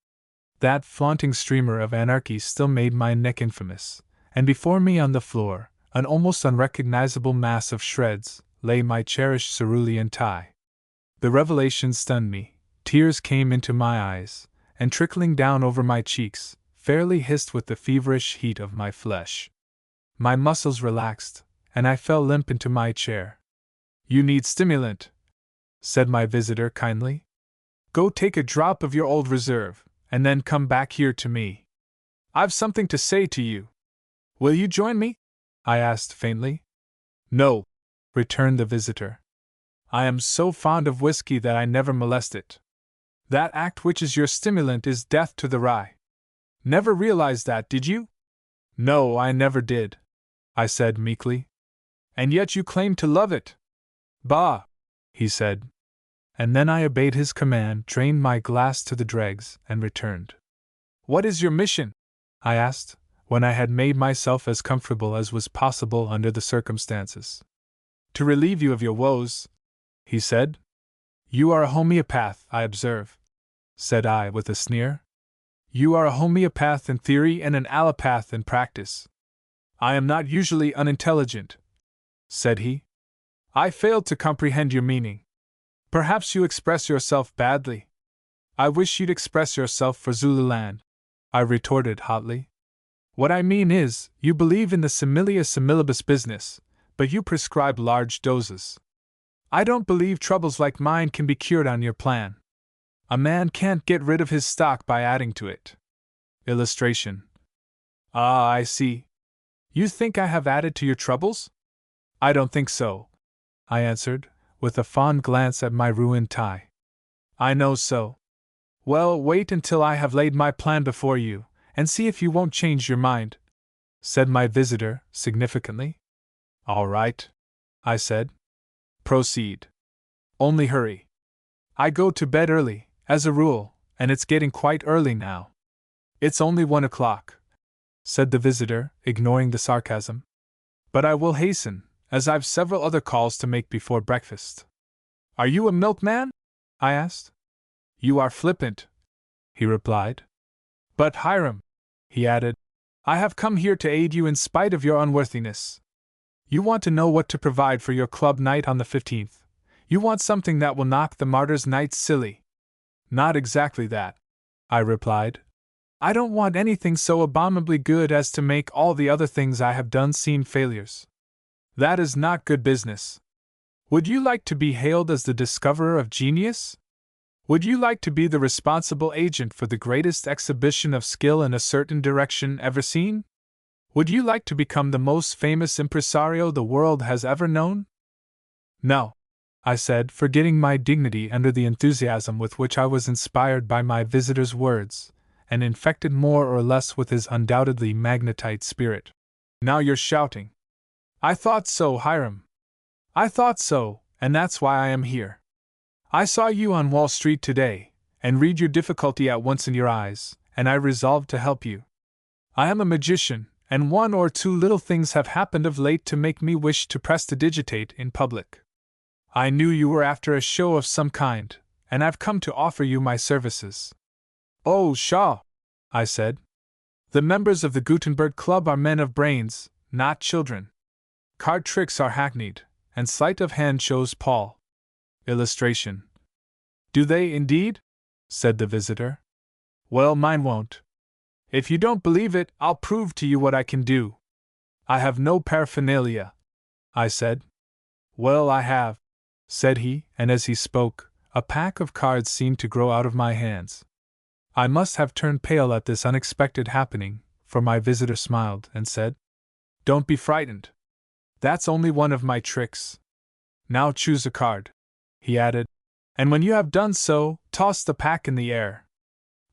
That flaunting streamer of anarchy still made my neck infamous, and before me on the floor, an almost unrecognizable mass of shreds, lay my cherished cerulean tie. The revelation stunned me, tears came into my eyes, and trickling down over my cheeks, fairly hissed with the feverish heat of my flesh. My muscles relaxed, and I fell limp into my chair. You need stimulant, said my visitor kindly. Go take a drop of your old reserve, and then come back here to me. I've something to say to you, Will you join me? I asked faintly. No, returned the visitor. I am so fond of whiskey that I never molest it. That act which is your stimulant is death to the rye. Never realized that, did you? No, I never did, I said meekly. And yet you claim to love it. Bah, he said. And then I obeyed his command, drained my glass to the dregs, and returned. What is your mission? I asked, when I had made myself as comfortable as was possible under the circumstances. To relieve you of your woes, he said. You are a homeopath, I observe, said I with a sneer. You are a homeopath in theory and an allopath in practice. I am not usually unintelligent, said he. I failed to comprehend your meaning. Perhaps you express yourself badly. I wish you'd express yourself for Zululand, I retorted hotly. What I mean is, you believe in the similia similibus business, but you prescribe large doses. I don't believe troubles like mine can be cured on your plan. A man can't get rid of his stock by adding to it. Illustration. Ah, I see. You think I have added to your troubles? I don't think so, I answered, with a fond glance at my ruined tie. I know so. Well, wait until I have laid my plan before you, and see if you won't change your mind, said my visitor, significantly. All right, I said. Proceed. Only hurry. I go to bed early, as a rule, and it's getting quite early now. It's only 1 o'clock, said the visitor, ignoring the sarcasm. But I will hasten, as I've several other calls to make before breakfast. Are you a milkman? I asked. You are flippant, he replied. But Hiram, he added, I have come here to aid you in spite of your unworthiness. You want to know what to provide for your club night on the 15th. You want something that will knock the martyr's night silly. Not exactly that, I replied. I don't want anything so abominably good as to make all the other things I have done seem failures. That is not good business. Would you like to be hailed as the discoverer of genius? Would you like to be the responsible agent for the greatest exhibition of skill in a certain direction ever seen? Would you like to become the most famous impresario the world has ever known? No, I said, forgetting my dignity under the enthusiasm with which I was inspired by my visitor's words, and infected more or less with his undoubtedly magnetite spirit. Now you're shouting. I thought so, Hiram. I thought so, and that's why I am here. I saw you on Wall Street today, and read your difficulty at once in your eyes, and I resolved to help you. I am a magician, and 1 or 2 little things have happened of late to make me wish to prestidigitate in public. I knew you were after a show of some kind, and I've come to offer you my services. Oh, Shaw, I said. The members of the Gutenberg Club are men of brains, not children. Card tricks are hackneyed, and sleight of hand shows Paul. Illustration. Do they indeed? Said the visitor. Well, mine won't. If you don't believe it, I'll prove to you what I can do. I have no paraphernalia, I said. Well, I have, said he, and as he spoke, a pack of cards seemed to grow out of my hands. I must have turned pale at this unexpected happening, for my visitor smiled and said, Don't be frightened. That's only one of my tricks. Now choose a card, he added, and when you have done so, toss the pack in the air.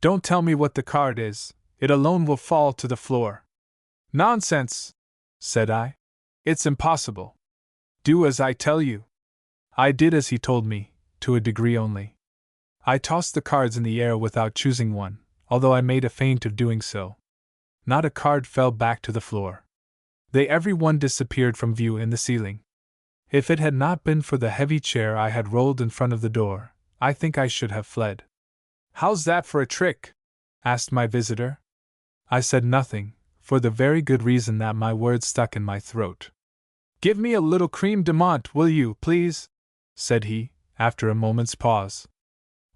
Don't tell me what the card is, it alone will fall to the floor. Nonsense, said I. It's impossible. Do as I tell you. I did as he told me, to a degree only. I tossed the cards in the air without choosing one, although I made a feint of doing so. Not a card fell back to the floor. They every one disappeared from view in the ceiling. If it had not been for the heavy chair I had rolled in front of the door, I think I should have fled. How's that for a trick? Asked my visitor. I said nothing, for the very good reason that my words stuck in my throat. Give me a little creme de menthe, will you, please? Said he, after a moment's pause.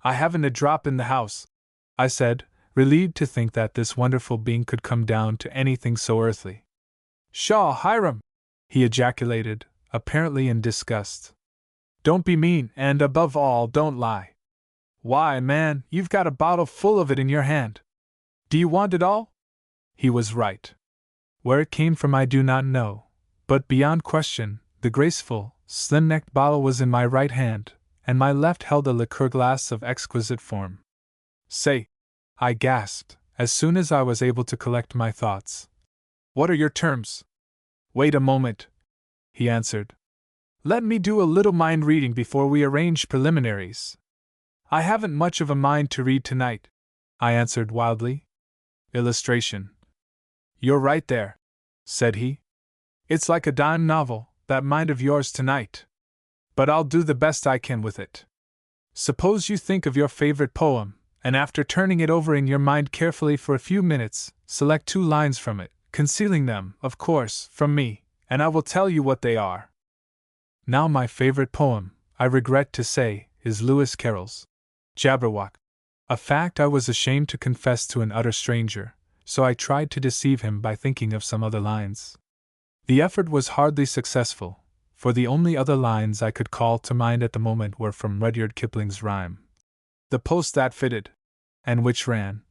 I haven't a drop in the house, I said, relieved to think that this wonderful being could come down to anything so earthly. Pshaw, Hiram! He ejaculated, apparently in disgust. Don't be mean, and above all, don't lie. Why, man, you've got a bottle full of it in your hand. Do you want it all? He was right. Where it came from I do not know, but beyond question, the graceful, slim-necked bottle was in my right hand, and my left held a liqueur glass of exquisite form. Say, I gasped, as soon as I was able to collect my thoughts. What are your terms? Wait a moment, he answered. Let me do a little mind reading before we arrange preliminaries. I haven't much of a mind to read tonight, I answered wildly. Illustration. You're right there, said he. It's like a dime novel, that mind of yours tonight. But I'll do the best I can with it. Suppose you think of your favorite poem, and after turning it over in your mind carefully for a few minutes, select 2 lines from it, concealing them, of course, from me, and I will tell you what they are. Now my favorite poem, I regret to say, is Lewis Carroll's Jabberwock, a fact I was ashamed to confess to an utter stranger, so I tried to deceive him by thinking of some other lines. The effort was hardly successful, for the only other lines I could call to mind at the moment were from Rudyard Kipling's rhyme, The Post That Fitted, and which ran,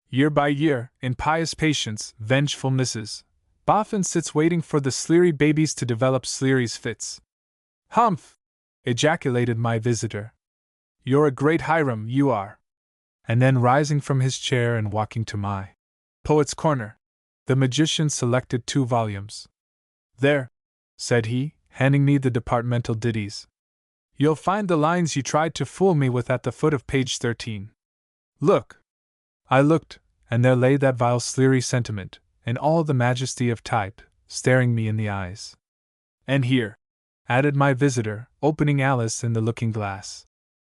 Year by year, in pious patience, vengeful Mrs. Boffin sits waiting for the Sleary babies to develop Sleary's fits. Humph! Ejaculated my visitor. You're a great Hiram, you are. And then rising from his chair and walking to my Poet's Corner, the magician selected 2 volumes. There, said he, handing me the departmental ditties. You'll find the lines you tried to fool me with at the foot of page 13. Look! I looked, and there lay that vile Sleary sentiment, in all the majesty of type, staring me in the eyes. And here, added my visitor, opening Alice in the looking-glass,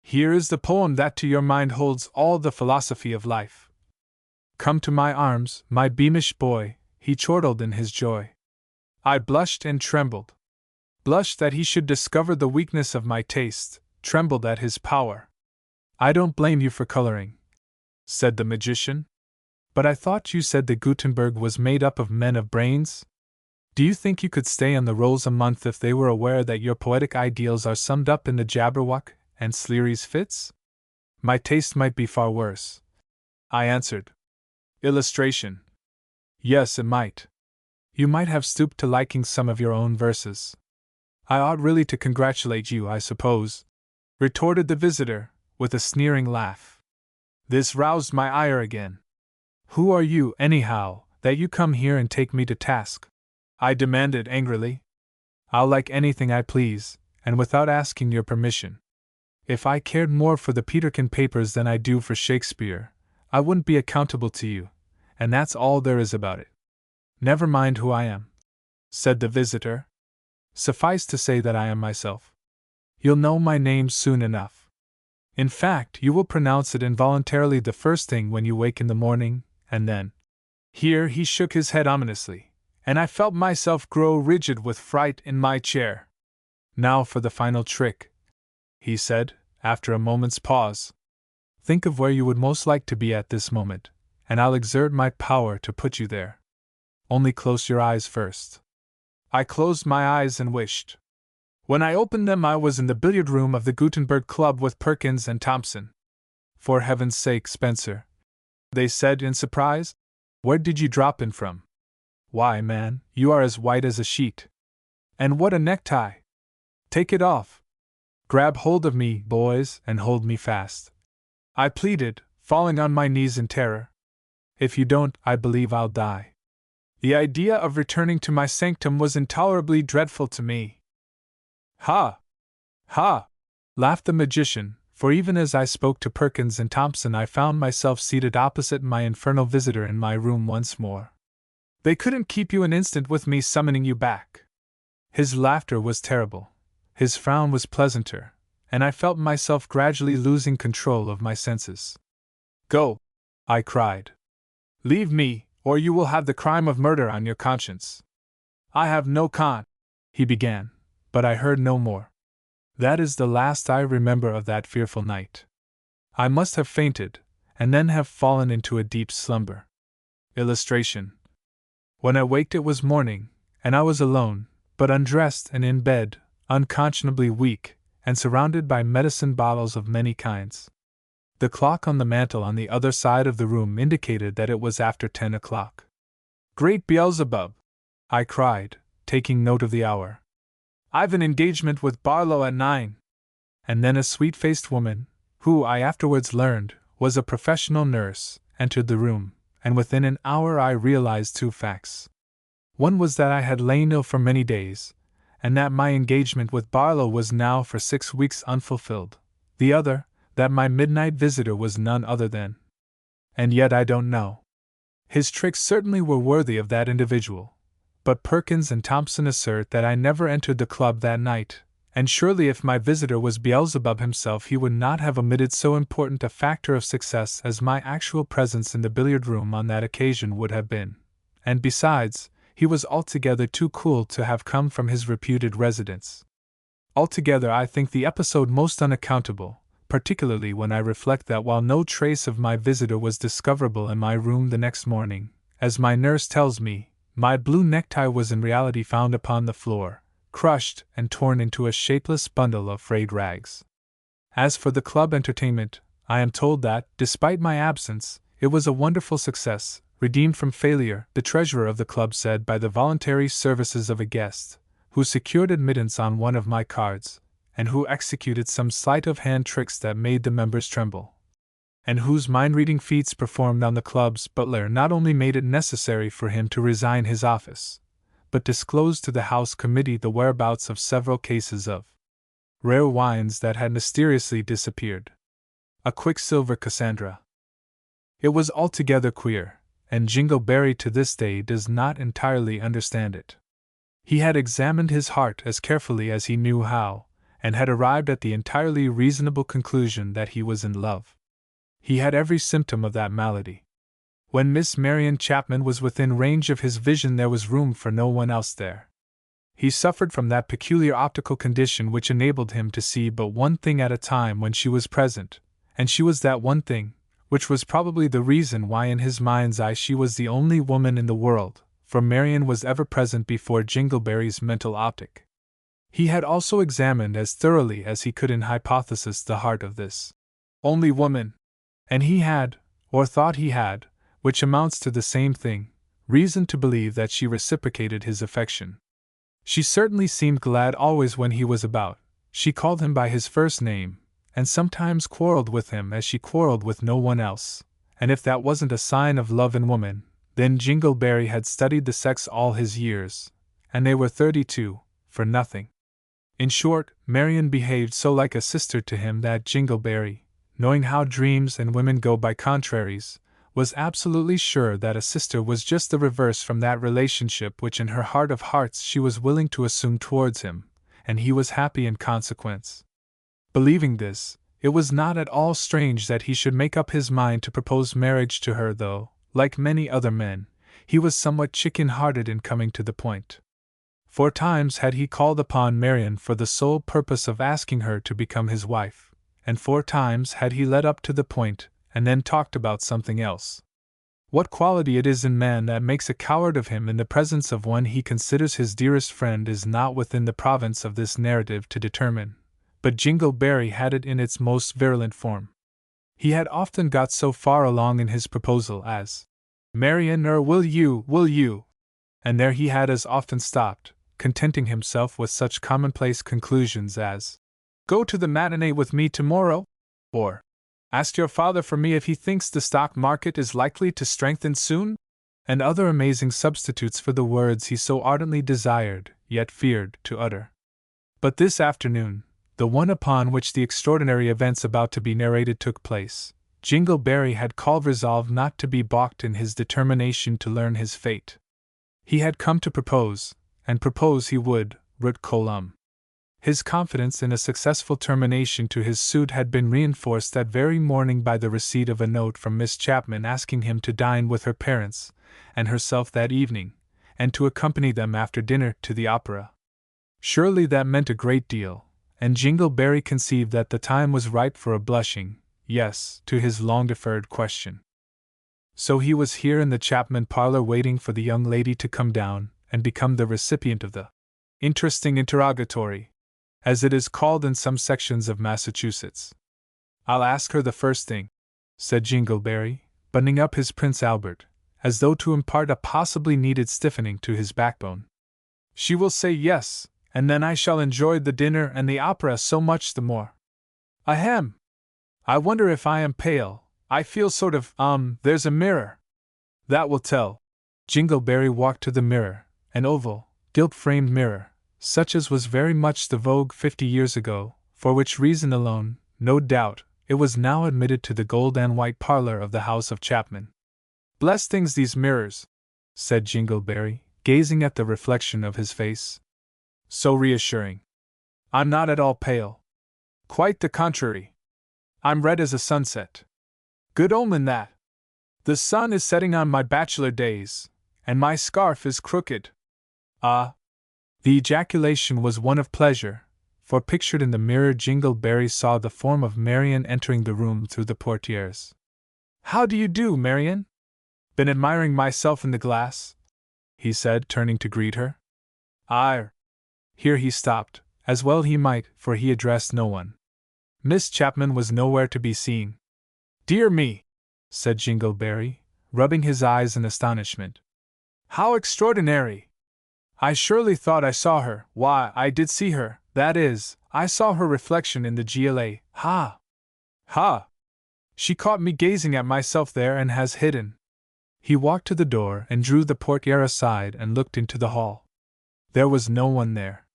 here is the poem that to your mind holds all the philosophy of life. Come to my arms, my beamish boy, he chortled in his joy. I blushed and trembled. Blushed that he should discover the weakness of my taste, trembled at his power. I don't blame you for coloring, said the magician. But I thought you said that Gutenberg was made up of men of brains? Do you think you could stay on the rolls a month if they were aware that your poetic ideals are summed up in the Jabberwock and Sleary's fits? My taste might be far worse, I answered. Illustration. Yes, it might. You might have stooped to liking some of your own verses. I ought really to congratulate you, I suppose, retorted the visitor, with a sneering laugh. This roused my ire again. Who are you, anyhow, that you come here and take me to task? I demanded angrily. I'll like anything I please, and without asking your permission. If I cared more for the Peterkin papers than I do for Shakespeare, I wouldn't be accountable to you, and that's all there is about it. Never mind who I am, said the visitor. Suffice to say that I am myself. You'll know my name soon enough. In fact, you will pronounce it involuntarily the first thing when you wake in the morning, and then. Here he shook his head ominously, and I felt myself grow rigid with fright in my chair. Now for the final trick, he said, after a moment's pause. Think of where you would most like to be at this moment, and I'll exert my power to put you there. Only close your eyes first. I closed my eyes and wished. When I opened them, I was in the billiard room of the Gutenberg Club with Perkins and Thompson. For heaven's sake, Spencer, they said in surprise, where did you drop in from? Why, man, you are as white as a sheet. And what a necktie! Take it off. Grab hold of me, boys, and hold me fast, I pleaded, falling on my knees in terror. If you don't, I believe I'll die. The idea of returning to my sanctum was intolerably dreadful to me. Ha! Ha! Laughed the magician, for even as I spoke to Perkins and Thompson I found myself seated opposite my infernal visitor in my room once more. They couldn't keep you an instant with me summoning you back. His laughter was terrible. His frown was pleasanter, and I felt myself gradually losing control of my senses. Go! I cried. Leave me, or you will have the crime of murder on your conscience. I have no he began, but I heard no more. That is the last I remember of that fearful night. I must have fainted, and then have fallen into a deep slumber. Illustration. When I waked it was morning, and I was alone, but undressed and in bed, unconscionably weak, and surrounded by medicine bottles of many kinds. The clock on the mantel on the other side of the room indicated that it was after 10 o'clock. Great Beelzebub! I cried, taking note of the hour. I've an engagement with Barlow at 9. And then a sweet-faced woman, who I afterwards learned was a professional nurse, entered the room, and within an hour I realized two facts. One was that I had lain ill for many days, and that my engagement with Barlow was now for 6 weeks unfulfilled. The other, that my midnight visitor was none other than. And yet I don't know. His tricks certainly were worthy of that individual. But Perkins and Thompson assert that I never entered the club that night, and surely if my visitor was Beelzebub himself he would not have omitted so important a factor of success as my actual presence in the billiard room on that occasion would have been. And besides, he was altogether too cool to have come from his reputed residence. Altogether I think the episode most unaccountable, particularly when I reflect that while no trace of my visitor was discoverable in my room the next morning, as my nurse tells me, my blue necktie was in reality found upon the floor, crushed and torn into a shapeless bundle of frayed rags. As for the club entertainment, I am told that, despite my absence, it was a wonderful success, redeemed from failure, the treasurer of the club said, by the voluntary services of a guest, who secured admittance on one of my cards, and who executed some sleight-of-hand tricks that made the members tremble, and whose mind-reading feats performed on the club's butler not only made it necessary for him to resign his office, but disclosed to the House Committee the whereabouts of several cases of rare wines that had mysteriously disappeared. A Quicksilver Cassandra. It was altogether queer, and Jingleberry to this day does not entirely understand it. He had examined his heart as carefully as he knew how, and had arrived at the entirely reasonable conclusion that he was in love. He had every symptom of that malady. When Miss Marian Chapman was within range of his vision there was room for no one else there. He suffered from that peculiar optical condition which enabled him to see but one thing at a time when she was present, and she was that one thing, which was probably the reason why in his mind's eye she was the only woman in the world, for Marian was ever present before Jingleberry's mental optic. He had also examined as thoroughly as he could in hypothesis the heart of this only woman, and he had, or thought he had, which amounts to the same thing, reason to believe that she reciprocated his affection. She certainly seemed glad always when he was about, she called him by his first name, and sometimes quarreled with him as she quarreled with no one else, and if that wasn't a sign of love in woman, then Jingleberry had studied the sex all his years, and they were 32, for nothing. In short, Marian behaved so like a sister to him that Jingleberry, knowing how dreams and women go by contraries, was absolutely sure that a sister was just the reverse from that relationship which in her heart of hearts she was willing to assume towards him, and he was happy in consequence. Believing this, it was not at all strange that he should make up his mind to propose marriage to her, though, like many other men, he was somewhat chicken-hearted in coming to the point. 4 times had he called upon Marian for the sole purpose of asking her to become his wife, and 4 times had he led up to the point, and then talked about something else. What quality it is in man that makes a coward of him in the presence of one he considers his dearest friend is not within the province of this narrative to determine, but Jingleberry had it in its most virulent form. He had often got so far along in his proposal as, "Marian, will you?" And there he had as often stopped, contenting himself with such commonplace conclusions as, "Go to the matinee with me tomorrow," or, "Ask your father for me if he thinks the stock market is likely to strengthen soon," and other amazing substitutes for the words he so ardently desired, yet feared, to utter. But this afternoon, the one upon which the extraordinary events about to be narrated took place, Jingleberry had called resolved not to be balked in his determination to learn his fate. He had come to propose, and propose he would, rut coelum. His confidence in a successful termination to his suit had been reinforced that very morning by the receipt of a note from Miss Chapman asking him to dine with her parents and herself that evening, and to accompany them after dinner to the opera. Surely that meant a great deal, and Jingleberry conceived that the time was ripe for a blushing yes to his long-deferred question. So he was here in the Chapman parlor waiting for the young lady to come down and become the recipient of the interesting interrogatory, as it is called in some sections of Massachusetts. "I'll ask her the first thing," said Jingleberry, buttoning up his Prince Albert, as though to impart a possibly needed stiffening to his backbone. She will say yes, and then I shall enjoy the dinner and the opera so much the more. Ahem! I wonder if I am pale. I feel sort of, there's a mirror. That will tell. Jingleberry walked to the mirror, an oval, gilt-framed mirror, such as was very much the vogue 50 years ago, for which reason alone, no doubt, it was now admitted to the gold and white parlor of the house of Chapman. Bless things these mirrors, said Jingleberry, gazing at the reflection of his face. So reassuring. I'm not at all pale. Quite the contrary. I'm red as a sunset. Good omen that. The sun is setting on my bachelor days, and my scarf is crooked. Ah! The ejaculation was one of pleasure, for pictured in the mirror Jingleberry saw the form of Marian entering the room through the portieres. How do you do, Marian? Been admiring myself in the glass? He said, turning to greet her. Aye. Here he stopped, as well he might, for he addressed no one. Miss Chapman was nowhere to be seen. Dear me, said Jingleberry, rubbing his eyes in astonishment. How extraordinary! I surely thought I saw her. Why, I did see her, that is, I saw her reflection in the GLA. Ha! Ha! She caught me gazing at myself there and has hidden. He walked to the door and drew the portiere aside and looked into the hall. There was no one there.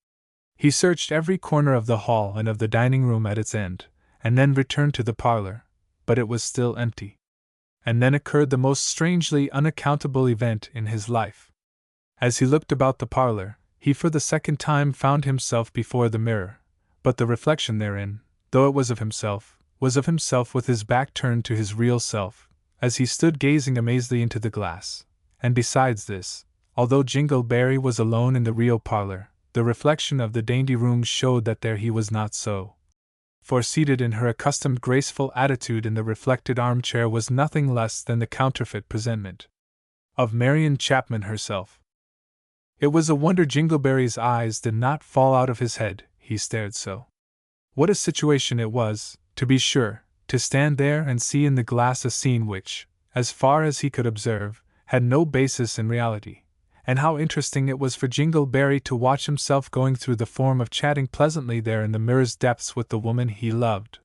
He searched every corner of the hall and of the dining room at its end, and then returned to the parlor, but it was still empty. And then occurred the most strangely unaccountable event in his life. As he looked about the parlor, he for the second time found himself before the mirror, but the reflection therein, though it was of himself with his back turned to his real self, as he stood gazing amazedly into the glass. And besides this, although Jingleberry was alone in the real parlor, the reflection of the dainty room showed that there he was not so. For seated in her accustomed graceful attitude in the reflected armchair was nothing less than the counterfeit presentment of Marian Chapman herself. It was a wonder Jingleberry's eyes did not fall out of his head, he stared so. What a situation it was, to be sure, to stand there and see in the glass a scene which, as far as he could observe, had no basis in reality. And how interesting it was for Jingleberry to watch himself going through the form of chatting pleasantly there in the mirror's depths with the woman he loved.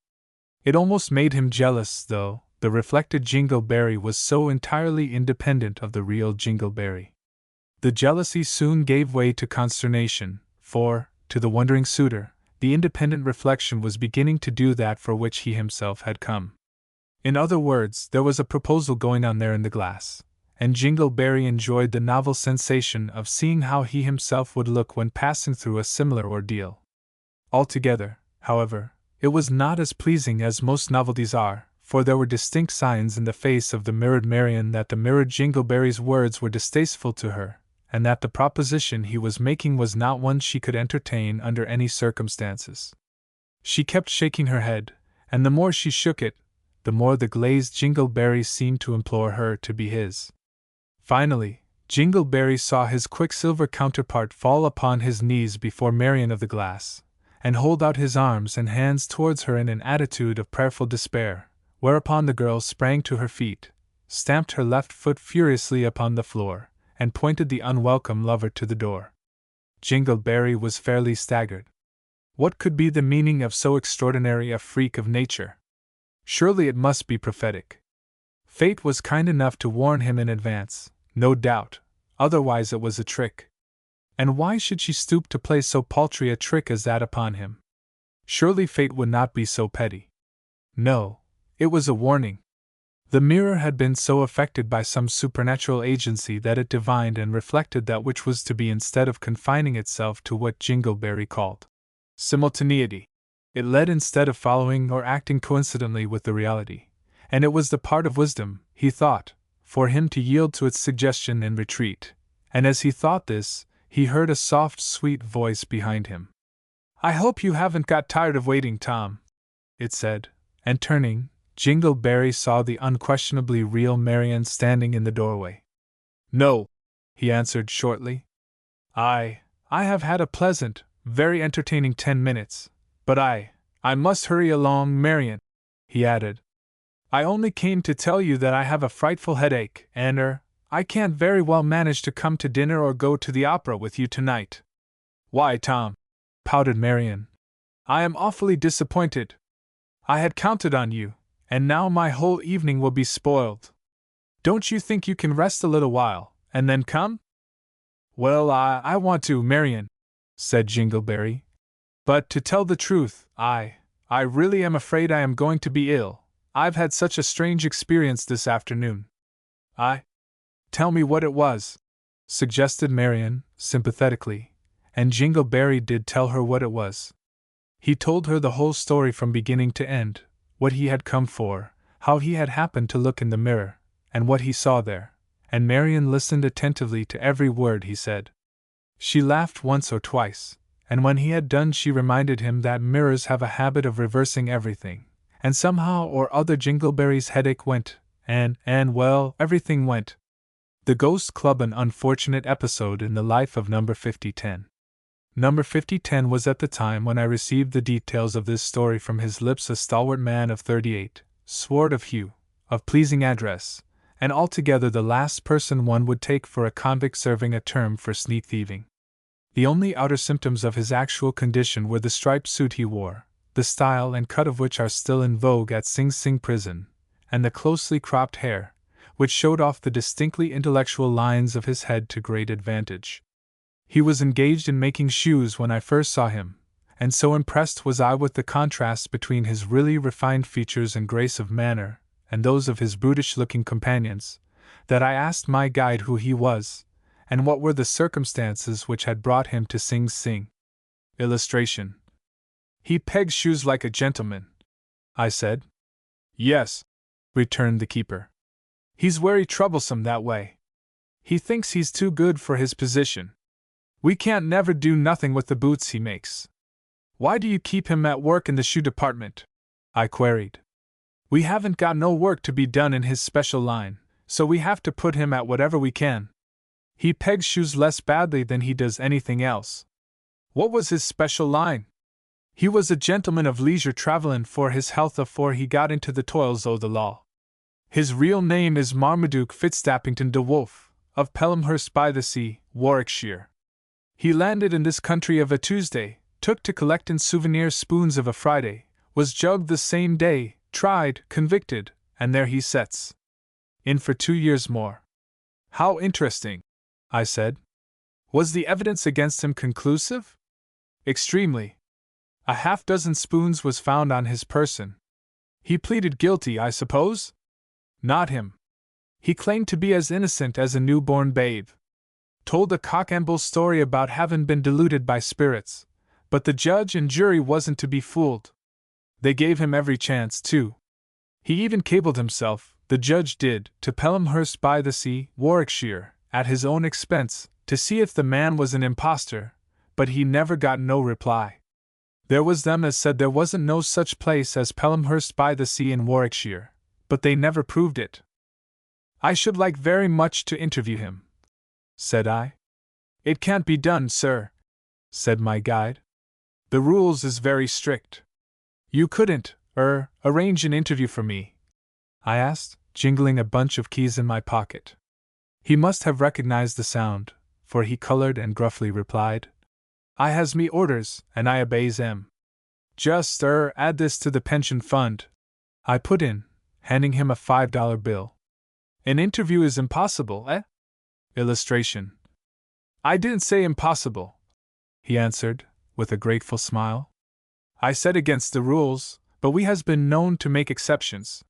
It almost made him jealous, though the reflected Jingleberry was so entirely independent of the real Jingleberry. The jealousy soon gave way to consternation, for, to the wondering suitor, the independent reflection was beginning to do that for which he himself had come. In other words, there was a proposal going on there in the glass, and Jingleberry enjoyed the novel sensation of seeing how he himself would look when passing through a similar ordeal. Altogether, however, it was not as pleasing as most novelties are, for there were distinct signs in the face of the mirrored Marian that the mirrored Jingleberry's words were distasteful to her, and that the proposition he was making was not one she could entertain under any circumstances. She kept shaking her head, and the more she shook it, the more the glazed Jingleberry seemed to implore her to be his. Finally, Jingleberry saw his quicksilver counterpart fall upon his knees before Marian of the glass, and hold out his arms and hands towards her in an attitude of prayerful despair, whereupon the girl sprang to her feet, stamped her left foot furiously upon the floor, and pointed the unwelcome lover to the door. Jingleberry was fairly staggered. What could be the meaning of so extraordinary a freak of nature? Surely it must be prophetic. Fate was kind enough to warn him in advance, no doubt, otherwise it was a trick. And why should she stoop to play so paltry a trick as that upon him? Surely fate would not be so petty. No, it was a warning. The mirror had been so affected by some supernatural agency that it divined and reflected that which was to be instead of confining itself to what Jingleberry called simultaneity. It led instead of following or acting coincidentally with the reality, and it was the part of wisdom, he thought, for him to yield to its suggestion and retreat, and as he thought this, he heard a soft, sweet voice behind him. "I hope you haven't got tired of waiting, Tom," it said, and turning, Jingleberry saw the unquestionably real Marian standing in the doorway. "No," he answered shortly. I have had a pleasant, very entertaining 10 minutes, but I must hurry along, Marian," he added. "I only came to tell you that I have a frightful headache, and I can't very well manage to come to dinner or go to the opera with you tonight." "Why, Tom?" pouted Marian. "I am awfully disappointed. I had counted on you, and now my whole evening will be spoiled. Don't you think you can rest a little while, and then come?" "Well, I want to, Marian," said Jingleberry. "But to tell the truth, I really am afraid I am going to be ill. I've had such a strange experience this afternoon." "Tell me what it was," suggested Marian, sympathetically, and Jingleberry did tell her what it was. He told her the whole story from beginning to end, what he had come for, how he had happened to look in the mirror, and what he saw there, and Marian listened attentively to every word he said. She laughed once or twice, and when he had done she reminded him that mirrors have a habit of reversing everything, and somehow or other Jingleberry's headache went, and well, everything went. The Ghost Club, an unfortunate episode in the life of number 5010. Number 5010 was at the time when I received the details of this story from his lips a stalwart man of 38, swart of hue, of pleasing address, and altogether the last person one would take for a convict serving a term for sneak thieving. The only outer symptoms of his actual condition were the striped suit he wore, the style and cut of which are still in vogue at Sing Sing prison, and the closely cropped hair, which showed off the distinctly intellectual lines of his head to great advantage. He was engaged in making shoes when I first saw him, and so impressed was I with the contrast between his really refined features and grace of manner, and those of his brutish-looking companions, that I asked my guide who he was, and what were the circumstances which had brought him to Sing Sing. Illustration. "He pegs shoes like a gentleman," I said. "Yes," returned the keeper. "He's very troublesome that way. He thinks he's too good for his position. We can't never do nothing with the boots he makes." "Why do you keep him at work in the shoe department?" I queried. "We haven't got no work to be done in his special line, so we have to put him at whatever we can. He pegs shoes less badly than he does anything else." "What was his special line?" "He was a gentleman of leisure travelin' for his health afore he got into the toils o' the law. His real name is Marmaduke Fitzstappington de Wolfe, of Pelhamhurst by the Sea, Warwickshire. He landed in this country of a Tuesday, took to collectin' souvenir spoons of a Friday, was jugged the same day, tried, convicted, and there he sets. In for 2 years more." "How interesting," I said. "Was the evidence against him conclusive?" "Extremely. A half-dozen spoons was found on his person." "He pleaded guilty, I suppose?" "Not him. He claimed to be as innocent as a newborn babe. Told a cock-and-bull story about having been deluded by spirits, but the judge and jury wasn't to be fooled. They gave him every chance, too. He even cabled himself, the judge did, to Pelhamhurst by the Sea, Warwickshire, at his own expense, to see if the man was an impostor, but he never got no reply. There was them as said there wasn't no such place as Pelhamhurst by the Sea in Warwickshire, but they never proved it." "I should like very much to interview him," said I. "It can't be done, sir," said my guide. "The rules is very strict." "You couldn't, arrange an interview for me?" I asked, jingling a bunch of keys in my pocket. He must have recognized the sound, for he colored and gruffly replied, "I has me orders, and I obeys 'em. Just, add this to the pension fund," I put in, handing him a $5 bill. "An interview is impossible, eh?" Illustration. "I didn't say impossible," he answered, with a grateful smile. "I said against the rules, but we has been known to make exceptions.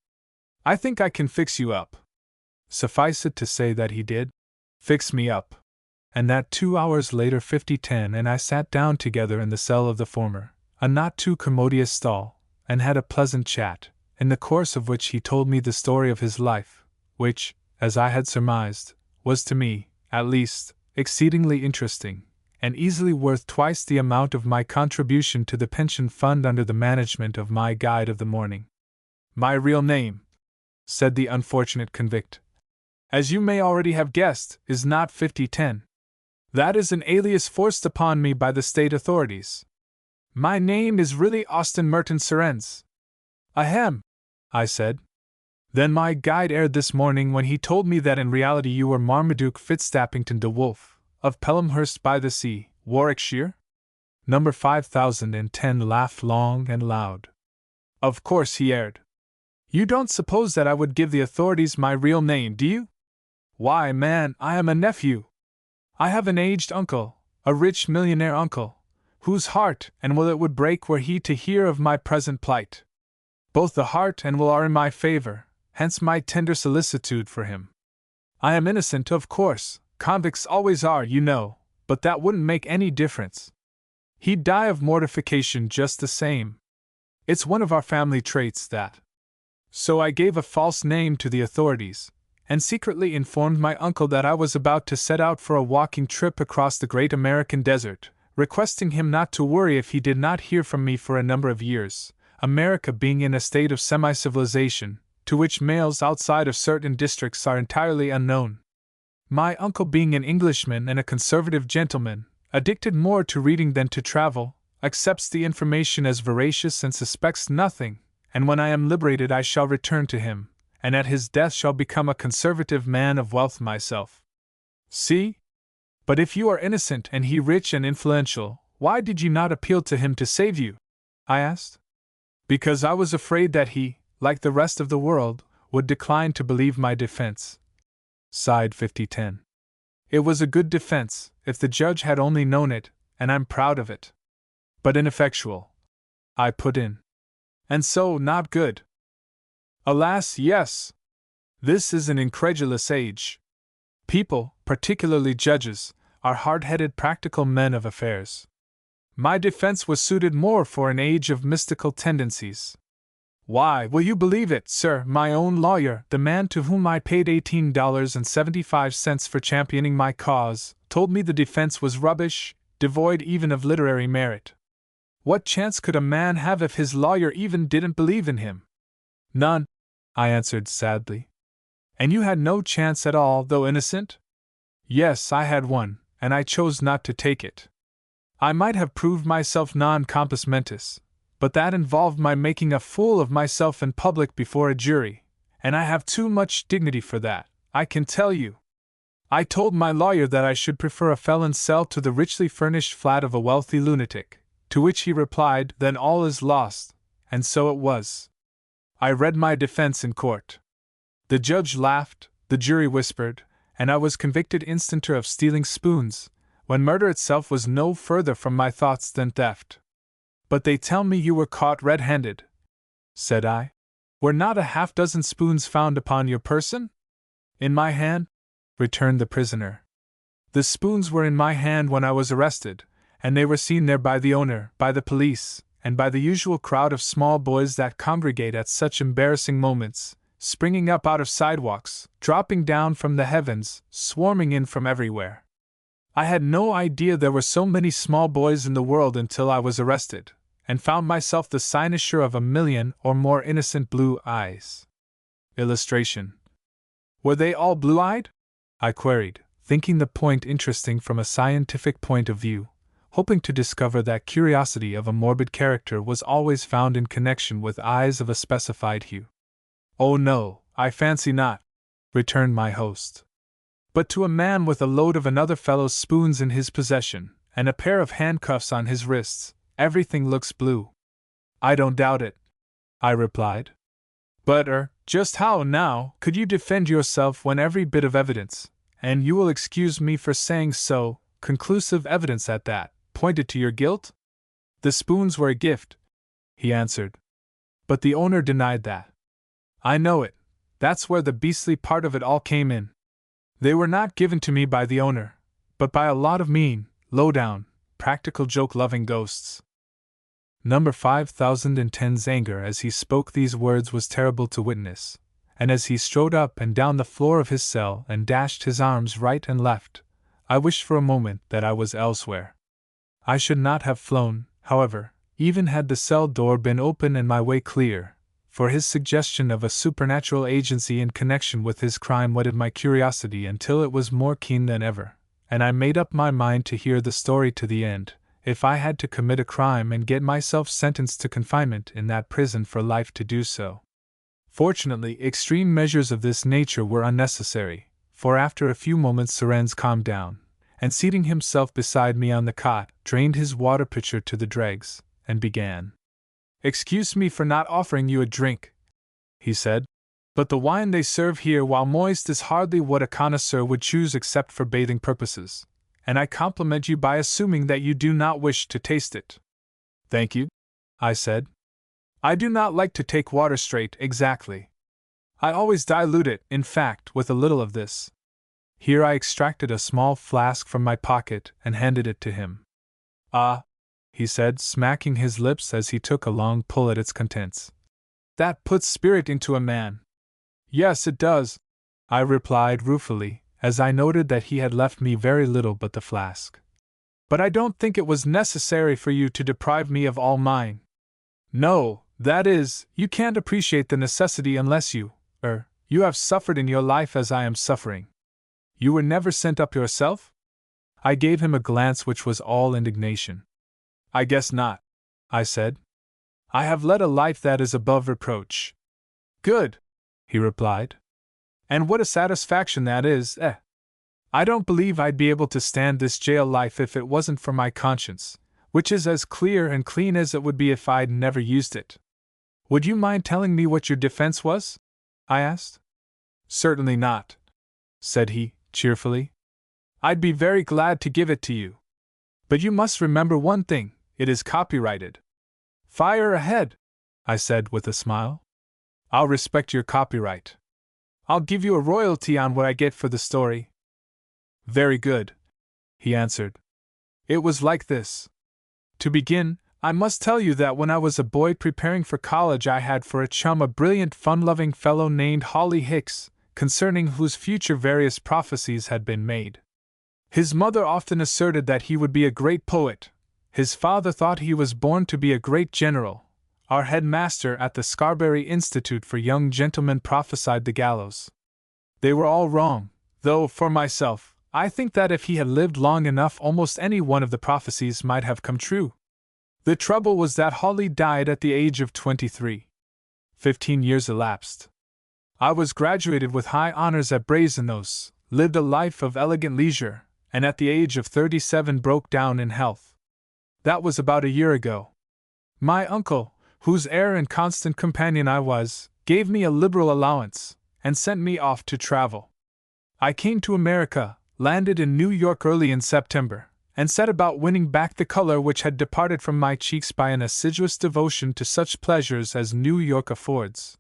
I think I can fix you up." Suffice it to say that he did fix me up, and that 2 hours later 5010 and I sat down together in the cell of the former, a not too commodious stall, and had a pleasant chat, in the course of which he told me the story of his life, which, as I had surmised, was to me, at least, exceedingly interesting, and easily worth twice the amount of my contribution to the pension fund under the management of my guide of the morning. "My real name," said the unfortunate convict, "as you may already have guessed, is not 5010. That is an alias forced upon me by the state authorities. My name is really Austin Merton Surrens." "Ahem," I said. Then my guide erred this morning when he told me that in reality you were Marmaduke Fitzstappington de Wolfe, of Pelhamhurst by the Sea, Warwickshire? Number 5010 laughed long and loud. Of course he erred. You don't suppose that I would give the authorities my real name, do you? Why, man, I am a nephew. I have an aged uncle, a rich millionaire uncle, whose heart and will it would break were he to hear of my present plight. Both the heart and will are in my favor, hence my tender solicitude for him. I am innocent, of course, convicts always are, you know, but that wouldn't make any difference. He'd die of mortification just the same. It's one of our family traits, that. So I gave a false name to the authorities, and secretly informed my uncle that I was about to set out for a walking trip across the great American desert, requesting him not to worry if he did not hear from me for a number of years, America being in a state of semi-civilization, to which males outside of certain districts are entirely unknown. My uncle, being an Englishman and a conservative gentleman, addicted more to reading than to travel, accepts the information as veracious and suspects nothing, and when I am liberated I shall return to him, and at his death shall become a conservative man of wealth myself. See? But if you are innocent and he rich and influential, why did you not appeal to him to save you? I asked. Because I was afraid that he, like the rest of the world, would decline to believe my defense. Sighed 5010. It was a good defense, if the judge had only known it, and I'm proud of it. But ineffectual, I put in. And so not good. Alas, yes. This is an incredulous age. People, particularly judges, are hard-headed practical men of affairs. My defense was suited more for an age of mystical tendencies. Why, will you believe it, sir, my own lawyer, the man to whom I paid $18.75 for championing my cause, told me the defense was rubbish, devoid even of literary merit. What chance could a man have if his lawyer even didn't believe in him? None, I answered sadly. And you had no chance at all, though innocent? Yes, I had one, and I chose not to take it. I might have proved myself non compos mentis, but that involved my making a fool of myself in public before a jury, and I have too much dignity for that, I can tell you. I told my lawyer that I should prefer a felon's cell to the richly furnished flat of a wealthy lunatic, to which he replied, then all is lost, and so it was. I read my defense in court. The judge laughed, the jury whispered, and I was convicted instanter of stealing spoons, when murder itself was no further from my thoughts than theft. But they tell me you were caught red-handed, said I. Were not a half-dozen spoons found upon your person? In my hand, returned the prisoner. The spoons were in my hand when I was arrested, and they were seen there by the owner, by the police, and by the usual crowd of small boys that congregate at such embarrassing moments, springing up out of sidewalks, dropping down from the heavens, swarming in from everywhere. I had no idea there were so many small boys in the world until I was arrested, and found myself the cynosure of 1,000,000 or more innocent blue eyes. Illustration. Were they all blue-eyed? I queried, thinking the point interesting from a scientific point of view, hoping to discover that curiosity of a morbid character was always found in connection with eyes of a specified hue. Oh no, I fancy not, returned my host. But to a man with a load of another fellow's spoons in his possession, and a pair of handcuffs on his wrists, everything looks blue. I don't doubt it, I replied. But, just how, now, could you defend yourself when every bit of evidence, and you will excuse me for saying so, conclusive evidence at that, pointed to your guilt? The spoons were a gift, he answered. But the owner denied that. I know it, that's where the beastly part of it all came in. They were not given to me by the owner, but by a lot of mean, low-down, practical joke-loving ghosts. Number 5010's anger as he spoke these words was terrible to witness, and as he strode up and down the floor of his cell and dashed his arms right and left, I wished for a moment that I was elsewhere. I should not have flown, however, even had the cell door been open and my way clear, for his suggestion of a supernatural agency in connection with his crime whetted my curiosity until it was more keen than ever, and I made up my mind to hear the story to the end, if I had to commit a crime and get myself sentenced to confinement in that prison for life to do so. Fortunately, extreme measures of this nature were unnecessary, for after a few moments Soren's calmed down, and seating himself beside me on the cot, drained his water pitcher to the dregs, and began. "Excuse me for not offering you a drink," he said, "but the wine they serve here while moist is hardly what a connoisseur would choose except for bathing purposes, and I compliment you by assuming that you do not wish to taste it." "Thank you," I said. "I do not like to take water straight, exactly. I always dilute it, in fact, with a little of this." Here I extracted a small flask from my pocket and handed it to him. "Ah," he said, smacking his lips as he took a long pull at its contents. "That puts spirit into a man." "Yes, it does," I replied ruefully, as I noted that he had left me very little but the flask. "But I don't think it was necessary for you to deprive me of all mine." "No, that is, you can't appreciate the necessity unless you have suffered in your life as I am suffering. You were never sent up yourself?" I gave him a glance which was all indignation. "I guess not," I said. "I have led a life that is above reproach." "Good," he replied. "And what a satisfaction that is, eh? I don't believe I'd be able to stand this jail life if it wasn't for my conscience, which is as clear and clean as it would be if I'd never used it." "Would you mind telling me what your defense was?" I asked. "Certainly not," said he, cheerfully. "I'd be very glad to give it to you. But you must remember one thing, it is copyrighted." "Fire ahead," I said with a smile. "I'll respect your copyright. I'll give you a royalty on what I get for the story." "Very good," he answered. "It was like this. To begin, I must tell you that when I was a boy preparing for college I had for a chum a brilliant fun-loving fellow named Holly Hicks, concerning whose future various prophecies had been made. His mother often asserted that he would be a great poet, his father thought he was born to be a great general, our headmaster at the Scarberry Institute for Young Gentlemen prophesied the gallows. They were all wrong, though, for myself, I think that if he had lived long enough almost any one of the prophecies might have come true. The trouble was that Holly died at the age of 23. 15 years elapsed. I was graduated with high honors at Brasenose, lived a life of elegant leisure, and at the age of 37 broke down in health. That was about a year ago. My uncle, whose heir and constant companion I was, gave me a liberal allowance, and sent me off to travel. I came to America, landed in New York early in September, and set about winning back the color which had departed from my cheeks by an assiduous devotion to such pleasures as New York affords.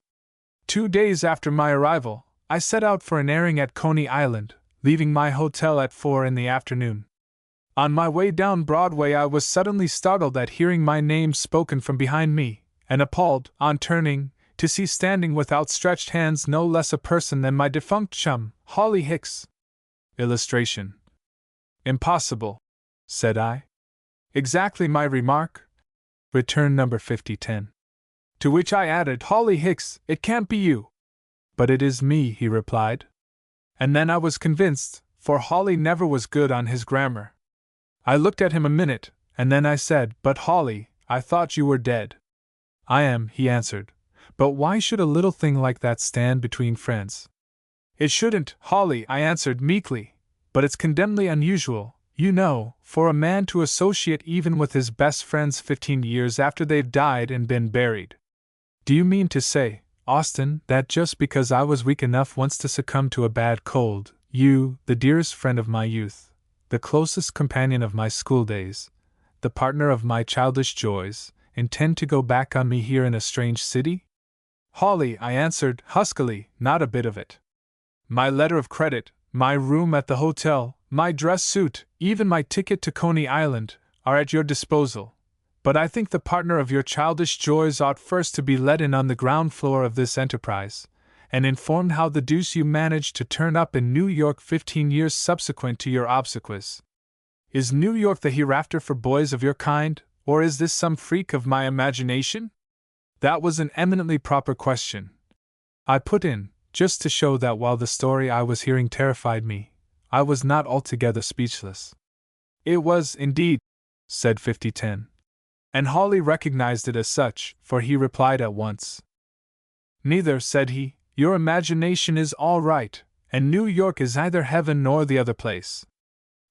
2 days after my arrival, I set out for an airing at Coney Island, leaving my hotel at 4 in the afternoon. On my way down Broadway I was suddenly startled at hearing my name spoken from behind me, and appalled, on turning, to see standing with outstretched hands no less a person than my defunct chum, Holly Hicks. Illustration. "Impossible," said I. "Exactly my remark," returned number 5010. To which I added, "Holly Hicks, it can't be you." "But it is me," he replied. And then I was convinced, for Holly never was good on his grammar. I looked at him a minute, and then I said, "But Holly, I thought you were dead." "I am," he answered. "But why should a little thing like that stand between friends?" "It shouldn't, Holly," I answered meekly, "but it's condemnedly unusual, you know, for a man to associate even with his best friends 15 years after they've died and been buried." "Do you mean to say, Austin, that just because I was weak enough once to succumb to a bad cold, you, the dearest friend of my youth, the closest companion of my school days, the partner of my childish joys, intend to go back on me here in a strange city?" "Holly," I answered huskily, "not a bit of it. My letter of credit, my room at the hotel, my dress suit, even my ticket to Coney Island, are at your disposal. But I think the partner of your childish joys ought first to be let in on the ground floor of this enterprise, and informed how the deuce you managed to turn up in New York 15 years subsequent to your obsequies. Is New York the hereafter for boys of your kind, or is this some freak of my imagination?" That was an eminently proper question, I put in, just to show that while the story I was hearing terrified me, I was not altogether speechless. "It was, indeed," said 5010. And Holly recognized it as such, for he replied at once. Neither, said he. Your imagination is all right, and New York is neither heaven nor the other place.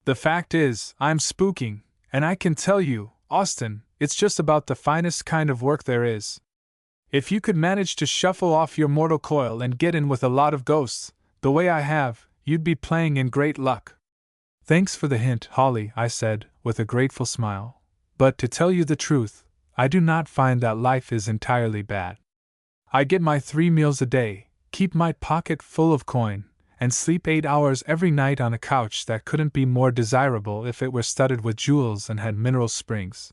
The fact is, I'm spooking, and I can tell you, Austin, it's just about the finest kind of work there is. If you could manage to shuffle off your mortal coil and get in with a lot of ghosts, the way I have, you'd be playing in great luck. Thanks for the hint, Holly, I said, with a grateful smile. But to tell you the truth, I do not find that life is entirely bad. I get my 3 meals a day, keep my pocket full of coin, and sleep 8 hours every night on a couch that couldn't be more desirable if it were studded with jewels and had mineral springs.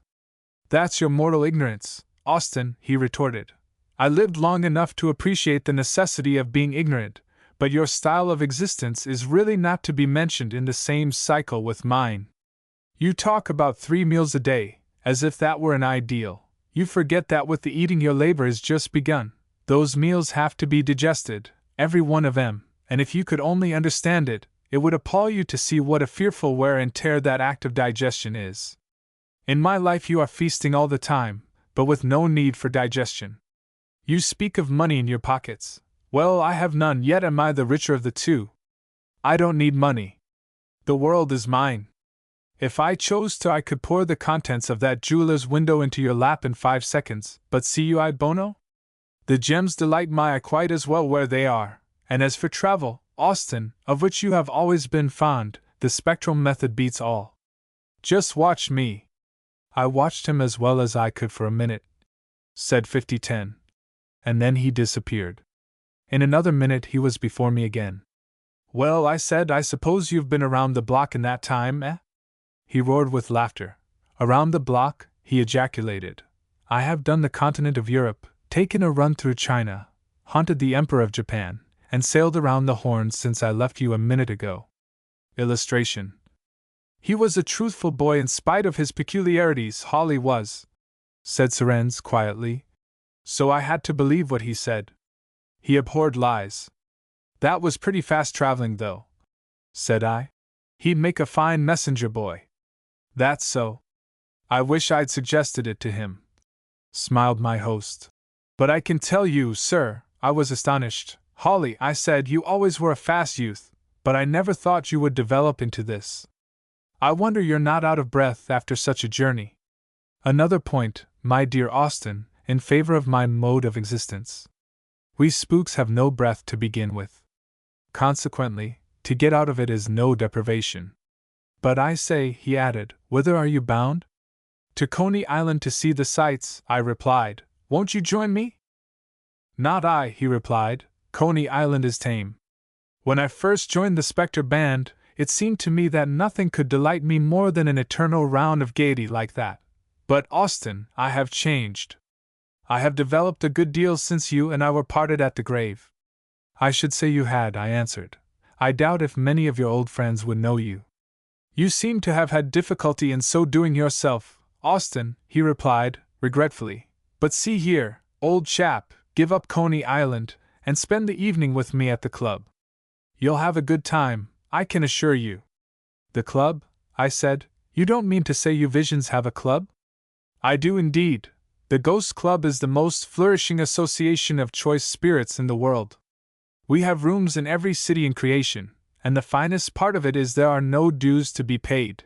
That's your mortal ignorance, Austin, he retorted. I lived long enough to appreciate the necessity of being ignorant, but your style of existence is really not to be mentioned in the same cycle with mine. You talk about 3 meals a day, as if that were an ideal. You forget that with the eating your labor is just begun. Those meals have to be digested, every one of them, and if you could only understand it, it would appall you to see what a fearful wear and tear that act of digestion is. In my life you are feasting all the time, but with no need for digestion. You speak of money in your pockets. Well, I have none, yet am I the richer of the two. I don't need money. The world is mine. If I chose to, I could pour the contents of that jeweler's window into your lap in 5 seconds, but see you, bono? The gems delight my eye quite as well where they are, and as for travel, Austin, of which you have always been fond, the spectral method beats all. Just watch me. I watched him as well as I could for a minute, said 5010, and then he disappeared. In another minute he was before me again. Well, I said, I suppose you've been around the block in that time, eh? He roared with laughter. Around the block, he ejaculated. I have done the continent of Europe, taken a run through China, haunted the Emperor of Japan, and sailed around the Horn since I left you a minute ago. Illustration. He was a truthful boy in spite of his peculiarities, Holly was, said Serenz quietly. So I had to believe what he said. He abhorred lies. That was pretty fast traveling, though, said I. He'd make a fine messenger boy. That's so. I wish I'd suggested it to him, smiled my host. But I can tell you, sir, I was astonished. Holly, I said, you always were a fast youth, but I never thought you would develop into this. I wonder you're not out of breath after such a journey. Another point, my dear Austin, in favor of my mode of existence. We spooks have no breath to begin with. Consequently, to get out of it is no deprivation. But I say, he added, whither are you bound? To Coney Island to see the sights, I replied. Won't you join me? Not I, he replied. Coney Island is tame. When I first joined the Spectre Band, it seemed to me that nothing could delight me more than an eternal round of gaiety like that. But, Austin, I have changed. I have developed a good deal since you and I were parted at the grave. I should say you had, I answered. I doubt if many of your old friends would know you. You seem to have had difficulty in so doing yourself, Austin, he replied, regretfully. But see here, old chap, give up Coney Island, and spend the evening with me at the club. You'll have a good time, I can assure you. The club? I said. You don't mean to say you visions have a club? I do indeed. The Ghost Club is the most flourishing association of choice spirits in the world. We have rooms in every city in creation, and the finest part of it is there are no dues to be paid.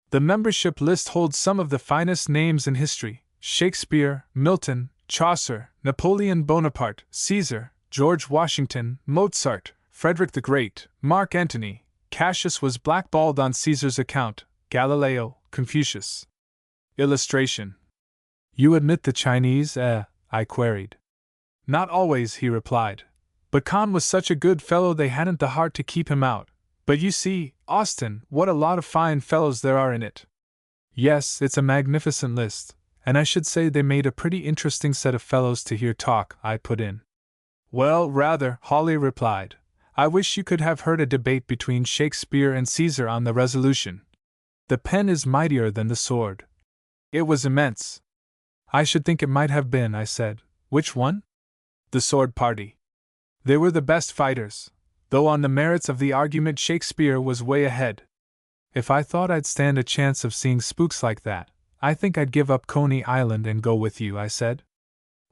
The membership list holds some of the finest names in history: Shakespeare, Milton, Chaucer, Napoleon Bonaparte, Caesar, George Washington, Mozart, Frederick the Great, Mark Antony. Cassius was blackballed on Caesar's account, Galileo, Confucius. Illustration. You admit the Chinese, I queried. Not always, he replied. But Khan was such a good fellow they hadn't the heart to keep him out. But you see, Austin, what a lot of fine fellows there are in it. Yes, it's a magnificent list, and I should say they made a pretty interesting set of fellows to hear talk, I put in. Well, rather, Holly replied. I wish you could have heard a debate between Shakespeare and Caesar on the resolution. The pen is mightier than the sword. It was immense. I should think it might have been, I said. Which one? The sword party. They were the best fighters, though on the merits of the argument Shakespeare was way ahead. If I thought I'd stand a chance of seeing spooks like that, I think I'd give up Coney Island and go with you, I said.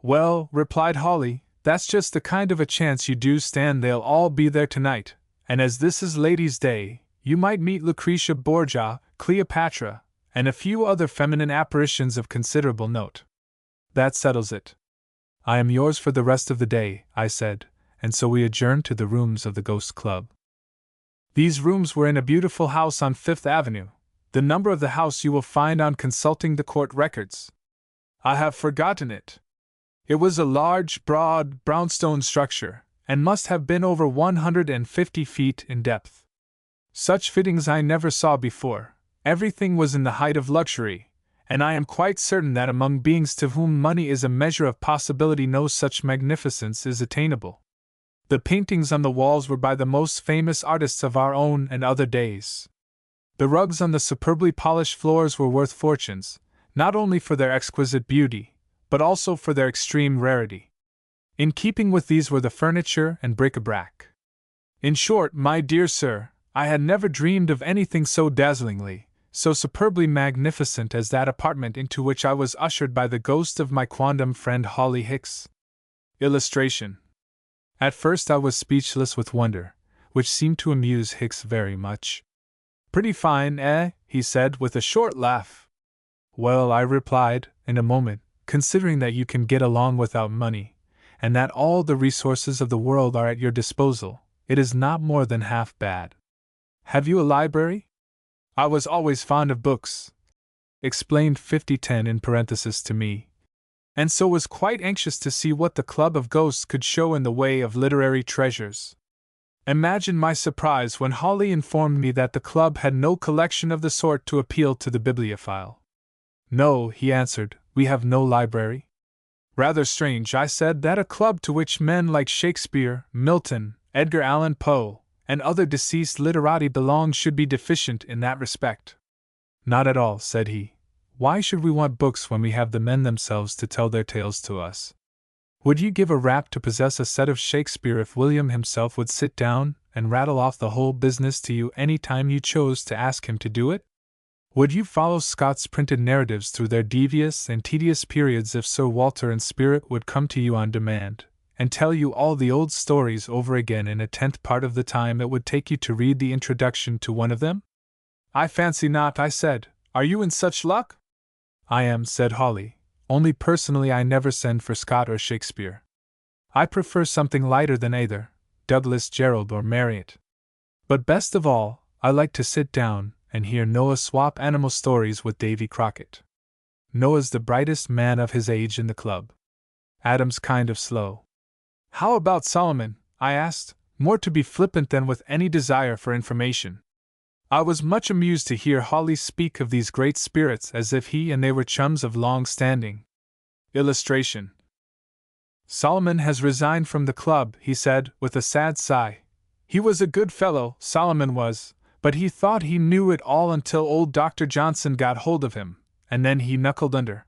Well, replied Holly, That's just the kind of a chance you do stand. They'll all be there tonight, and as this is Ladies' Day, you might meet Lucretia Borgia, Cleopatra, and a few other feminine apparitions of considerable note. That settles it. I am yours for the rest of the day, I said, and so we adjourned to the rooms of the Ghost Club. These rooms were in a beautiful house on Fifth Avenue. The number of the house you will find on consulting the court records. I have forgotten it. It was a large, broad, brownstone structure, and must have been over 150 feet in depth. Such fittings I never saw before. Everything was in the height of luxury, and I am quite certain that among beings to whom money is a measure of possibility no such magnificence is attainable. The paintings on the walls were by the most famous artists of our own and other days. The rugs on the superbly polished floors were worth fortunes, not only for their exquisite beauty, but also for their extreme rarity. In keeping with these were the furniture and bric-a-brac. In short, my dear sir, I had never dreamed of anything so dazzlingly, so superbly magnificent as that apartment into which I was ushered by the ghost of my quondam friend Holly Hicks. Illustration. At first I was speechless with wonder, which seemed to amuse Hicks very much. Pretty fine, eh? He said with a short laugh. Well, I replied, in a moment, considering that you can get along without money, and that all the resources of the world are at your disposal, it is not more than half bad. Have you a library? I was always fond of books, explained 5010 in parenthesis to me, and so was quite anxious to see what the Club of Ghosts could show in the way of literary treasures. Imagine my surprise when Holly informed me that the club had no collection of the sort to appeal to the bibliophile. No, he answered, we have no library. Rather strange, I said, that a club to which men like Shakespeare, Milton, Edgar Allan Poe, and other deceased literati belong should be deficient in that respect. Not at all, said he. Why should we want books when we have the men themselves to tell their tales to us? Would you give a rap to possess a set of Shakespeare if William himself would sit down and rattle off the whole business to you any time you chose to ask him to do it? Would you follow Scott's printed narratives through their devious and tedious periods if Sir Walter in spirit would come to you on demand, and tell you all the old stories over again in a tenth part of the time it would take you to read the introduction to one of them? I fancy not, I said. Are you in such luck? I am, said Holly, only personally I never send for Scott or Shakespeare. I prefer something lighter than either, Douglas Jerrold or Marryat. But best of all, I like to sit down and hear Noah swap animal stories with Davy Crockett. Noah's the brightest man of his age in the club. Adam's kind of slow. How about Solomon? I asked, more to be flippant than with any desire for information. I was much amused to hear Holly speak of these great spirits as if he and they were chums of long standing. Illustration. Solomon has resigned from the club, he said, with a sad sigh. He was a good fellow, Solomon was, but he thought he knew it all until old Dr. Johnson got hold of him, and then he knuckled under.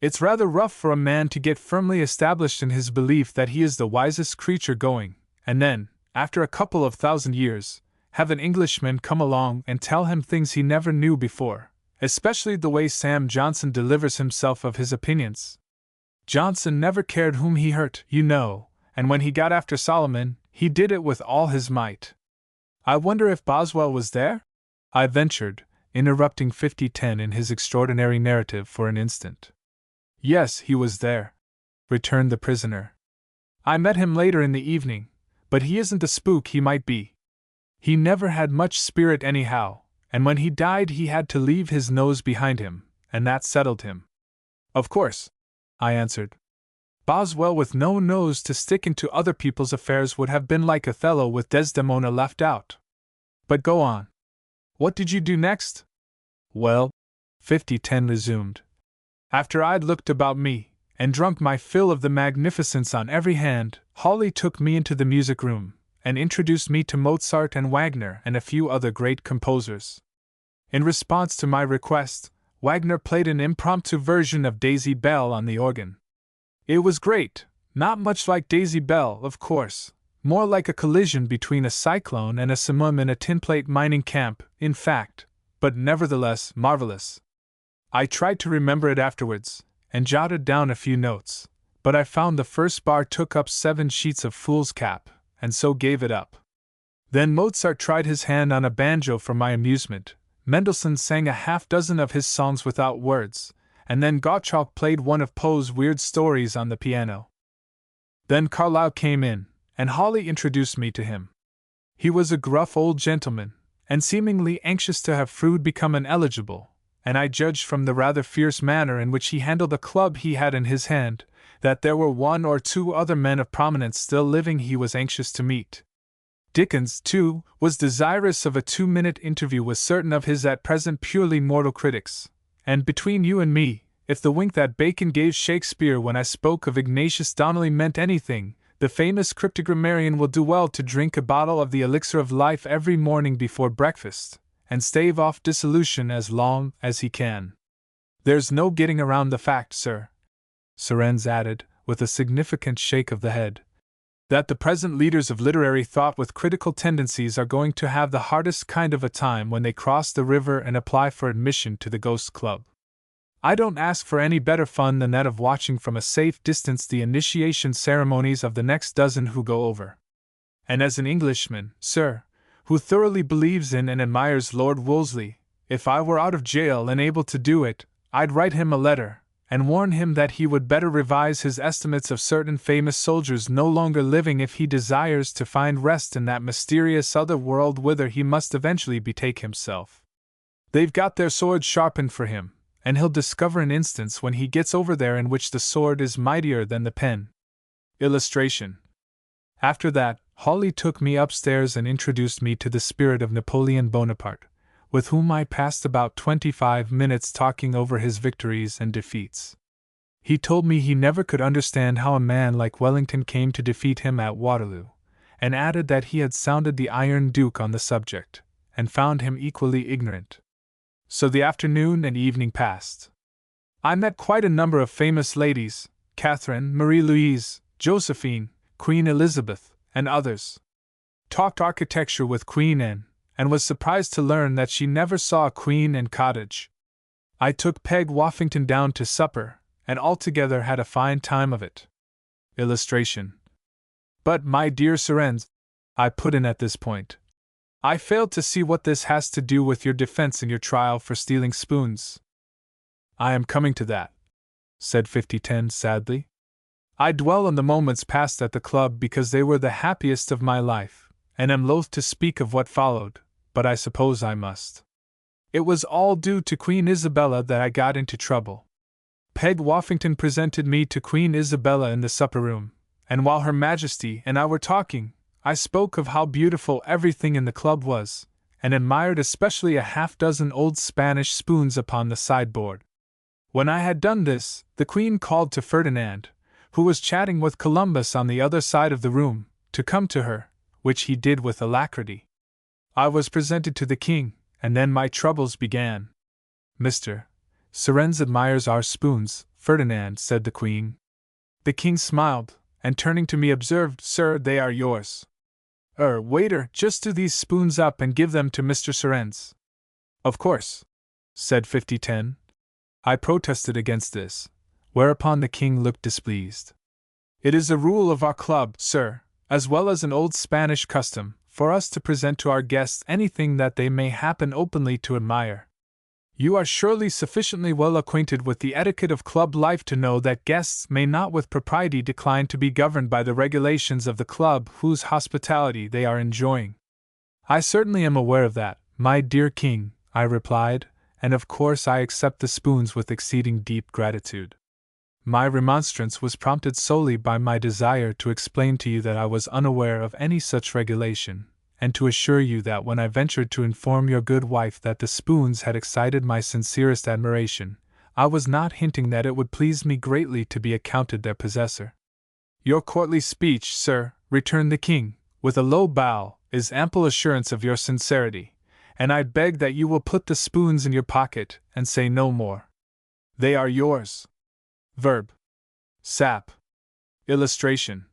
It's rather rough for a man to get firmly established in his belief that he is the wisest creature going, and then, after a couple of 1,000 years, have an Englishman come along and tell him things he never knew before, especially the way Sam Johnson delivers himself of his opinions. Johnson never cared whom he hurt, you know, and when he got after Solomon, he did it with all his might. I wonder if Boswell was there? I ventured, interrupting 5010 in his extraordinary narrative for an instant. Yes, he was there, returned the prisoner. I met him later in the evening, but he isn't the spook he might be. He never had much spirit anyhow, and when he died he had to leave his nose behind him, and that settled him. Of course, I answered. Boswell with no nose to stick into other people's affairs would have been like Othello with Desdemona left out. But go on. What did you do next? Well, 5010 resumed. After I'd looked about me, and drunk my fill of the magnificence on every hand, Holly took me into the music room, and introduced me to Mozart and Wagner and a few other great composers. In response to my request, Wagner played an impromptu version of Daisy Bell on the organ. It was great, not much like Daisy Bell, of course, more like a collision between a cyclone and a summum in a tinplate mining camp, in fact, but nevertheless marvelous. I tried to remember it afterwards, and jotted down a few notes, but I found the first bar took up 7 sheets of foolscap, and so gave it up. Then Mozart tried his hand on a banjo for my amusement, Mendelssohn sang a half-dozen of his songs without words, and then Gottschalk played one of Poe's weird stories on the piano. Then Carlyle came in, and Hawley introduced me to him. He was a gruff old gentleman, and seemingly anxious to have Froude become ineligible, and I judged from the rather fierce manner in which he handled the club he had in his hand, that there were 1 or 2 other men of prominence still living he was anxious to meet. Dickens, too, was desirous of a 2-minute interview with certain of his at present purely mortal critics, and between you and me, if the wink that Bacon gave Shakespeare when I spoke of Ignatius Donnelly meant anything, the famous cryptogrammarian will do well to drink a bottle of the elixir of life every morning before breakfast, and stave off dissolution as long as he can. There's no getting around the fact, sir, Surrenz added, with a significant shake of the head, that the present leaders of literary thought with critical tendencies are going to have the hardest kind of a time when they cross the river and apply for admission to the Ghost Club. I don't ask for any better fun than that of watching from a safe distance the initiation ceremonies of the next dozen who go over. And as an Englishman, sir, who thoroughly believes in and admires Lord Wolseley, if I were out of jail and able to do it, I'd write him a letter, and warn him that he would better revise his estimates of certain famous soldiers no longer living if he desires to find rest in that mysterious other world whither he must eventually betake himself. They've got their swords sharpened for him, and he'll discover an instance when he gets over there in which the sword is mightier than the pen. Illustration. After that, Hawley took me upstairs and introduced me to the spirit of Napoleon Bonaparte, with whom I passed about 25 minutes talking over his victories and defeats. He told me he never could understand how a man like Wellington came to defeat him at Waterloo, and added that he had sounded the Iron Duke on the subject, and found him equally ignorant. So the afternoon and evening passed. I met quite a number of famous ladies, Catherine, Marie-Louise, Josephine, Queen Elizabeth, and others. Talked architecture with Queen Anne, and was surprised to learn that she never saw a Queen Anne cottage. I took Peg Woffington down to supper, and altogether had a fine time of it. Illustration. But, my dear Surrenz, I put in at this point, I failed to see what this has to do with your defense in your trial for stealing spoons. I am coming to that, said 5010 sadly. I dwell on the moments passed at the club because they were the happiest of my life, and am loath to speak of what followed, but I suppose I must. It was all due to Queen Isabella that I got into trouble. Peg Woffington presented me to Queen Isabella in the supper room, and while Her Majesty and I were talking, I spoke of how beautiful everything in the club was, and admired especially a half-dozen old Spanish spoons upon the sideboard. When I had done this, the Queen called to Ferdinand, who was chatting with Columbus on the other side of the room, to come to her, which he did with alacrity. I was presented to the King, and then my troubles began. Mr. Surrenz admires our spoons, Ferdinand, said the Queen. The King smiled, and turning to me observed, Sir, they are yours. Waiter, just do these spoons up and give them to Mr. Surrenz. Of course, said 5010. I protested against this, whereupon the King looked displeased. It is a rule of our club, sir, as well as an old Spanish custom, for us to present to our guests anything that they may happen openly to admire. You are surely sufficiently well acquainted with the etiquette of club life to know that guests may not with propriety decline to be governed by the regulations of the club whose hospitality they are enjoying. I certainly am aware of that, my dear King, I replied, and of course I accept the spoons with exceeding deep gratitude. My remonstrance was prompted solely by my desire to explain to you that I was unaware of any such regulation, and to assure you that when I ventured to inform your good wife that the spoons had excited my sincerest admiration, I was not hinting that it would please me greatly to be accounted their possessor. Your courtly speech, sir, returned the King, with a low bow, is ample assurance of your sincerity, and I beg that you will put the spoons in your pocket and say no more. They are yours. Verb. Sap. Illustration.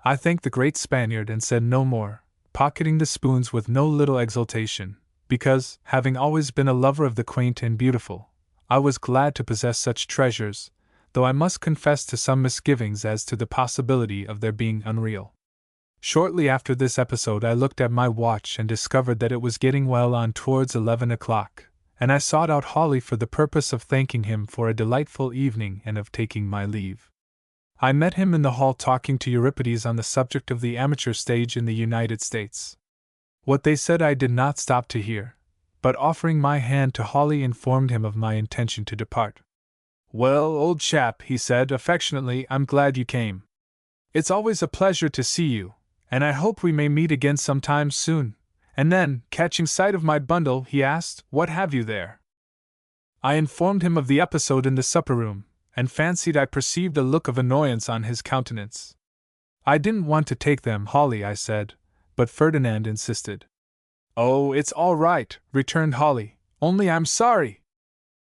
I thanked the great Spaniard and said no more, pocketing the spoons with no little exultation, because, having always been a lover of the quaint and beautiful, I was glad to possess such treasures, though I must confess to some misgivings as to the possibility of their being unreal. Shortly after this episode, I looked at my watch and discovered that it was getting well on towards 11 o'clock, and I sought out Hawley for the purpose of thanking him for a delightful evening and of taking my leave. I met him in the hall talking to Euripides on the subject of the amateur stage in the United States. What they said I did not stop to hear, but offering my hand to Hawley informed him of my intention to depart. "Well, old chap," he said affectionately, "I'm glad you came. It's always a pleasure to see you, and I hope we may meet again sometime soon." And then, catching sight of my bundle, he asked, "What have you there?" I informed him of the episode in the supper room, and fancied I perceived a look of annoyance on his countenance. "I didn't want to take them, Hawley," I said, but Ferdinand insisted. "Oh, it's all right," returned Hawley, "only I'm sorry.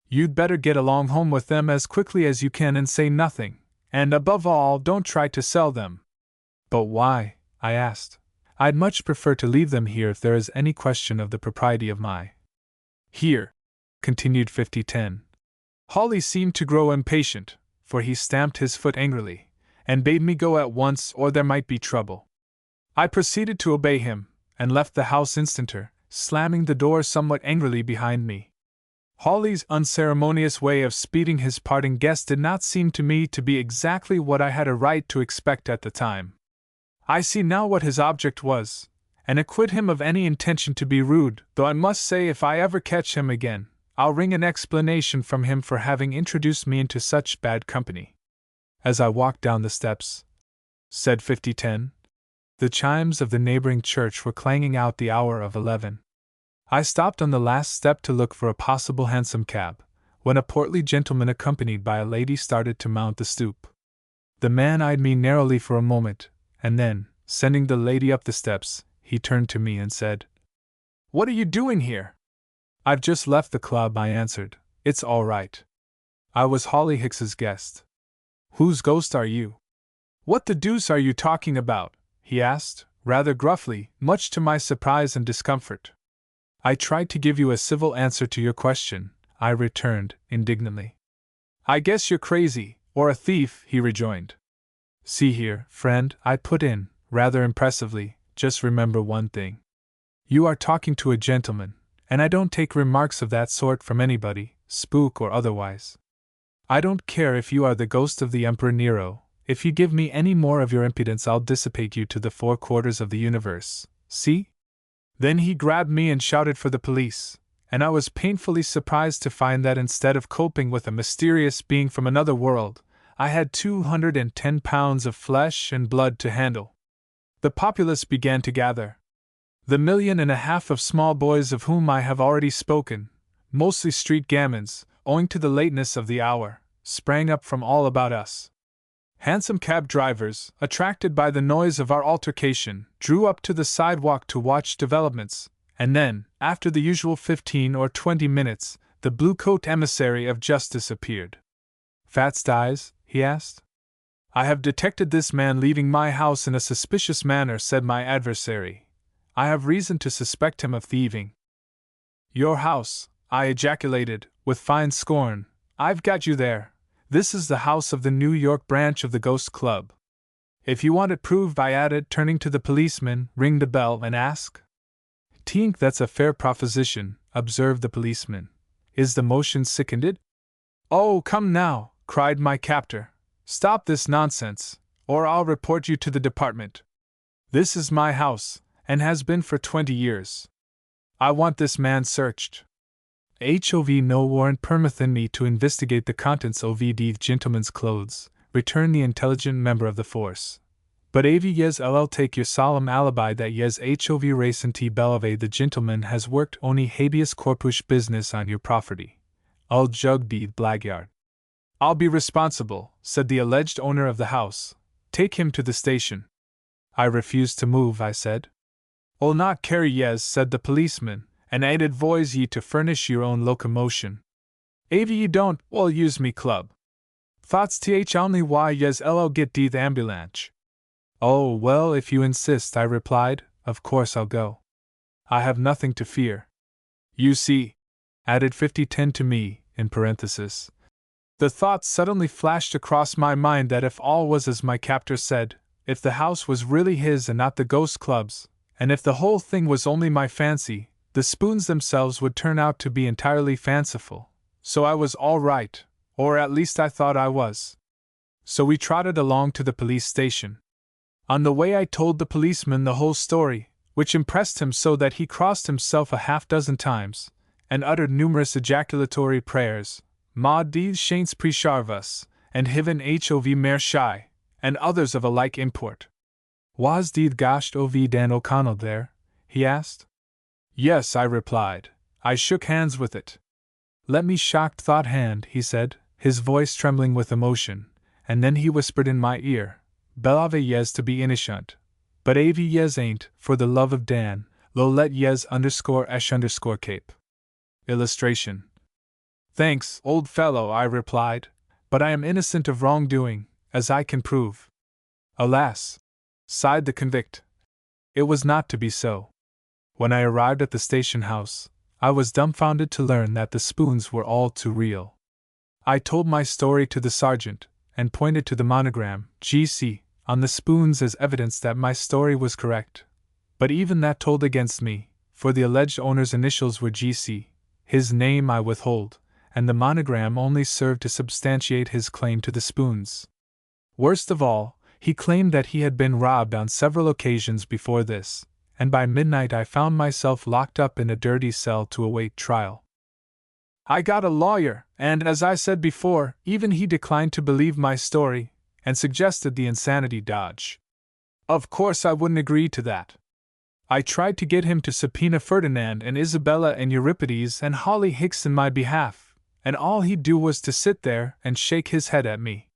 You'd better get along home with them as quickly as you can and say nothing, and above all, don't try to sell them." "But why?" I asked. "I'd much prefer to leave them here if there is any question of the propriety of my—" "Here," continued 5010. Hawley seemed to grow impatient, for he stamped his foot angrily, and bade me go at once or there might be trouble. I proceeded to obey him, and left the house instanter, slamming the door somewhat angrily behind me. Hawley's unceremonious way of speeding his parting guest did not seem to me to be exactly what I had a right to expect at the time. I see now what his object was, and acquit him of any intention to be rude, though I must say if I ever catch him again, I'll wring an explanation from him for having introduced me into such bad company. As I walked down the steps, said 5010, the chimes of the neighboring church were clanging out the hour of 11. I stopped on the last step to look for a possible hansom cab, when a portly gentleman accompanied by a lady started to mount the stoop. The man eyed me narrowly for a moment, and then, sending the lady up the steps, he turned to me and said, "What are you doing here?" "I've just left the club," I answered. "It's all right. I was Hawley Hicks's guest." "Whose ghost are you?" "What the deuce are you talking about?" he asked, rather gruffly, much to my surprise and discomfort. "I tried to give you a civil answer to your question," I returned, indignantly. "I guess you're crazy, or a thief," he rejoined. "See here, friend," I put in, rather impressively, "just remember one thing. You are talking to a gentleman, and I don't take remarks of that sort from anybody, spook or otherwise. I don't care if you are the ghost of the Emperor Nero. If you give me any more of your impudence, I'll dissipate you to the four quarters of the universe. See?" Then he grabbed me and shouted for the police, and I was painfully surprised to find that instead of coping with a mysterious being from another world, I had 210 pounds of flesh and blood to handle. The populace began to gather. The 1.5 million of small boys of whom I have already spoken, mostly street gamins, owing to the lateness of the hour, sprang up from all about us. Hansom cab drivers, attracted by the noise of our altercation, drew up to the sidewalk to watch developments, and then, after the usual 15 or 20 minutes, the blue-coat emissary of justice appeared. "Fats dies?" he asked. "I have detected this man leaving my house in a suspicious manner," said my adversary. "I have reason to suspect him of thieving." "Your house," I ejaculated, with fine scorn. "I've got you there. This is the house of the New York branch of the Ghost Club. If you want it proved," I added, turning to the policeman, "ring the bell and ask." "Tink, that's a fair proposition," observed the policeman. "Is the motion seconded?" "Oh, come now," cried my captor. "Stop this nonsense, or I'll report you to the department. This is my house, and has been for 20 years. I want this man searched. HOV no warrant permitting me to investigate the contents of the gentleman's clothes," returned the intelligent member of the force. "But av yes ll take your solemn alibi that yes HOV recently belave the gentleman has worked only habeas corpus business on your property. I'll jug the blagyard." "I'll be responsible," said the alleged owner of the house. "Take him to the station." "I refuse to move," I said. "I'll not carry yes," said the policeman, "and I'd advise ye to furnish your own locomotion. Av ye don't, well use me club. Thoughts th only why yes ll get the ambulance." "Oh, well, if you insist," I replied, "of course I'll go. I have nothing to fear. You see," added 5010 to me, in parenthesis, The thought suddenly flashed across my mind that if all was as my captor said, if the house was really his and not the ghost club's, and if the whole thing was only my fancy, the spoons themselves would turn out to be entirely fanciful. So I was all right, or at least I thought I was. So we trotted along to the police station. On the way I told the policeman the whole story, which impressed him so that he crossed himself a half-dozen times, and uttered numerous ejaculatory prayers, Maud D's Saints preserve us, and Heaven hov mer shy, and others of a like import. Was did Gasht ov Dan O'Connell there? He asked. Yes, I replied. I shook hands with it. Let me shocked thought hand, he said, his voice trembling with emotion, and then he whispered in my ear, Belave yes to be innocent, but av yes ain't, for the love of Dan, lo let yes _esh_ cape. Illustration. Thanks, old fellow, I replied, but I am innocent of wrongdoing, as I can prove. Alas! Sighed the convict. It was not to be so. When I arrived at the station house, I was dumbfounded to learn that the spoons were all too real. I told my story to the sergeant, and pointed to the monogram, G.C., on the spoons as evidence that my story was correct. But even that told against me, for the alleged owner's initials were G.C., his name I withhold, and the monogram only served to substantiate his claim to the spoons. Worst of all, he claimed that he had been robbed on several occasions before this, and by midnight I found myself locked up in a dirty cell to await trial. I got a lawyer, and as I said before, even he declined to believe my story, and suggested the insanity dodge. Of course I wouldn't agree to that. I tried to get him to subpoena Ferdinand and Isabella and Euripides and Holly Hicks in my behalf, and all he'd do was to sit there and shake his head at me.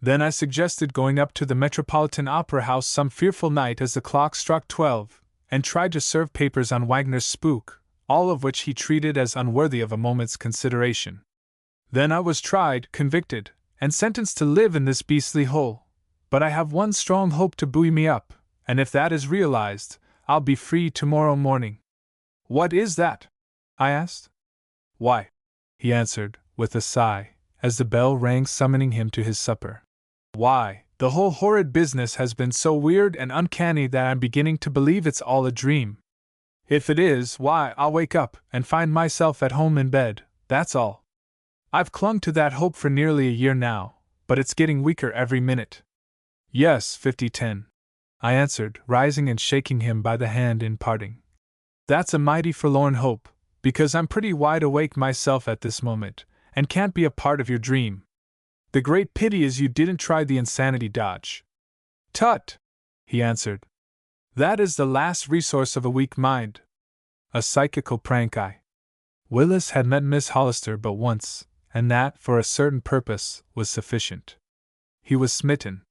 Then I suggested going up to the Metropolitan Opera House some fearful night as the clock struck 12, and tried to serve papers on Wagner's Spook, all of which he treated as unworthy of a moment's consideration. Then I was tried, convicted, and sentenced to live in this beastly hole. But I have one strong hope to buoy me up, and if that is realized, I'll be free tomorrow morning. What is that? I asked. Why, he answered, with a sigh, as the bell rang summoning him to his supper. Why, the whole horrid business has been so weird and uncanny that I'm beginning to believe it's all a dream. If it is, why, I'll wake up and find myself at home in bed, that's all. I've clung to that hope for nearly a year now, but it's getting weaker every minute. Yes, 50-10, I answered, rising and shaking him by the hand in parting. That's a mighty forlorn hope, because I'm pretty wide awake myself at this moment, and can't be a part of your dream. The great pity is you didn't try the insanity dodge. Tut! He answered. That is the last resource of a weak mind. A psychical prank. Willis had met Miss Hollister but once, and that, for a certain purpose, was sufficient. He was smitten.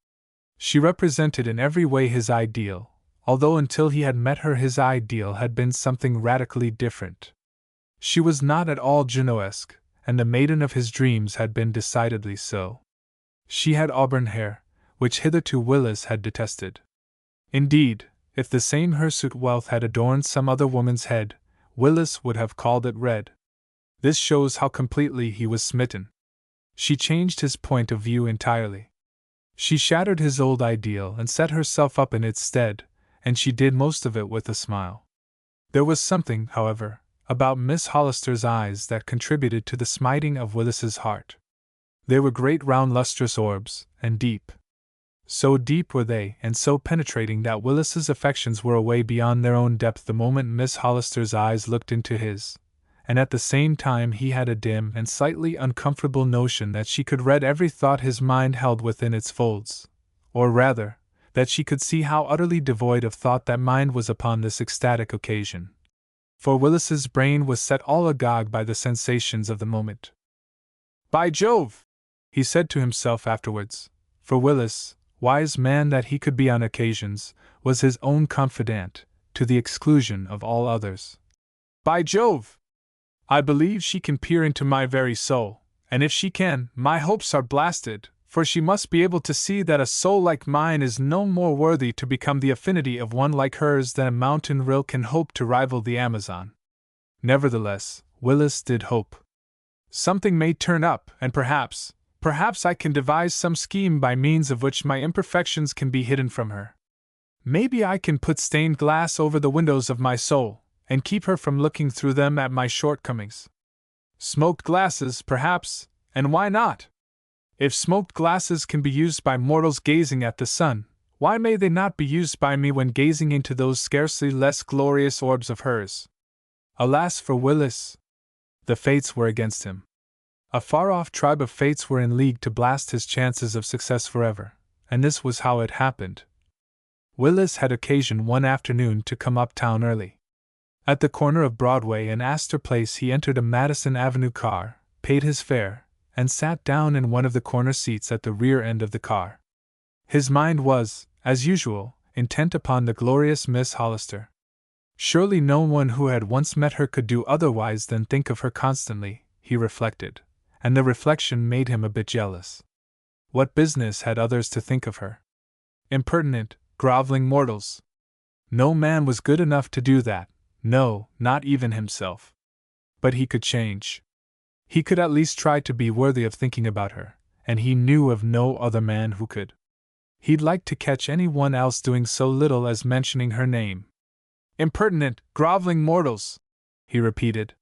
She represented in every way his ideal, although until he had met her his ideal had been something radically different. She was not at all Junoesque, and the maiden of his dreams had been decidedly so. She had auburn hair, which hitherto Willis had detested. Indeed, if the same hirsute wealth had adorned some other woman's head, Willis would have called it red. This shows how completely he was smitten. She changed his point of view entirely. She shattered his old ideal and set herself up in its stead, and she did most of it with a smile. There was something, however, about Miss Hollister's eyes that contributed to the smiting of Willis's heart. They were great round lustrous orbs, and deep. So deep were they and so penetrating that Willis's affections were away beyond their own depth the moment Miss Hollister's eyes looked into his, and at the same time he had a dim and slightly uncomfortable notion that she could read every thought his mind held within its folds, or rather, that she could see how utterly devoid of thought that mind was upon this ecstatic occasion. For Willis's brain was set all agog by the sensations of the moment. By Jove! He said to himself afterwards, for Willis, wise man that he could be on occasions, was his own confidant, to the exclusion of all others. By Jove! I believe she can peer into my very soul, and if she can, my hopes are blasted, for she must be able to see that a soul like mine is no more worthy to become the affinity of one like hers than a mountain rill can hope to rival the Amazon. Nevertheless, Willis did hope. Something may turn up, and perhaps, Perhaps I can devise some scheme by means of which my imperfections can be hidden from her. Maybe I can put stained glass over the windows of my soul, and keep her from looking through them at my shortcomings. Smoked glasses, perhaps, and why not? If smoked glasses can be used by mortals gazing at the sun, why may they not be used by me when gazing into those scarcely less glorious orbs of hers? Alas for Willis! The fates were against him. A far-off tribe of fates were in league to blast his chances of success forever, and this was how it happened. Willis had occasion one afternoon to come uptown early. At the corner of Broadway and Astor Place he entered a Madison Avenue car, paid his fare, and sat down in one of the corner seats at the rear end of the car. His mind was, as usual, intent upon the glorious Miss Hollister. Surely no one who had once met her could do otherwise than think of her constantly, he reflected, and the reflection made him a bit jealous. What business had others to think of her? Impertinent, groveling mortals! No man was good enough to do that, no, not even himself. But he could change. He could at least try to be worthy of thinking about her, and he knew of no other man who could. He'd like to catch any one else doing so little as mentioning her name. Impertinent, groveling mortals! He repeated.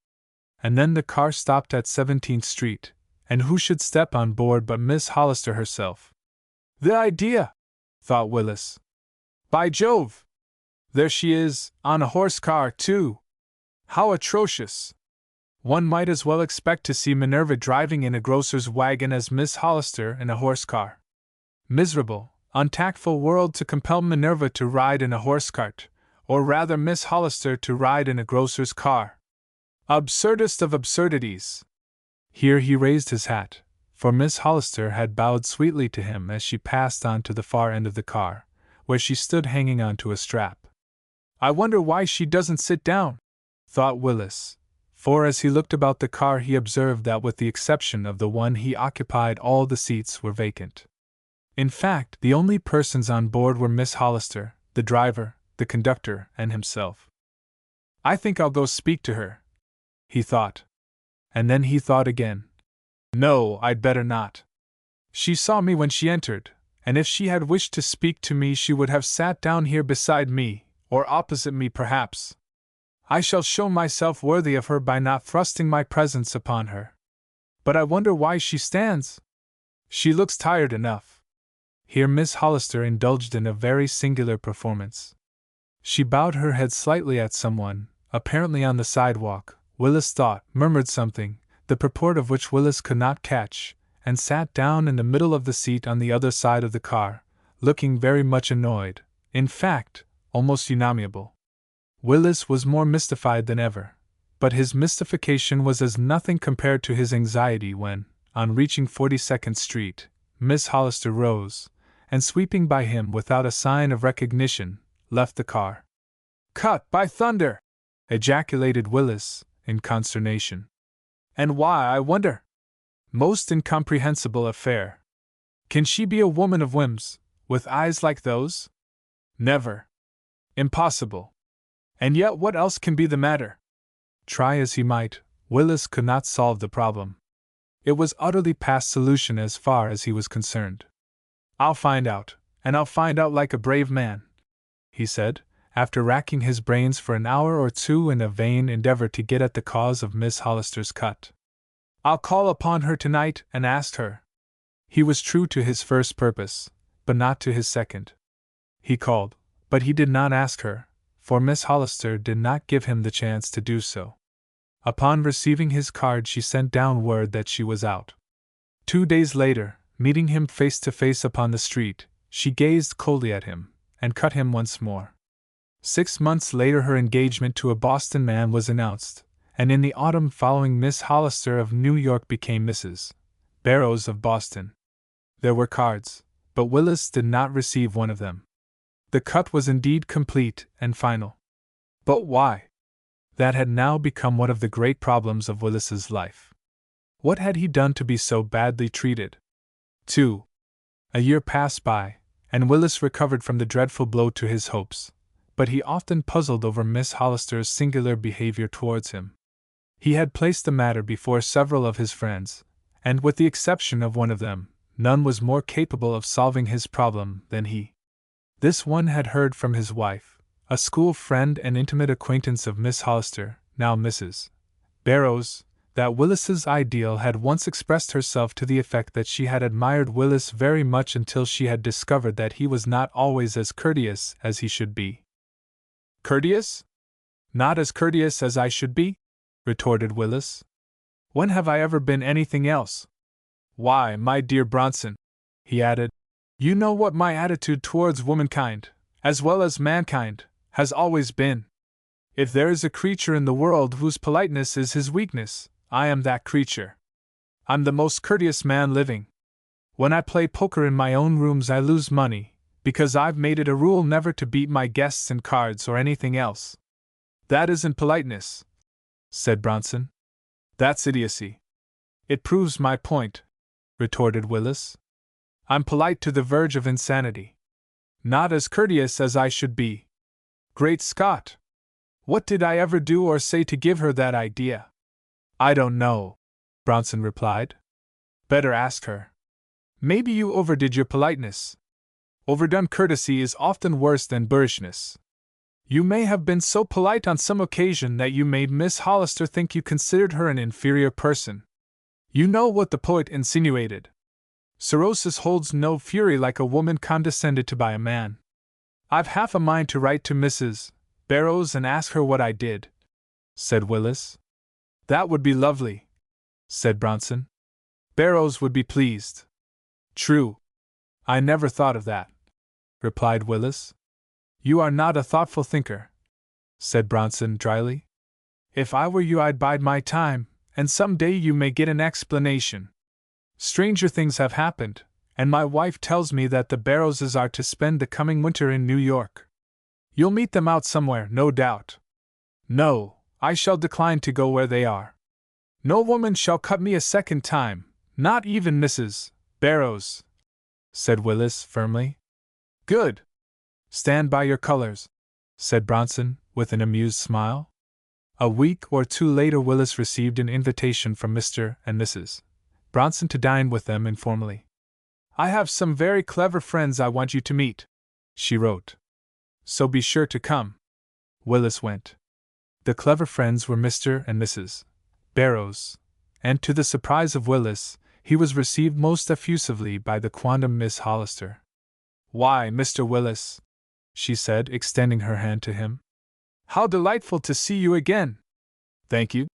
And then the car stopped at 17th Street, and who should step on board but Miss Hollister herself? The idea! Thought Willis. By Jove! There she is, on a horse car, too! How atrocious! One might as well expect to see Minerva driving in a grocer's wagon as Miss Hollister in a horse car. Miserable, untactful world to compel Minerva to ride in a horse cart, or rather Miss Hollister to ride in a grocer's car. Absurdest of absurdities! Here he raised his hat, for Miss Hollister had bowed sweetly to him as she passed on to the far end of the car, where she stood hanging on to a strap. I wonder why she doesn't sit down, thought Willis, for as he looked about the car he observed that with the exception of the one he occupied all the seats were vacant. In fact, the only persons on board were Miss Hollister, the driver, the conductor, and himself. I think I'll go speak to her, he thought. And then he thought again. No, I'd better not. She saw me when she entered, and if she had wished to speak to me she would have sat down here beside me, or opposite me perhaps. I shall show myself worthy of her by not thrusting my presence upon her. But I wonder why she stands? She looks tired enough. Here Miss Hollister indulged in a very singular performance. She bowed her head slightly at someone, apparently on the sidewalk, Willis thought, murmured something, the purport of which Willis could not catch, and sat down in the middle of the seat on the other side of the car, looking very much annoyed, in fact, almost unamiable. Willis was more mystified than ever, but his mystification was as nothing compared to his anxiety when, on reaching 42nd Street, Miss Hollister rose, and sweeping by him without a sign of recognition, left the car. Cut, by thunder! Ejaculated Willis, in consternation. And why, I wonder? Most incomprehensible affair. Can she be a woman of whims, with eyes like those? Never. Impossible. And yet what else can be the matter? Try as he might, Willis could not solve the problem. It was utterly past solution as far as he was concerned. I'll find out, and I'll find out like a brave man, he said, after racking his brains for an hour or two in a vain endeavor to get at the cause of Miss Hollister's cut. I'll call upon her tonight and ask her. He was true to his first purpose, but not to his second. He called, but he did not ask her, for Miss Hollister did not give him the chance to do so. Upon receiving his card she sent down word that she was out. 2 days later, meeting him face to face upon the street, she gazed coldly at him, and cut him once more. 6 months later her engagement to a Boston man was announced, and in the autumn following Miss Hollister of New York became Mrs. Barrows of Boston. There were cards, but Willis did not receive one of them. The cut was indeed complete and final. But why? That had now become one of the great problems of Willis's life. What had he done to be so badly treated? 2. A year passed by, and Willis recovered from the dreadful blow to his hopes, but he often puzzled over Miss Hollister's singular behavior towards him. He had placed the matter before several of his friends, and with the exception of one of them, none was more capable of solving his problem than he. This one had heard from his wife, a school friend and intimate acquaintance of Miss Hollister, now Mrs. Barrows, that Willis's ideal had once expressed herself to the effect that she had admired Willis very much until she had discovered that he was not always as courteous as he should be. Courteous? Not as courteous as I should be? Retorted Willis. When have I ever been anything else? Why, my dear Bronson, he added, you know what my attitude towards womankind, as well as mankind, has always been. If there is a creature in the world whose politeness is his weakness, I am that creature. I'm the most courteous man living. When I play poker in my own rooms I lose money, because I've made it a rule never to beat my guests in cards or anything else. That isn't politeness, said Bronson. That's idiocy. It proves my point, retorted Willis. I'm polite to the verge of insanity. Not as courteous as I should be. Great Scott! What did I ever do or say to give her that idea? I don't know, Bronson replied. Better ask her. Maybe you overdid your politeness. Overdone courtesy is often worse than boorishness. You may have been so polite on some occasion that you made Miss Hollister think you considered her an inferior person. You know what the poet insinuated. Cirrhosis holds no fury like a woman condescended to by a man. I've half a mind to write to Mrs. Barrows and ask her what I did, said Willis. That would be lovely, said Bronson. Barrows would be pleased. True. I never thought of that, replied Willis. You are not a thoughtful thinker, said Bronson dryly. If I were you I'd bide my time, and some day you may get an explanation. Stranger things have happened, and my wife tells me that the Barrowses are to spend the coming winter in New York. You'll meet them out somewhere, no doubt. No, I shall decline to go where they are. No woman shall cut me a second time, not even Mrs. Barrows, said Willis firmly. Good. Stand by your colors, said Bronson, with an amused smile. A week or two later Willis received an invitation from Mr. and Mrs. Bronson to dine with them informally. I have some very clever friends I want you to meet, she wrote. So be sure to come. Willis went. The clever friends were Mr. and Mrs. Barrows, and to the surprise of Willis, he was received most effusively by the quondam Miss Hollister. Why, Mr. Willis, she said, extending her hand to him. How delightful to see you again! Thank you,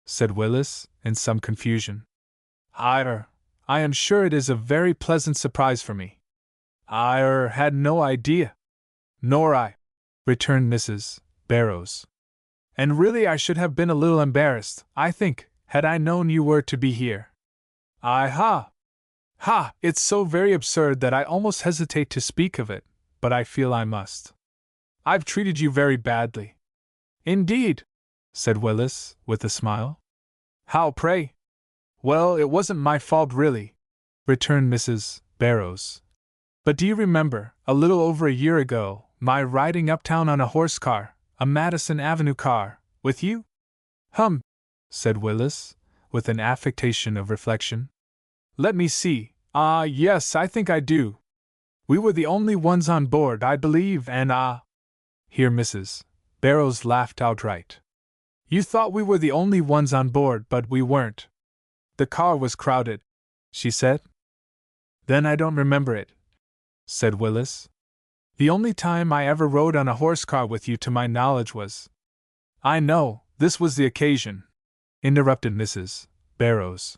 said Willis, in some confusion. I am sure it is a very pleasant surprise for me. I had no idea. Nor I, returned Mrs. Barrows. And really I should have been a little embarrassed, I think, had I known you were to be here. Ha! It's so very absurd that I almost hesitate to speak of it, but I feel I must. I've treated you very badly. Indeed, said Willis, with a smile. How, pray? Well, it wasn't my fault really, returned Mrs. Barrows. But do you remember, a little over a year ago, my riding uptown on a horse car, a Madison Avenue car, with you? Said Willis, with an affectation of reflection. Let me see. Yes, I think I do. We were the only ones on board, I believe, and Here Mrs. Barrows laughed outright. You thought we were the only ones on board, but we weren't. The car was crowded, she said. Then I don't remember it, said Willis. The only time I ever rode on a horse car with you to my knowledge was— I know, this was the occasion, interrupted Mrs. Barrows.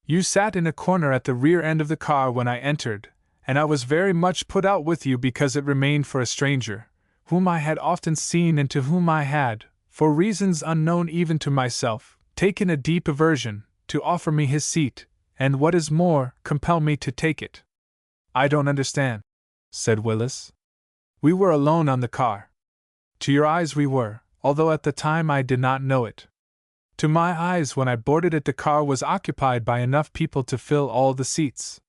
You sat in a corner at the rear end of the car when I entered, and I was very much put out with you because it remained for a stranger, whom I had often seen and to whom I had, for reasons unknown even to myself, taken a deep aversion, to offer me his seat, and what is more, compel me to take it. I don't understand, said Willis. We were alone on the car. To your eyes we were, although at the time I did not know it. To my eyes when I boarded it the car was occupied by enough people to fill all the seats.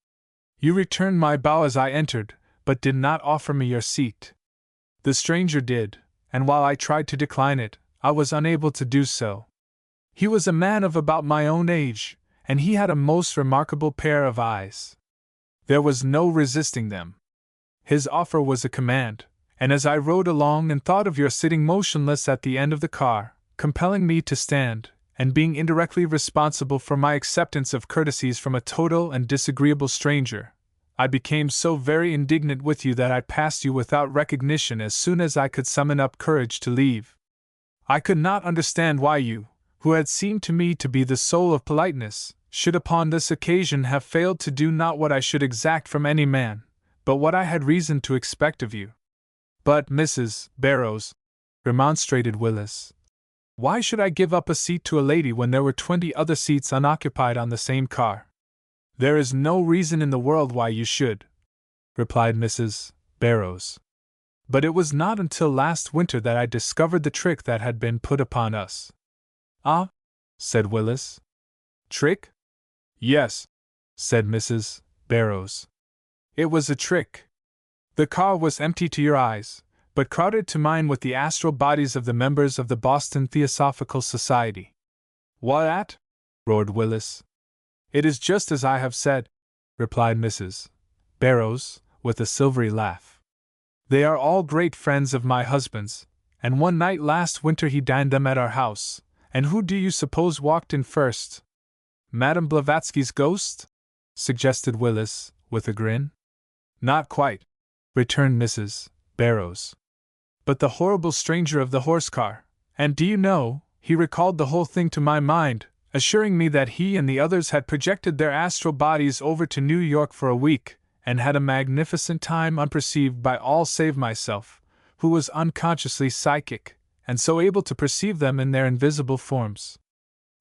You returned my bow as I entered, but did not offer me your seat. The stranger did, and while I tried to decline it, I was unable to do so. He was a man of about my own age, and he had a most remarkable pair of eyes. There was no resisting them. His offer was a command, and as I rode along and thought of your sitting motionless at the end of the car, compelling me to stand, and being indirectly responsible for my acceptance of courtesies from a total and disagreeable stranger, I became so very indignant with you that I passed you without recognition as soon as I could summon up courage to leave. I could not understand why you, who had seemed to me to be the soul of politeness, should upon this occasion have failed to do not what I should exact from any man, but what I had reason to expect of you. But, Mrs. Barrows, remonstrated Willis, why should I give up a seat to a lady when there were 20 other seats unoccupied on the same car? There is no reason in the world why you should, replied Mrs. Barrows. But it was not until last winter that I discovered the trick that had been put upon us. Ah? Said Willis. Trick? Yes, said Mrs. Barrows. It was a trick. The car was empty to your eyes, but crowded to mine with the astral bodies of the members of the Boston Theosophical Society. What at? Roared Willis. It is just as I have said, replied Mrs. Barrows, with a silvery laugh. They are all great friends of my husband's, and one night last winter he dined them at our house, and who do you suppose walked in first? Madame Blavatsky's ghost? Suggested Willis, with a grin. Not quite, returned Mrs. Barrows. But the horrible stranger of the horse car, and do you know, he recalled the whole thing to my mind, assuring me that he and the others had projected their astral bodies over to New York for a week, and had a magnificent time unperceived by all save myself, who was unconsciously psychic, and so able to perceive them in their invisible forms.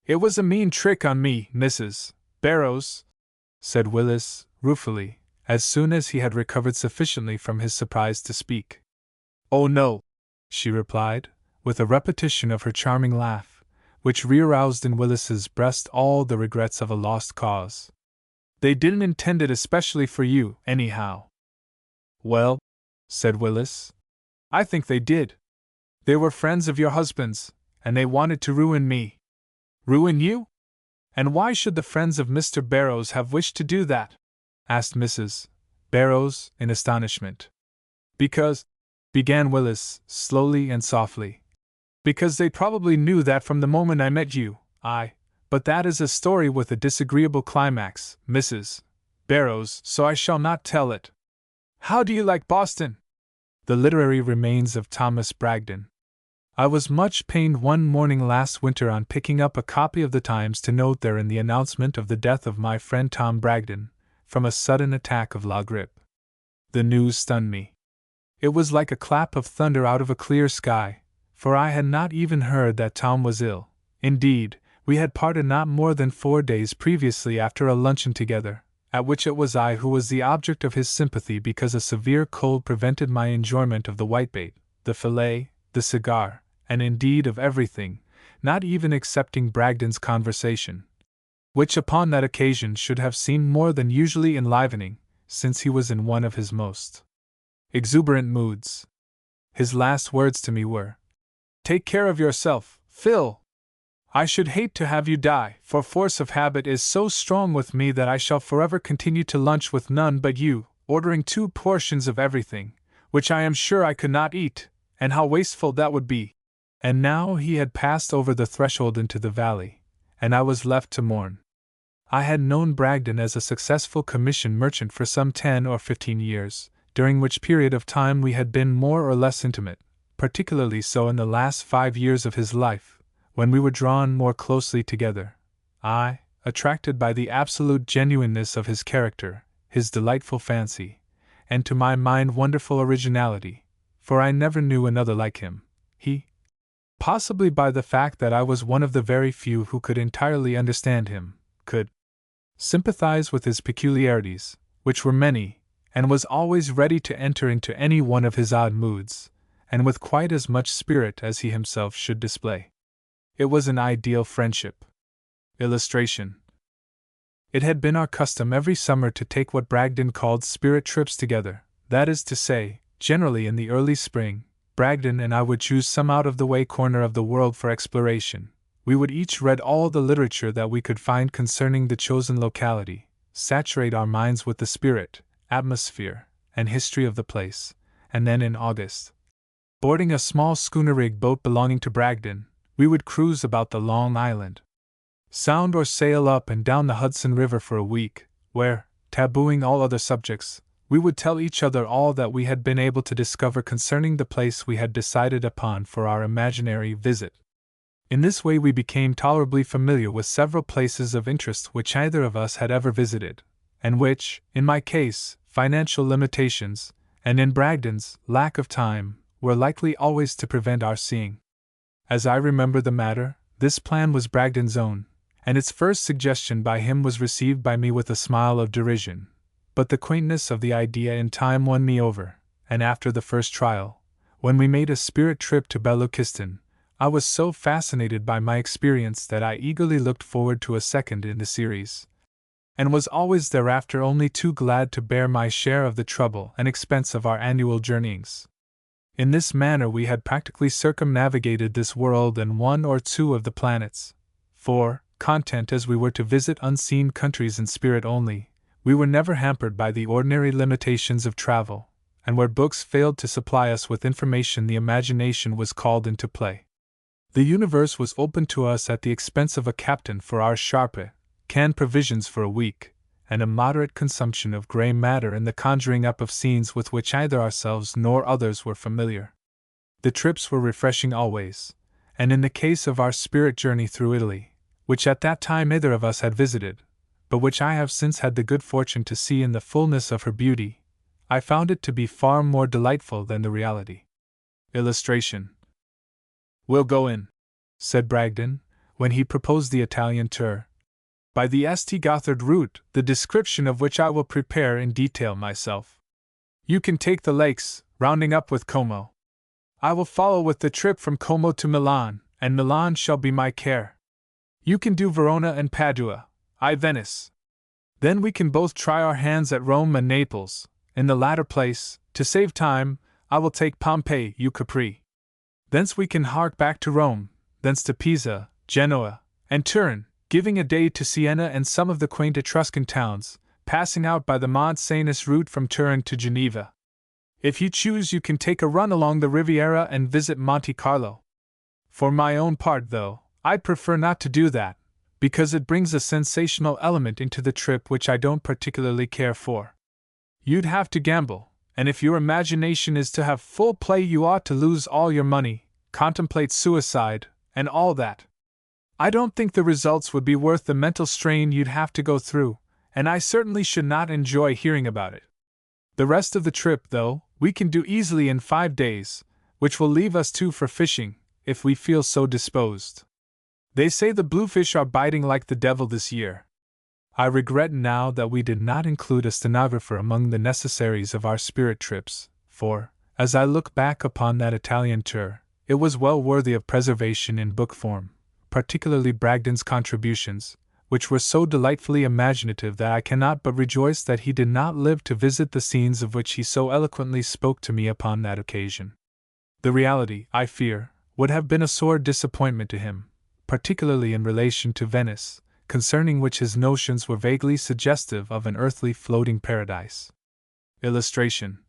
It was a mean trick on me, Mrs. Barrows, said Willis, ruefully, as soon as he had recovered sufficiently from his surprise to speak. Oh no, she replied, with a repetition of her charming laugh, which re-aroused in Willis's breast all the regrets of a lost cause. They didn't intend it especially for you, anyhow. Well, said Willis, I think they did. They were friends of your husband's, and they wanted to ruin me. Ruin you? And why should the friends of Mr. Barrows have wished to do that? Asked Mrs. Barrows, in astonishment. Because, began Willis, slowly and softly. Because they probably knew that from the moment I met you, but that is a story with a disagreeable climax, Mrs. Barrows, so I shall not tell it. How do you like Boston? The Literary Remains of Thomas Bragdon. I was much pained one morning last winter on picking up a copy of the Times to note therein the announcement of the death of my friend Tom Bragdon, from a sudden attack of la grippe. The news stunned me. It was like a clap of thunder out of a clear sky, for I had not even heard that Tom was ill. Indeed, we had parted not more than 4 days previously after a luncheon together, at which it was I who was the object of his sympathy because a severe cold prevented my enjoyment of the whitebait, the fillet, the cigar, and indeed of everything, not even excepting Bragdon's conversation, which upon that occasion should have seemed more than usually enlivening, since he was in one of his most exuberant moods. His last words to me were, "Take care of yourself, Phil. I should hate to have you die, for force of habit is so strong with me that I shall forever continue to lunch with none but you, ordering 2 portions of everything, which I am sure I could not eat, and how wasteful that would be." And now he had passed over the threshold into the valley, and I was left to mourn. I had known Bragdon as a successful commission merchant for some 10 or 15 years, during which period of time we had been more or less intimate, particularly so in the last 5 years of his life, when we were drawn more closely together, I, attracted by the absolute genuineness of his character, his delightful fancy, and to my mind wonderful originality, for I never knew another like him, he, possibly by the fact that I was one of the very few who could entirely understand him, could sympathize with his peculiarities, which were many, and was always ready to enter into any one of his odd moods, and with quite as much spirit as he himself should display. It was an ideal friendship. Illustration. It had been our custom every summer to take what Bragdon called spirit trips together, that is to say, generally in the early spring, Bragdon and I would choose some out-of-the-way corner of the world for exploration, We would each read all the literature that we could find concerning the chosen locality, saturate our minds with the spirit, atmosphere, and history of the place, and then in August, boarding a small schooner-rigged boat belonging to Bragdon, we would cruise about the Long Island Sound or sail up and down the Hudson River for a week, where, tabooing all other subjects, we would tell each other all that we had been able to discover concerning the place we had decided upon for our imaginary visit. In this way we became tolerably familiar with several places of interest which neither of us had ever visited, and which, in my case, financial limitations, and in Bragdon's, lack of time, were likely always to prevent our seeing. As I remember the matter, this plan was Bragdon's own, and its first suggestion by him was received by me with a smile of derision. But the quaintness of the idea in time won me over, and after the first trial, when we made a spirit trip to Belookistan, I was so fascinated by my experience that I eagerly looked forward to a second in the series, and was always thereafter only too glad to bear my share of the trouble and expense of our annual journeyings. In this manner we had practically circumnavigated this world and one or two of the planets, for, content as we were to visit unseen countries in spirit only, we were never hampered by the ordinary limitations of travel, and where books failed to supply us with information the imagination was called into play. The universe was open to us at the expense of a captain for our sharpe, canned provisions for a week, and a moderate consumption of grey matter in the conjuring up of scenes with which neither ourselves nor others were familiar. The trips were refreshing always, and in the case of our spirit journey through Italy, which at that time neither of us had visited, but which I have since had the good fortune to see in the fullness of her beauty, I found it to be far more delightful than the reality. Illustration. "We'll go in," said Bragdon, when he proposed the Italian tour, "by the St. Gothard route, the description of which I will prepare in detail myself. You can take the lakes, rounding up with Como. I will follow with the trip from Como to Milan, and Milan shall be my care. You can do Verona and Padua, I Venice. Then we can both try our hands at Rome and Naples. In the latter place, to save time, I will take Pompeii, you Capri. Thence we can hark back to Rome, thence to Pisa, Genoa, and Turin, giving a day to Siena and some of the quaint Etruscan towns, passing out by the Mont Cenis route from Turin to Geneva. If you choose, you can take a run along the Riviera and visit Monte Carlo. For my own part, though, I prefer not to do that, because it brings a sensational element into the trip which I don't particularly care for. You'd have to gamble, and if your imagination is to have full play you ought to lose all your money, contemplate suicide, and all that. I don't think the results would be worth the mental strain you'd have to go through, and I certainly should not enjoy hearing about it. The rest of the trip, though, we can do easily in 5 days, which will leave us 2 for fishing, if we feel so disposed. They say the bluefish are biting like the devil this year. I regret now that we did not include a stenographer among the necessaries of our spirit trips, for, as I look back upon that Italian tour, it was well worthy of preservation in book form, particularly Bragdon's contributions, which were so delightfully imaginative that I cannot but rejoice that he did not live to visit the scenes of which he so eloquently spoke to me upon that occasion. The reality, I fear, would have been a sore disappointment to him, particularly in relation to Venice, concerning which his notions were vaguely suggestive of an earthly floating paradise. Illustration.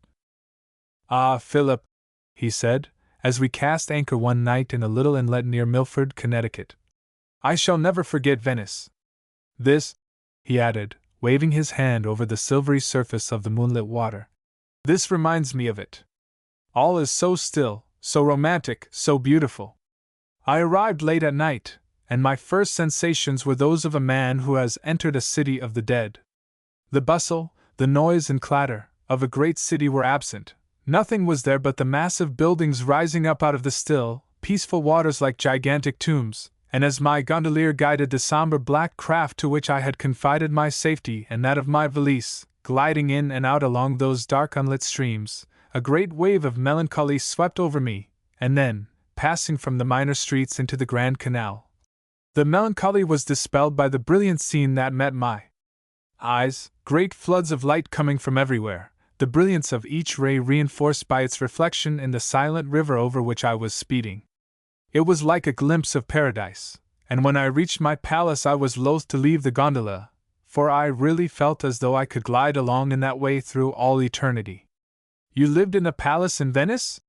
"Ah, Philip," he said, as we cast anchor one night in a little inlet near Milford, Connecticut, "I shall never forget Venice. This," he added, waving his hand over the silvery surface of the moonlit water, "this reminds me of it. All is so still, so romantic, so beautiful. I arrived late at night, and my first sensations were those of a man who has entered a city of the dead. The bustle, the noise and clatter, of a great city were absent. Nothing was there but the massive buildings rising up out of the still, peaceful waters like gigantic tombs, and as my gondolier guided the somber black craft to which I had confided my safety and that of my valise, gliding in and out along those dark unlit streams, a great wave of melancholy swept over me, and then, passing from the minor streets into the Grand Canal, the melancholy was dispelled by the brilliant scene that met my eyes, great floods of light coming from everywhere, the brilliance of each ray reinforced by its reflection in the silent river over which I was speeding. It was like a glimpse of paradise, and when I reached my palace I was loath to leave the gondola, for I really felt as though I could glide along in that way through all eternity. You lived in a palace in Venice?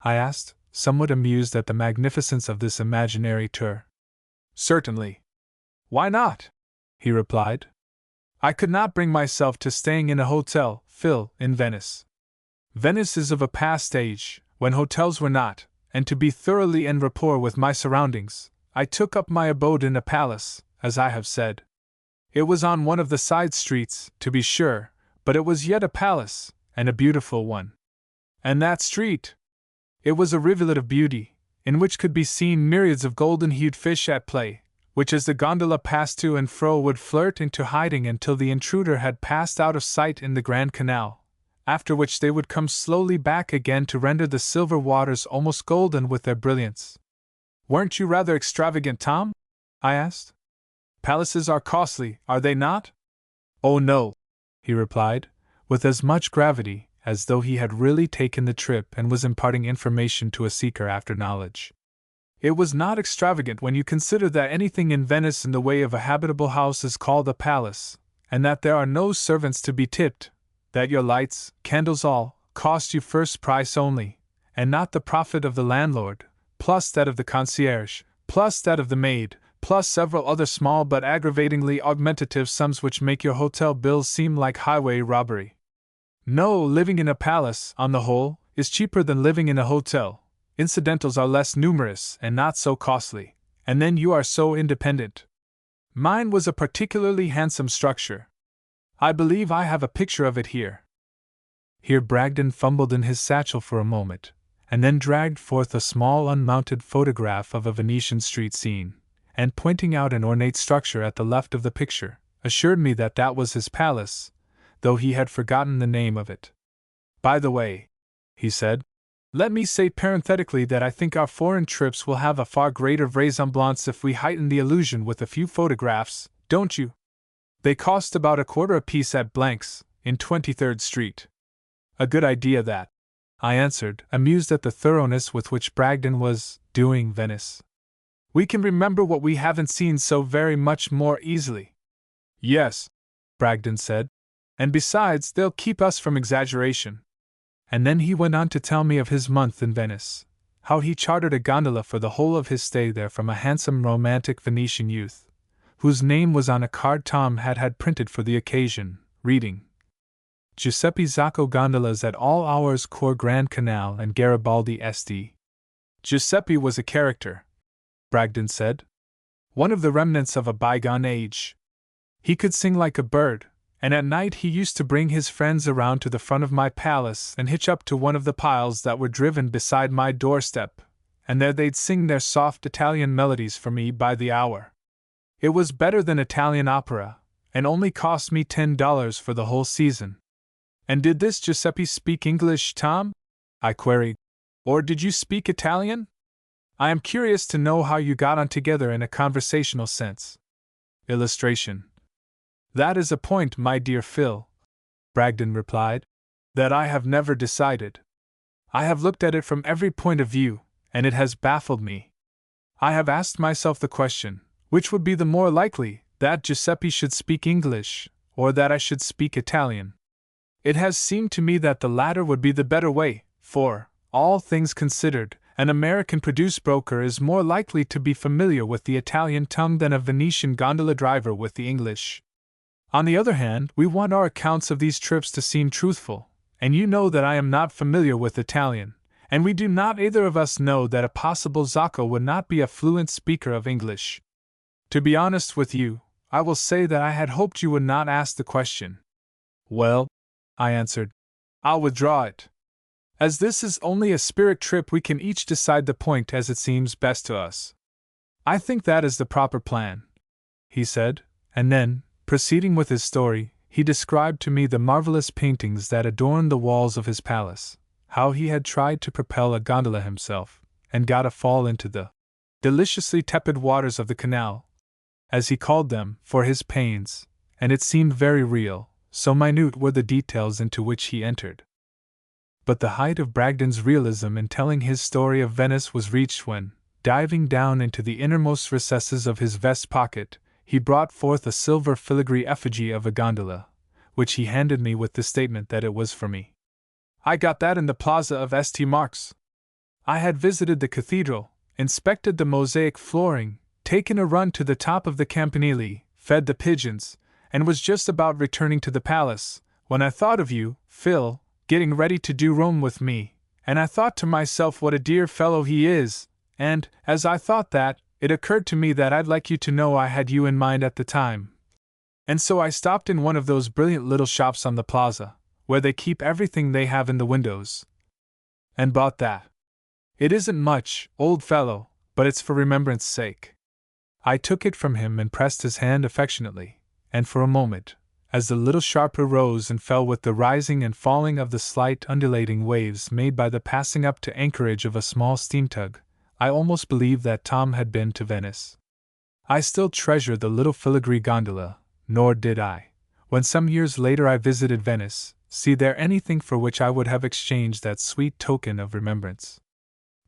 I asked, somewhat amused at the magnificence of this imaginary tour. Certainly. Why not? He replied. I could not bring myself to staying in a hotel, Phil, in Venice. Venice is of a past age, when hotels were not, and to be thoroughly en rapport with my surroundings, I took up my abode in a palace, as I have said. It was on one of the side streets, to be sure, but it was yet a palace, and a beautiful one. And that street? It was a rivulet of beauty, in which could be seen myriads of golden-hued fish at play, which as the gondola passed to and fro would flirt into hiding until the intruder had passed out of sight in the Grand Canal, after which they would come slowly back again to render the silver waters almost golden with their brilliance. Weren't you rather extravagant, Tom? I asked. Palaces are costly, are they not? Oh no, he replied, with as much gravity as though he had really taken the trip and was imparting information to a seeker after knowledge. It was not extravagant when you consider that anything in Venice in the way of a habitable house is called a palace, and that there are no servants to be tipped, that your lights, candles all, cost you first price only, and not the profit of the landlord, plus that of the concierge, plus that of the maid, plus several other small but aggravatingly augmentative sums which make your hotel bills seem like highway robbery. No, living in a palace, on the whole, is cheaper than living in a hotel. Incidentals are less numerous and not so costly, and then you are so independent. Mine was a particularly handsome structure. I believe I have a picture of it here. Here Bragdon fumbled in his satchel for a moment, and then dragged forth a small unmounted photograph of a Venetian street scene, and pointing out an ornate structure at the left of the picture, assured me that that was his palace, though he had forgotten the name of it. By the way, he said, let me say parenthetically that I think our foreign trips will have a far greater vraisemblance if we heighten the illusion with a few photographs, don't you? They cost about $25 apiece at Blank's, in 23rd Street. A good idea that, I answered, amused at the thoroughness with which Bragdon was doing Venice. We can remember what we haven't seen so very much more easily. Yes, Bragdon said, and besides, they'll keep us from exaggeration. And then he went on to tell me of his month in Venice, how he chartered a gondola for the whole of his stay there from a handsome romantic Venetian youth, whose name was on a card Tom had printed for the occasion, reading, Giuseppe Zacco gondolas at all hours Cor Grand Canal and Garibaldi St. Giuseppe was a character, Bragdon said, one of the remnants of a bygone age. He could sing like a bird, and at night he used to bring his friends around to the front of my palace and hitch up to one of the piles that were driven beside my doorstep, and there they'd sing their soft Italian melodies for me by the hour. It was better than Italian opera, and only cost me $10 for the whole season. And did this Giuseppe speak English, Tom? I queried. Or did you speak Italian? I am curious to know how you got on together in a conversational sense. Illustration. That is a point, my dear Phil, Bragdon replied, that I have never decided. I have looked at it from every point of view, and it has baffled me. I have asked myself the question, which would be the more likely, that Giuseppe should speak English, or that I should speak Italian? It has seemed to me that the latter would be the better way, for, all things considered, an American produce broker is more likely to be familiar with the Italian tongue than a Venetian gondola driver with the English. On the other hand, we want our accounts of these trips to seem truthful, and you know that I am not familiar with Italian, and we do not either of us know that a possible Zacco would not be a fluent speaker of English. To be honest with you, I will say that I had hoped you would not ask the question. Well, I answered, I'll withdraw it. As this is only a spirit trip, we can each decide the point as it seems best to us. I think that is the proper plan, he said, and then, proceeding with his story, he described to me the marvelous paintings that adorned the walls of his palace, how he had tried to propel a gondola himself, and got a fall into the deliciously tepid waters of the canal, as he called them, for his pains, and it seemed very real, so minute were the details into which he entered. But the height of Bragdon's realism in telling his story of Venice was reached when, diving down into the innermost recesses of his vest pocket, he brought forth a silver filigree effigy of a gondola, which he handed me with the statement that it was for me. I got that in the plaza of St. Mark's. I had visited the cathedral, inspected the mosaic flooring, taken a run to the top of the campanile, fed the pigeons, and was just about returning to the palace, when I thought of you, Phil, getting ready to do Rome with me, and I thought to myself what a dear fellow he is, and, as I thought that, it occurred to me that I'd like you to know I had you in mind at the time. And so I stopped in one of those brilliant little shops on the plaza, where they keep everything they have in the windows, and bought that. It isn't much, old fellow, but it's for remembrance' sake. I took it from him and pressed his hand affectionately, and for a moment, as the little sharper rose and fell with the rising and falling of the slight undulating waves made by the passing up to anchorage of a small steam tug, I almost believed that Tom had been to Venice. I still treasure the little filigree gondola, nor did I, when some years later I visited Venice, see there anything for which I would have exchanged that sweet token of remembrance.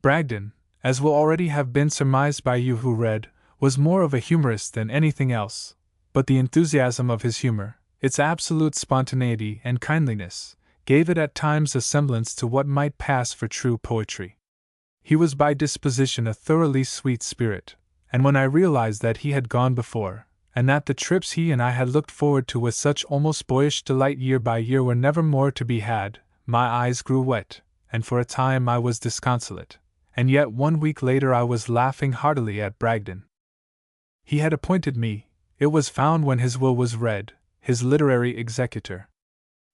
Bragdon, as will already have been surmised by you who read, was more of a humorist than anything else, but the enthusiasm of his humor, its absolute spontaneity and kindliness, gave it at times a semblance to what might pass for true poetry. He was by disposition a thoroughly sweet spirit, and when I realized that he had gone before, and that the trips he and I had looked forward to with such almost boyish delight year by year were never more to be had, my eyes grew wet, and for a time I was disconsolate, and yet 1 week later I was laughing heartily at Bragdon. He had appointed me, it was found when his will was read, his literary executor.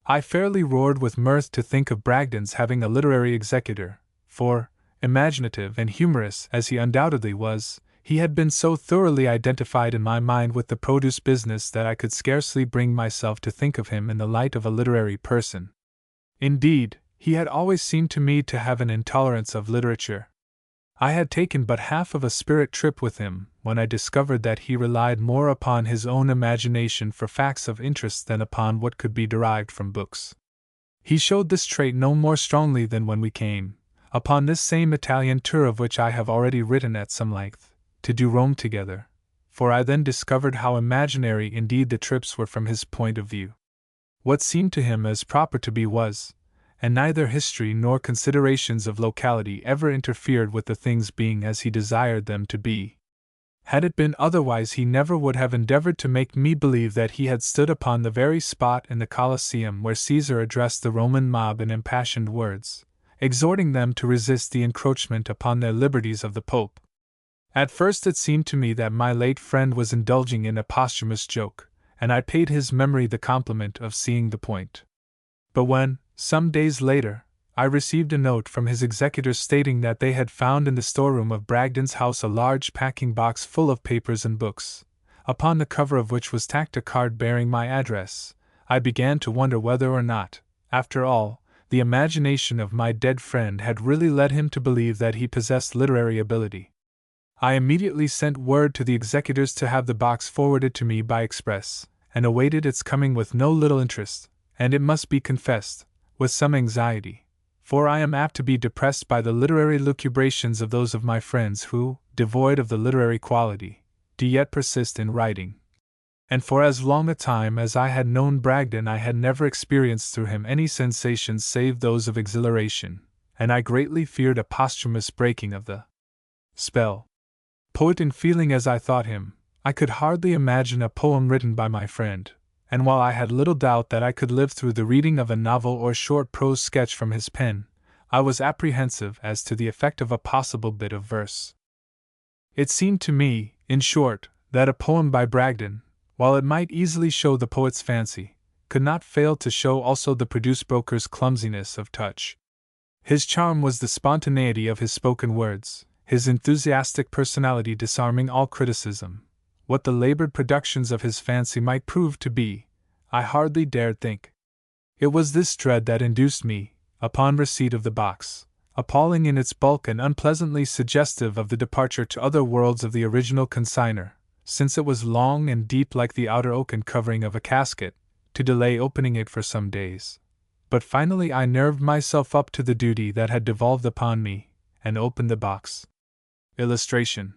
I fairly roared with mirth to think of Bragdon's having a literary executor, for, imaginative and humorous as he undoubtedly was, he had been so thoroughly identified in my mind with the produce business that I could scarcely bring myself to think of him in the light of a literary person. Indeed, he had always seemed to me to have an intolerance of literature. I had taken but half of a spirit trip with him when I discovered that he relied more upon his own imagination for facts of interest than upon what could be derived from books. He showed this trait no more strongly than when we came, upon this same Italian tour of which I have already written at some length, to do Rome together, for I then discovered how imaginary indeed the trips were from his point of view. What seemed to him as proper to be was, and neither history nor considerations of locality ever interfered with the things being as he desired them to be. Had it been otherwise, he never would have endeavored to make me believe that he had stood upon the very spot in the Colosseum where Caesar addressed the Roman mob in impassioned words, exhorting them to resist the encroachment upon their liberties of the Pope. At first it seemed to me that my late friend was indulging in a posthumous joke, and I paid his memory the compliment of seeing the point. But when, some days later, I received a note from his executors stating that they had found in the storeroom of Bragdon's house a large packing box full of papers and books, upon the cover of which was tacked a card bearing my address, I began to wonder whether or not, after all, the imagination of my dead friend had really led him to believe that he possessed literary ability. I immediately sent word to the executors to have the box forwarded to me by express, and awaited its coming with no little interest, and it must be confessed, with some anxiety, for I am apt to be depressed by the literary lucubrations of those of my friends who, devoid of the literary quality, do yet persist in writing. And for as long a time as I had known Bragdon I had never experienced through him any sensations save those of exhilaration, and I greatly feared a posthumous breaking of the spell. Poet in feeling as I thought him, I could hardly imagine a poem written by my friend, and while I had little doubt that I could live through the reading of a novel or short prose sketch from his pen, I was apprehensive as to the effect of a possible bit of verse. It seemed to me, in short, that a poem by Bragdon, while it might easily show the poet's fancy, could not fail to show also the produce-broker's clumsiness of touch. His charm was the spontaneity of his spoken words, his enthusiastic personality disarming all criticism. What the labored productions of his fancy might prove to be, I hardly dared think. It was this dread that induced me, upon receipt of the box, appalling in its bulk and unpleasantly suggestive of the departure to other worlds of the original consignor, since it was long and deep like the outer oaken covering of a casket, to delay opening it for some days. But finally I nerved myself up to the duty that had devolved upon me, and opened the box. Illustration.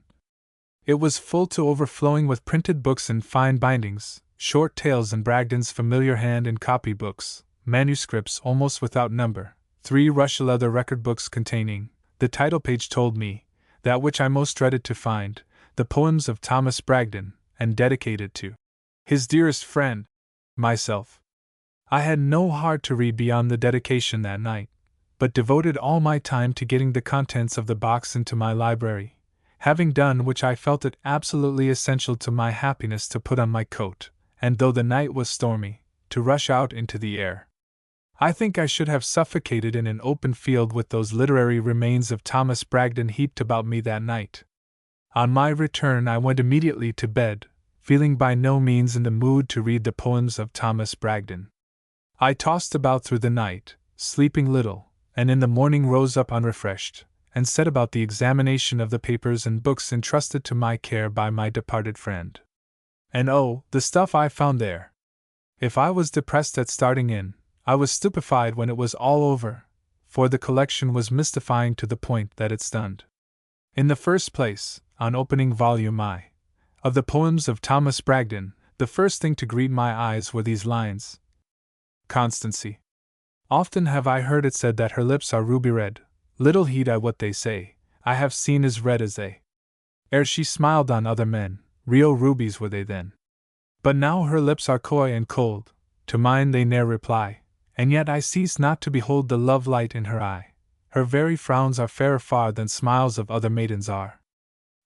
It was full to overflowing with printed books in fine bindings, short tales in Bragdon's familiar hand and copybooks, manuscripts almost without number, 3 Russia leather record books containing, the title page told me, that which I most dreaded to find, the poems of Thomas Bragdon, and dedicated to his dearest friend, myself. I had no heart to read beyond the dedication that night, but devoted all my time to getting the contents of the box into my library, having done which I felt it absolutely essential to my happiness to put on my coat, and though the night was stormy, to rush out into the air. I think I should have suffocated in an open field with those literary remains of Thomas Bragdon heaped about me that night. On my return I went immediately to bed, feeling by no means in the mood to read the poems of Thomas Bragdon. I tossed about through the night, sleeping little, and in the morning rose up unrefreshed, and set about the examination of the papers and books entrusted to my care by my departed friend. And oh, the stuff I found there! If I was depressed at starting in, I was stupefied when it was all over, for the collection was mystifying to the point that it stunned. In the first place, on opening volume I, of the poems of Thomas Bragdon, the first thing to greet my eyes were these lines. Constancy. Often have I heard it said that her lips are ruby red, little heed I what they say, I have seen as red as they. Ere she smiled on other men, real rubies were they then. But now her lips are coy and cold, to mine they ne'er reply, and yet I cease not to behold the love light in her eye. Her very frowns are fairer far than smiles of other maidens are.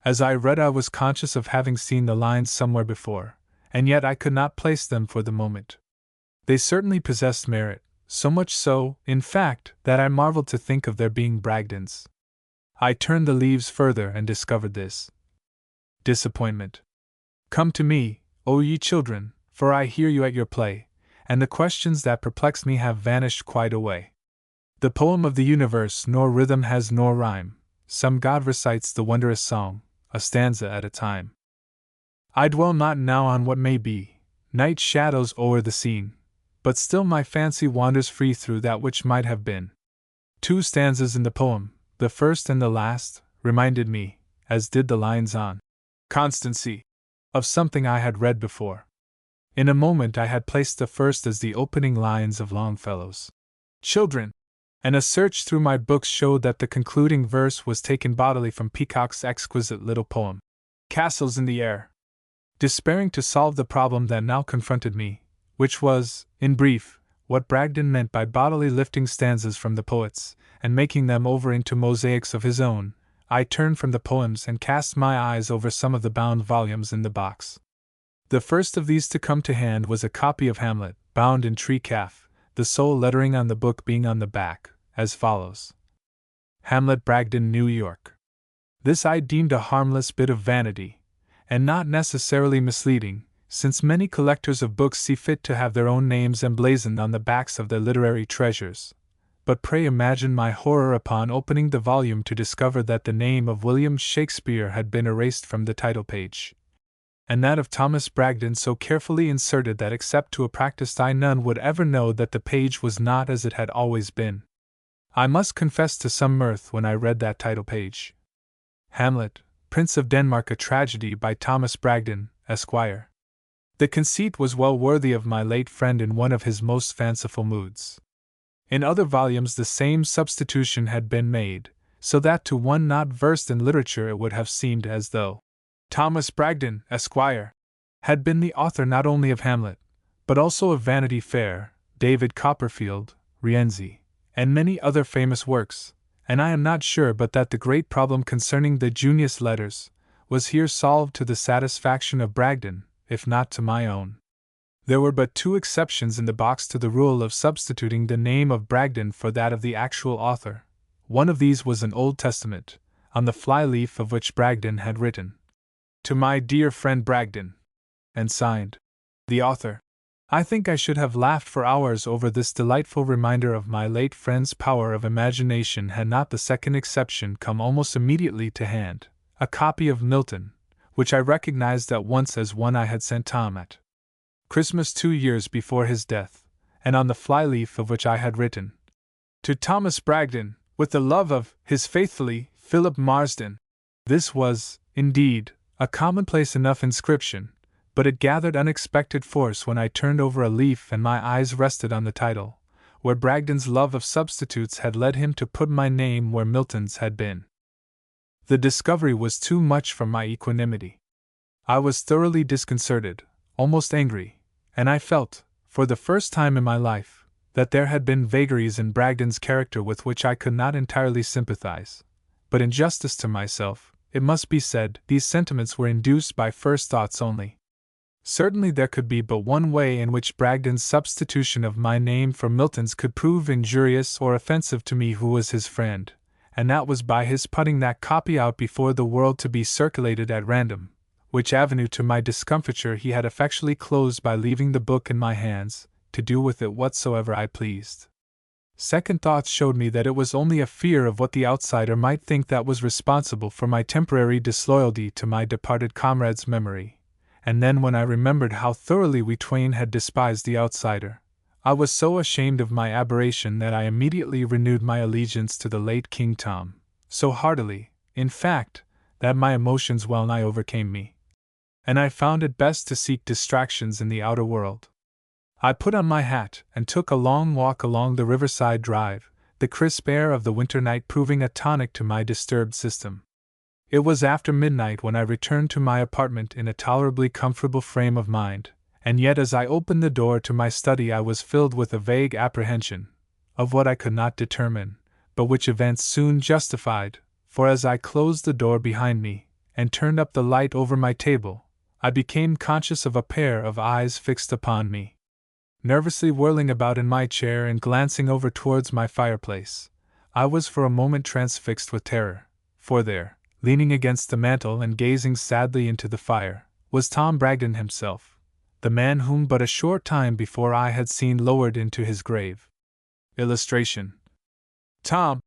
As I read I was conscious of having seen the lines somewhere before, and yet I could not place them for the moment. They certainly possessed merit, so much so, in fact, that I marveled to think of their being Bragdon's. I turned the leaves further and discovered this. Disappointment. Come to me, O ye children, for I hear you at your play, and the questions that perplexed me have vanished quite away. The poem of the universe nor rhythm has nor rhyme, some god recites the wondrous song, a stanza at a time. I dwell not now on what may be, night shadows o'er the scene, but still my fancy wanders free through that which might have been. 2 stanzas in the poem, the first and the last, reminded me, as did the lines on Constancy, of something I had read before. In a moment I had placed the first as the opening lines of Longfellow's Children, and a search through my books showed that the concluding verse was taken bodily from Peacock's exquisite little poem, Castles in the Air. Despairing to solve the problem that now confronted me, which was, in brief, what Bragdon meant by bodily lifting stanzas from the poets, and making them over into mosaics of his own, I turned from the poems and cast my eyes over some of the bound volumes in the box. The first of these to come to hand was a copy of Hamlet, bound in tree calf, the sole lettering on the book being on the back, as follows. Hamlet, Bragdon, New York. This I deemed a harmless bit of vanity, and not necessarily misleading, since many collectors of books see fit to have their own names emblazoned on the backs of their literary treasures. But pray imagine my horror upon opening the volume to discover that the name of William Shakespeare had been erased from the title page, and that of Thomas Bragdon so carefully inserted that except to a practiced eye none would ever know that the page was not as it had always been. I must confess to some mirth when I read that title page. Hamlet, Prince of Denmark, a tragedy by Thomas Bragdon, Esquire. The conceit was well worthy of my late friend in one of his most fanciful moods. In other volumes the same substitution had been made, so that to one not versed in literature it would have seemed as though Thomas Bragdon, Esquire, had been the author not only of Hamlet, but also of Vanity Fair, David Copperfield, Rienzi, and many other famous works, and I am not sure but that the great problem concerning the Junius letters was here solved to the satisfaction of Bragdon, if not to my own. There were but 2 exceptions in the box to the rule of substituting the name of Bragdon for that of the actual author. One of these was an Old Testament, on the fly-leaf of which Bragdon had written, "To my dear friend Bragdon," and signed, "The author." I think I should have laughed for hours over this delightful reminder of my late friend's power of imagination had not the second exception come almost immediately to hand, a copy of Milton, which I recognized at once as one I had sent Tom at Christmas 2 years before his death, and on the fly-leaf of which I had written, "To Thomas Bragdon, with the love of his faithfully, Philip Marsden." This was, indeed, a commonplace enough inscription, but it gathered unexpected force when I turned over a leaf and my eyes rested on the title, where Bragdon's love of substitutes had led him to put my name where Milton's had been. The discovery was too much for my equanimity. I was thoroughly disconcerted, almost angry, and I felt, for the first time in my life, that there had been vagaries in Bragdon's character with which I could not entirely sympathize. But in justice to myself, it must be said, these sentiments were induced by first thoughts only. Certainly there could be but one way in which Bragdon's substitution of my name for Milton's could prove injurious or offensive to me who was his friend, and that was by his putting that copy out before the world to be circulated at random, which avenue to my discomfiture he had effectually closed by leaving the book in my hands, to do with it whatsoever I pleased. Second thoughts showed me that it was only a fear of what the outsider might think that was responsible for my temporary disloyalty to my departed comrade's memory. And then when I remembered how thoroughly we twain had despised the outsider, I was so ashamed of my aberration that I immediately renewed my allegiance to the late King Tom, so heartily, in fact, that my emotions well nigh overcame me, and I found it best to seek distractions in the outer world. I put on my hat and took a long walk along the riverside drive, the crisp air of the winter night proving a tonic to my disturbed system. It was after midnight when I returned to my apartment in a tolerably comfortable frame of mind, and yet as I opened the door to my study I was filled with a vague apprehension, of what I could not determine, but which events soon justified, for as I closed the door behind me, and turned up the light over my table, I became conscious of a pair of eyes fixed upon me. Nervously whirling about in my chair and glancing over towards my fireplace, I was for a moment transfixed with terror, for there, leaning against the mantel and gazing sadly into the fire, was Tom Bragdon himself, the man whom but a short time before I had seen lowered into his grave. Illustration. "Tom!"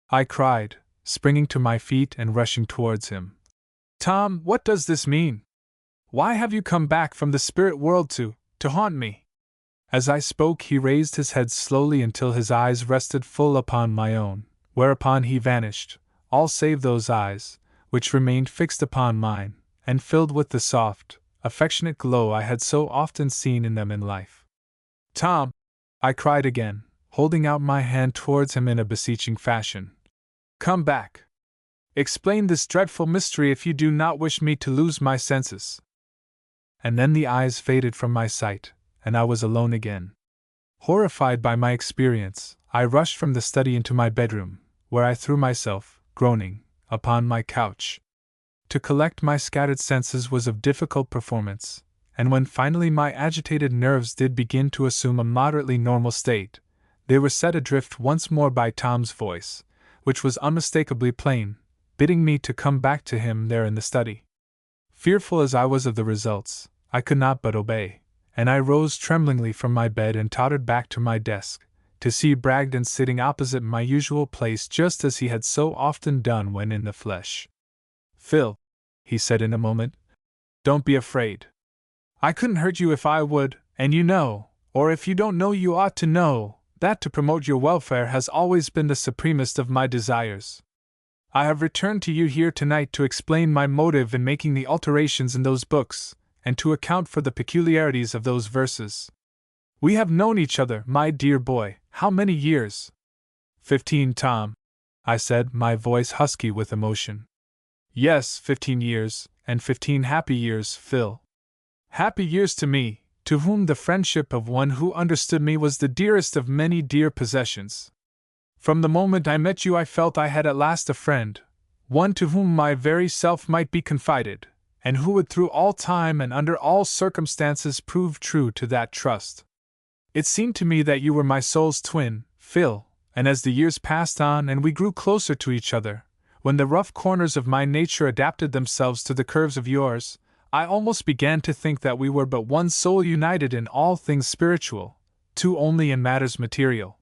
I cried, springing to my feet and rushing towards him. "Tom, what does this mean? Why have you come back from the spirit world to haunt me?" As I spoke he raised his head slowly until his eyes rested full upon my own, whereupon he vanished, all save those eyes, which remained fixed upon mine, and filled with the soft, affectionate glow I had so often seen in them in life. "Tom!" I cried again, holding out my hand towards him in a beseeching fashion. "Come back! Explain this dreadful mystery if you do not wish me to lose my senses." And then the eyes faded from my sight, and I was alone again. Horrified by my experience, I rushed from the study into my bedroom, where I threw myself, groaning, upon my couch. To collect my scattered senses was of difficult performance, and when finally my agitated nerves did begin to assume a moderately normal state, they were set adrift once more by Tom's voice, which was unmistakably plain, bidding me to come back to him there in the study. Fearful as I was of the results, I could not but obey, and I rose tremblingly from my bed and tottered back to my desk, to see Bragdon sitting opposite my usual place just as he had so often done when in the flesh. "Phil," he said in a moment, "don't be afraid. I couldn't hurt you if I would, and you know, or if you don't know you ought to know, that to promote your welfare has always been the supremest of my desires. I have returned to you here tonight to explain my motive in making the alterations in those books, and to account for the peculiarities of those verses. We have known each other, my dear boy, how many years?" 15, Tom," I said, my voice husky with emotion. "Yes, 15 years, and 15 happy years, Phil. Happy years to me, to whom the friendship of one who understood me was the dearest of many dear possessions. From the moment I met you I felt I had at last a friend, one to whom my very self might be confided, and who would through all time and under all circumstances prove true to that trust. It seemed to me that you were my soul's twin, Phil, and as the years passed on and we grew closer to each other, when the rough corners of my nature adapted themselves to the curves of yours, I almost began to think that we were but one soul united in all things spiritual, two only in matters material.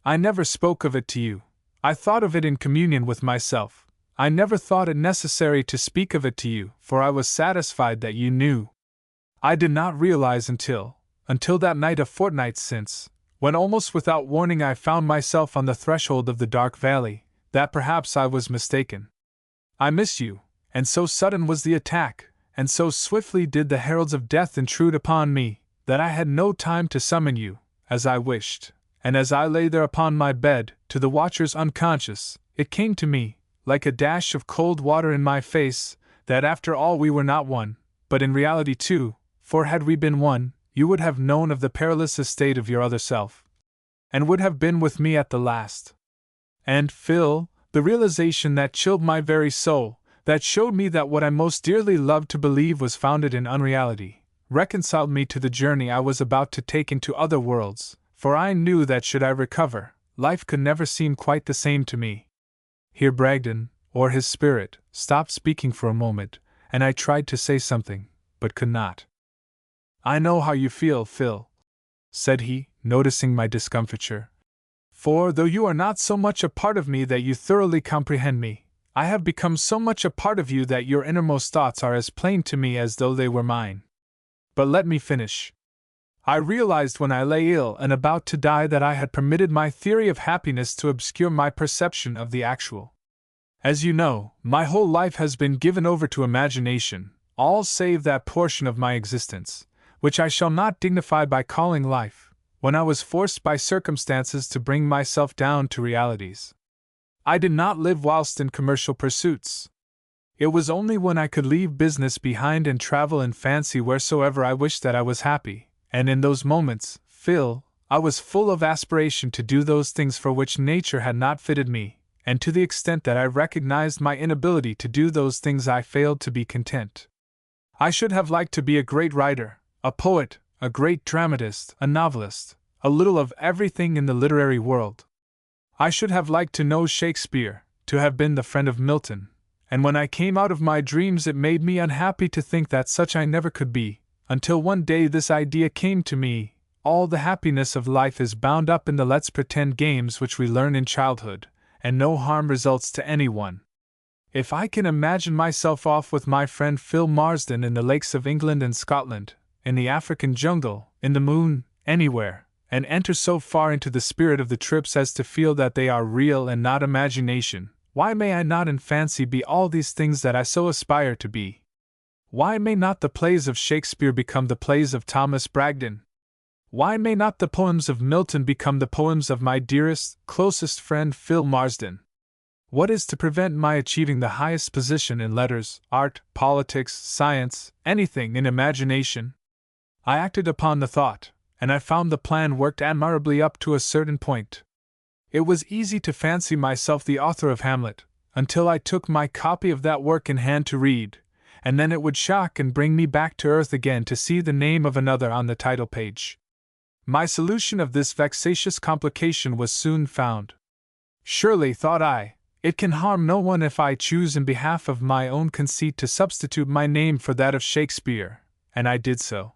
I never spoke of it to you. I thought of it in communion with myself. I never thought it necessary to speak of it to you, for I was satisfied that you knew. I did not realize until that night a fortnight since, when almost without warning I found myself on the threshold of the dark valley, that perhaps I was mistaken. I miss you, and so sudden was the attack, and so swiftly did the heralds of death intrude upon me, that I had no time to summon you, as I wished, and as I lay there upon my bed, to the watchers unconscious, it came to me, like a dash of cold water in my face, that after all we were not one, but in reality two, for had we been one, you would have known of the perilous estate of your other self, and would have been with me at the last. And, Phil, the realization that chilled my very soul, that showed me that what I most dearly loved to believe was founded in unreality, reconciled me to the journey I was about to take into other worlds, for I knew that should I recover, life could never seem quite the same to me. Here Bragdon, or his spirit, stopped speaking for a moment, and I tried to say something, but could not. I know how you feel, Phil, said he, noticing my discomfiture. For though you are not so much a part of me that you thoroughly comprehend me, I have become so much a part of you that your innermost thoughts are as plain to me as though they were mine. But let me finish. I realized when I lay ill and about to die that I had permitted my theory of happiness to obscure my perception of the actual. As you know, my whole life has been given over to imagination, all save that portion of my existence, which I shall not dignify by calling life, when I was forced by circumstances to bring myself down to realities. I did not live whilst in commercial pursuits. It was only when I could leave business behind and travel in fancy wheresoever I wished that I was happy, and in those moments, Phil, I was full of aspiration to do those things for which nature had not fitted me, and to the extent that I recognized my inability to do those things I failed to be content. I should have liked to be a great writer, a poet, a great dramatist, a novelist, a little of everything in the literary world. I should have liked to know Shakespeare, to have been the friend of Milton, and when I came out of my dreams it made me unhappy to think that such I never could be, until one day this idea came to me: all the happiness of life is bound up in the let's pretend games which we learn in childhood, and no harm results to anyone. If I can imagine myself off with my friend Phil Marsden in the lakes of England and Scotland, in the African jungle, in the moon, anywhere, and enter so far into the spirit of the trips as to feel that they are real and not imagination, why may I not in fancy be all these things that I so aspire to be? Why may not the plays of Shakespeare become the plays of Thomas Bragdon? Why may not the poems of Milton become the poems of my dearest, closest friend Phil Marsden? What is to prevent my achieving the highest position in letters, art, politics, science, anything in imagination? I acted upon the thought, and I found the plan worked admirably up to a certain point. It was easy to fancy myself the author of Hamlet, until I took my copy of that work in hand to read, and then it would shock and bring me back to earth again to see the name of another on the title page. My solution of this vexatious complication was soon found. Surely, thought I, it can harm no one if I choose in behalf of my own conceit to substitute my name for that of Shakespeare, and I did so.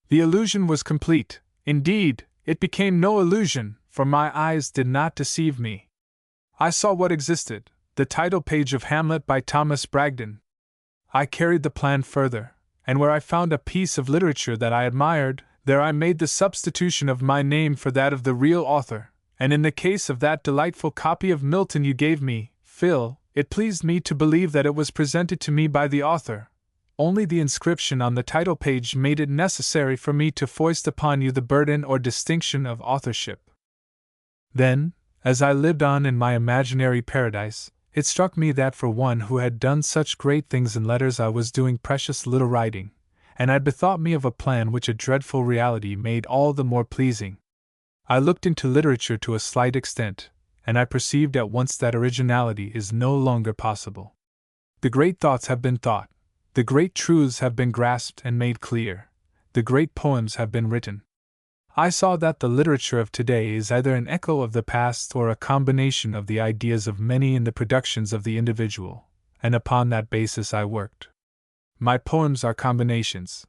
The illusion was complete. Indeed, it became no illusion, for my eyes did not deceive me. I saw what existed, the title page of Hamlet by Thomas Bragdon. I carried the plan further, and where I found a piece of literature that I admired, there I made the substitution of my name for that of the real author, and in the case of that delightful copy of Milton you gave me, Phil, it pleased me to believe that it was presented to me by the author. Only the inscription on the title page made it necessary for me to foist upon you the burden or distinction of authorship. Then, as I lived on in my imaginary paradise, it struck me that for one who had done such great things in letters I was doing precious little writing, and I bethought me of a plan which a dreadful reality made all the more pleasing. I looked into literature to a slight extent, and I perceived at once that originality is no longer possible. The great thoughts have been thought, the great truths have been grasped and made clear, the great poems have been written. I saw that the literature of today is either an echo of the past or a combination of the ideas of many in the productions of the individual, and upon that basis I worked. My poems are combinations.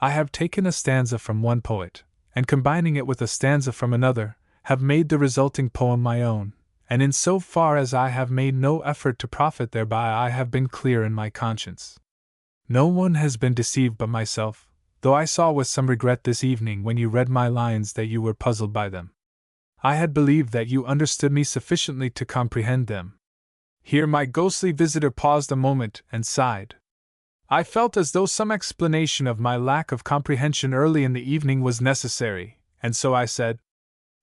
I have taken a stanza from one poet, and combining it with a stanza from another, have made the resulting poem my own, and in so far as I have made no effort to profit thereby I have been clear in my conscience. No one has been deceived but myself, though I saw with some regret this evening when you read my lines that you were puzzled by them. I had believed that you understood me sufficiently to comprehend them. Here my ghostly visitor paused a moment and sighed. I felt as though some explanation of my lack of comprehension early in the evening was necessary, and so I said,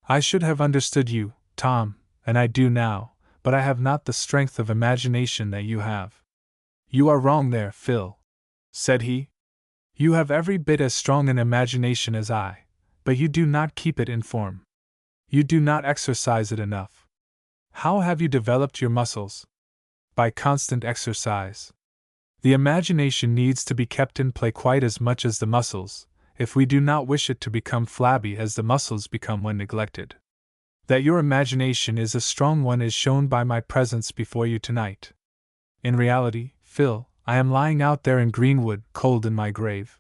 I should have understood you, Tom, and I do now, but I have not the strength of imagination that you have. You are wrong there, Phil, said he. You have every bit as strong an imagination as I, but you do not keep it in form. You do not exercise it enough. How have you developed your muscles? By constant exercise. The imagination needs to be kept in play quite as much as the muscles, if we do not wish it to become flabby as the muscles become when neglected. That your imagination is a strong one is shown by my presence before you tonight. In reality, Phil, I am lying out there in Greenwood, cold in my grave.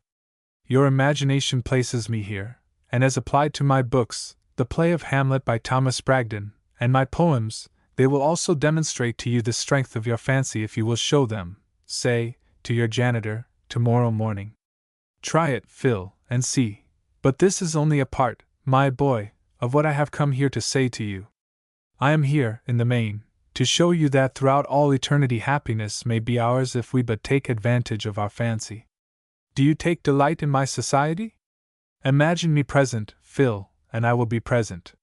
Your imagination places me here, and as applied to my books, the play of Hamlet by Thomas Bragdon, and my poems, they will also demonstrate to you the strength of your fancy if you will show them, say, to your janitor, tomorrow morning. Try it, Phil, and see. But this is only a part, my boy, of what I have come here to say to you. I am here, in the main, to show you that throughout all eternity happiness may be ours if we but take advantage of our fancy. Do you take delight in my society? Imagine me present, Phil, and I will be present.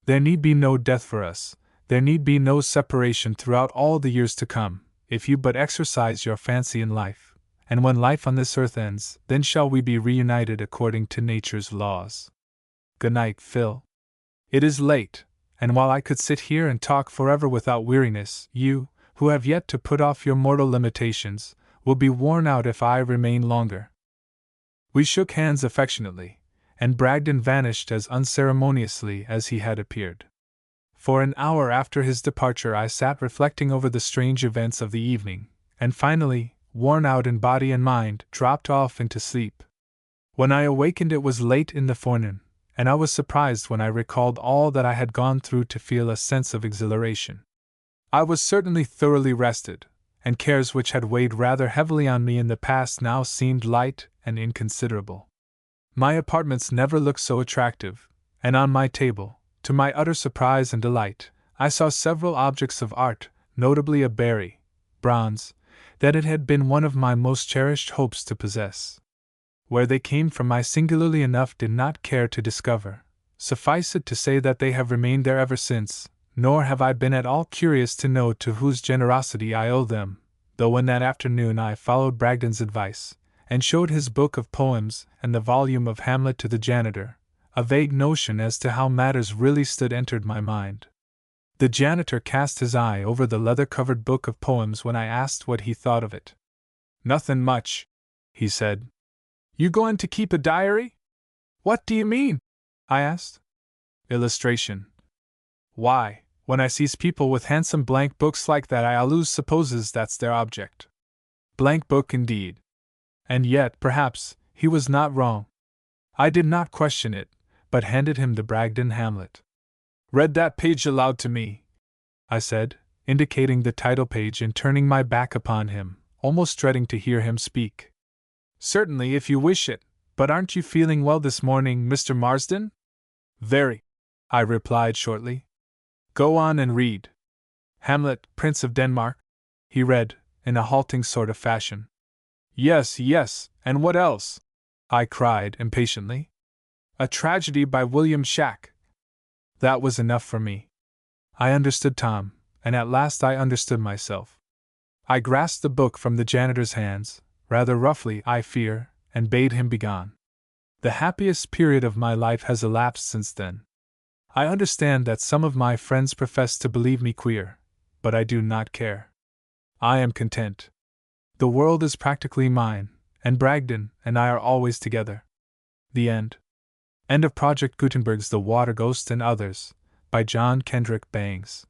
There need be no death for us, there need be no separation throughout all the years to come, if you but exercise your fancy in life, and when life on this earth ends, then shall we be reunited according to nature's laws. Good night, Phil. It is late, and while I could sit here and talk forever without weariness, you, who have yet to put off your mortal limitations, will be worn out if I remain longer. We shook hands affectionately, and Bragdon vanished as unceremoniously as he had appeared. For an hour after his departure I sat reflecting over the strange events of the evening, and finally, worn out in body and mind, dropped off into sleep. When I awakened it was late in the forenoon, and I was surprised when I recalled all that I had gone through to feel a sense of exhilaration. I was certainly thoroughly rested, and cares which had weighed rather heavily on me in the past now seemed light and inconsiderable. My apartments never looked so attractive, and on my table, to my utter surprise and delight, I saw several objects of art, notably a Barry, bronze, that it had been one of my most cherished hopes to possess. Where they came from I singularly enough did not care to discover. Suffice it to say that they have remained there ever since, nor have I been at all curious to know to whose generosity I owe them, though when that afternoon I followed Bragdon's advice, and showed his book of poems and the volume of Hamlet to the janitor, a vague notion as to how matters really stood entered my mind. The janitor cast his eye over the leather-covered book of poems when I asked what he thought of it. Nothin' much, he said. You going to keep a diary? What do you mean? I asked. Illustration. Why, when I sees people with handsome blank books like that I always supposes that's their object. Blank book indeed. And yet, perhaps, he was not wrong. I did not question it, but handed him the Bragdon Hamlet. Read that page aloud to me, I said, indicating the title page and turning my back upon him, almost dreading to hear him speak. Certainly, if you wish it, but aren't you feeling well this morning, Mr. Marsden? Very, I replied shortly. Go on and read. Hamlet, Prince of Denmark? He read, in a halting sort of fashion. Yes, and what else? I cried impatiently. A tragedy by William Shack. That was enough for me. I understood Tom, and at last I understood myself. I grasped the book from the janitor's hands, rather roughly, I fear, and bade him begone. The happiest period of my life has elapsed since then. I understand that some of my friends profess to believe me queer, but I do not care. I am content. The world is practically mine, and Bragdon and I are always together. The end. End of Project Gutenberg's The Water Ghost and Others, by John Kendrick Bangs.